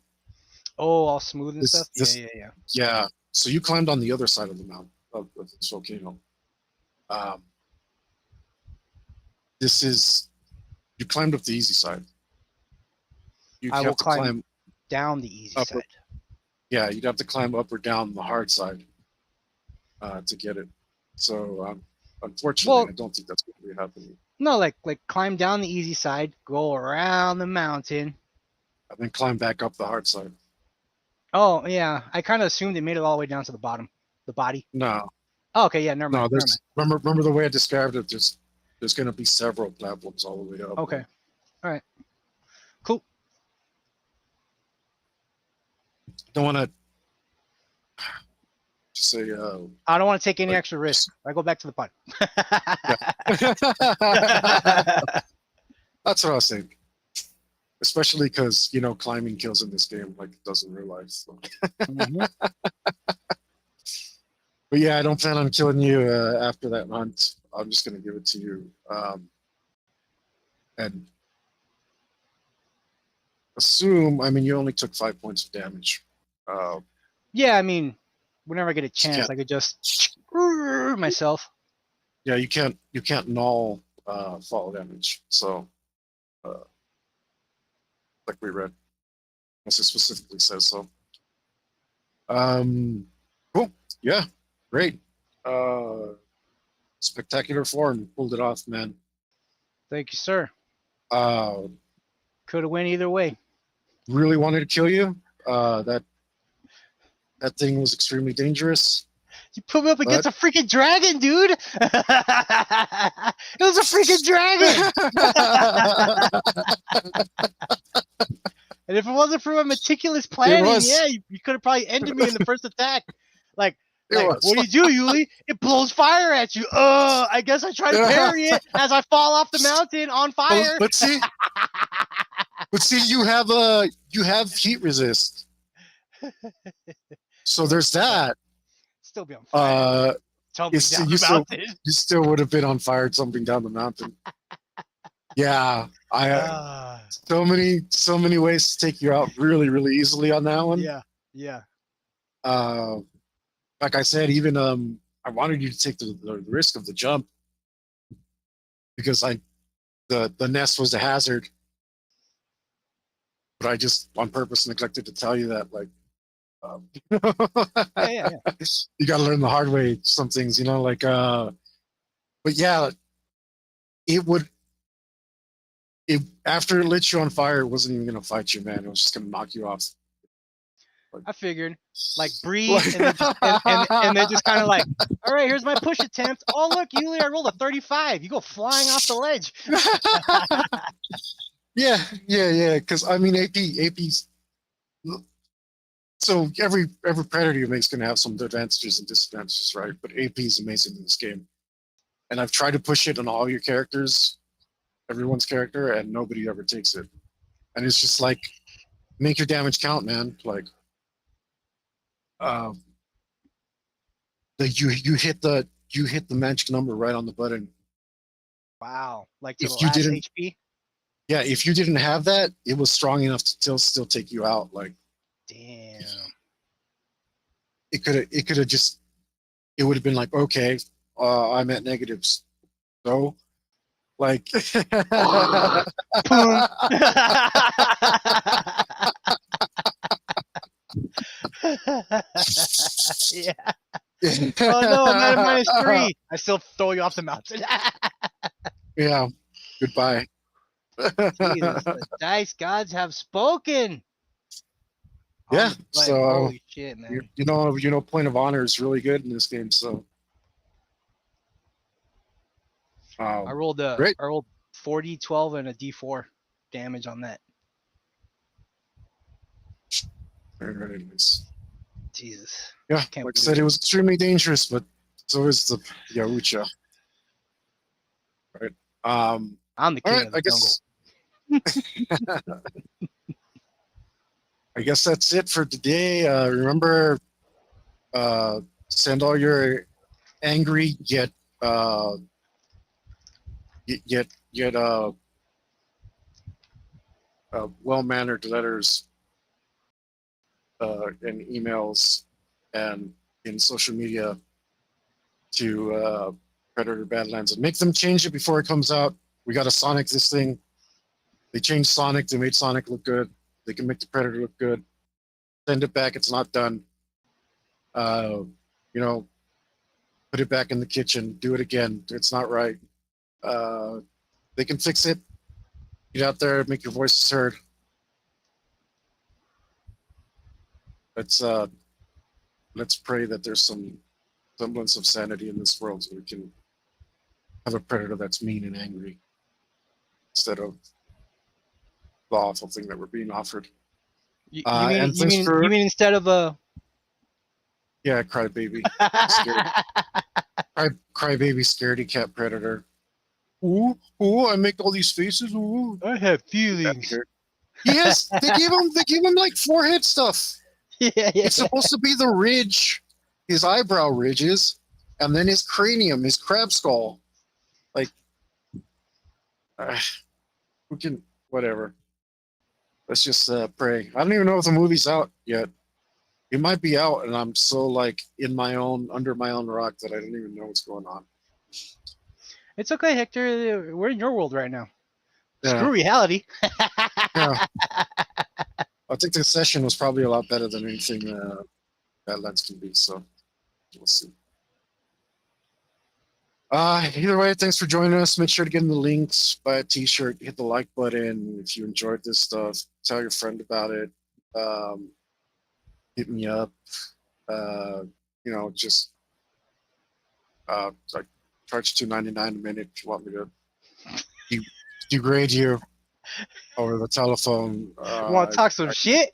Oh, all smooth and stuff. Yeah. Yeah. So you climbed on the other side of the mountain of this volcano. You climbed up the easy side. I will climb down the easy side. Yeah, you'd have to climb up or down the hard side to get it. So unfortunately, I don't think that's going to be happening. No, like climb down the easy side, go around the mountain, and then climb back up the hard side. Oh yeah, I kind of assumed they made it all the way down to the bottom, the body. No. Oh, okay, yeah, never mind. Remember the way I described it. There's going to be several platforms all the way up. Okay, all right, cool. Don't want to say. I don't want to take any extra risk. I go back to the pod. That's what I was saying. Especially because climbing kills in this game like it does in real life. So. But yeah, I don't plan on killing you after that hunt. I'm just going to give it to you. And assume. I mean, you only took 5 points of damage. Yeah, I mean, whenever I get a chance, can't- I could just myself. Yeah, you can't null fall damage. So, like we read, unless it specifically says so. Cool. Yeah, great. Spectacular form. Pulled it off, man. Thank you, sir. Uh, Could have went either way. really wanted to kill you. That thing was extremely dangerous. You put me up against a freaking dragon, dude. It was a freaking dragon. And if it wasn't for my meticulous planning, yeah, you could have probably ended me in the first attack. Like what do you do, Yuli? It blows fire at you. I guess I try to parry it as I fall off the mountain on fire. But see, you have heat resist. So there's that. Still be on fire. Tumbling down the mountain. You still would have been on fire jumping down the mountain. Yeah, so many ways to take you out really, really easily on that one. Yeah. Like I said, even I wanted you to take the risk of the jump because the nest was a hazard, but I just on purpose neglected to tell you that, like, yeah. You got to learn the hard way. Some things, like, but yeah, after it lit you on fire, it wasn't even gonna fight you, man. It was just gonna knock you off. I figured, like, breathe, and then just kind of like, all right, here's my push attempt. Oh, look, Yuli, I rolled a 35. You go flying off the ledge. Yeah. Because I mean, AP's. So every predator you make is gonna have some advantages and disadvantages, right? But AP is amazing in this game, and I've tried to push it on all your characters, everyone's character, and nobody ever takes it. And it's just like, make your damage count, man. Like, you hit the magic number right on the button. Wow, like to if the you last didn't, HP. Yeah, if you didn't have that, it was strong enough to still take you out. Like, damn, it could have just, it would have been like, okay, I'm at negatives, so like, yeah. Oh no, I'm at a -3. I still throw you off the mountain. Yeah, goodbye. Jesus, the dice gods have spoken. Yeah, so holy shit, man. Point of honor is really good in this game. So I rolled 40, 12, and a D4 damage on that. Very nice. Jesus. Yeah, like I said, it was extremely dangerous, but so is the Yahucha. Right. I'm the king of the jungle. I guess that's it for today. Remember, send all your angry yet well-mannered letters and emails and in social media to Predator Badlands, and make them change it before it comes out. We got to Sonic this thing. They changed Sonic. They made Sonic look good. They can make the Predator look good. Send it back. It's not done. Put it back in the kitchen. Do it again. It's not right. They can fix it. Get out there, make your voices heard. Let's pray that there's some semblance of sanity in this world so we can have a Predator that's mean and angry instead of the awful thing that we're being offered. You mean instead of a... Yeah, crybaby. Crybaby scaredy cat Predator. Ooh, I make all these faces. Ooh, I have feelings. Yes, they gave him like forehead stuff. Yeah. It's supposed to be the ridge, his eyebrow ridges, and then his cranium, his crab skull. Like, who can, whatever. let's just pray. I don't even know if the movie's out yet. It might be out, and I'm so like under my own rock that I don't even know what's going on. It's okay, Hector. We're in your world right now. Yeah. Screw reality. Yeah. I think the session was probably a lot better than anything Badlands can be. So we'll see. Either way, thanks for joining us. Make sure to get in the links, buy a t-shirt, hit the like button if you enjoyed this stuff. Tell your friend about it. Hit me up. Just I charge $2.99 a minute if you want me to degrade you over the telephone. Want to talk some shit?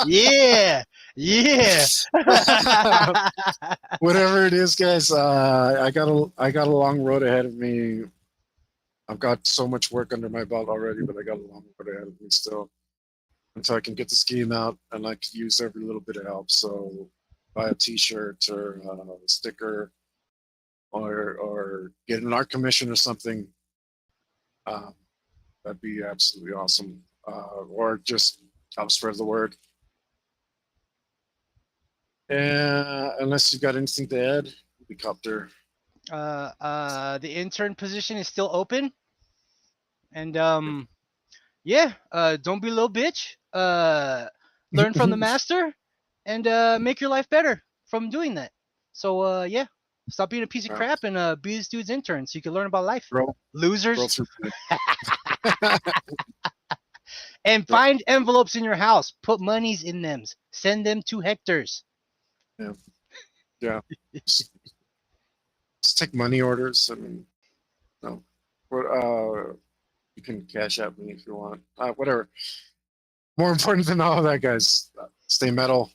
Yeah. Whatever it is, guys. I got a long road ahead of me. I've got so much work under my belt already, but I got a long road ahead of me still until I can get the scheme out, and I could use every little bit of help. So buy a t-shirt or a sticker or get an art commission or something. That'd be absolutely awesome. Or just help spread the word. Unless you got anything to add, Helicopter. The intern position is still open. And don't be a little bitch. Learn from the master and make your life better from doing that. So stop being a piece of crap and be this dude's intern so you can learn about life. Losers. And find envelopes in your house. Put monies in them. Send them to Hector's. Yeah. Just take money orders. I mean, no. You can cash out me if you want. Whatever. More important than all of that, guys. Stay metal.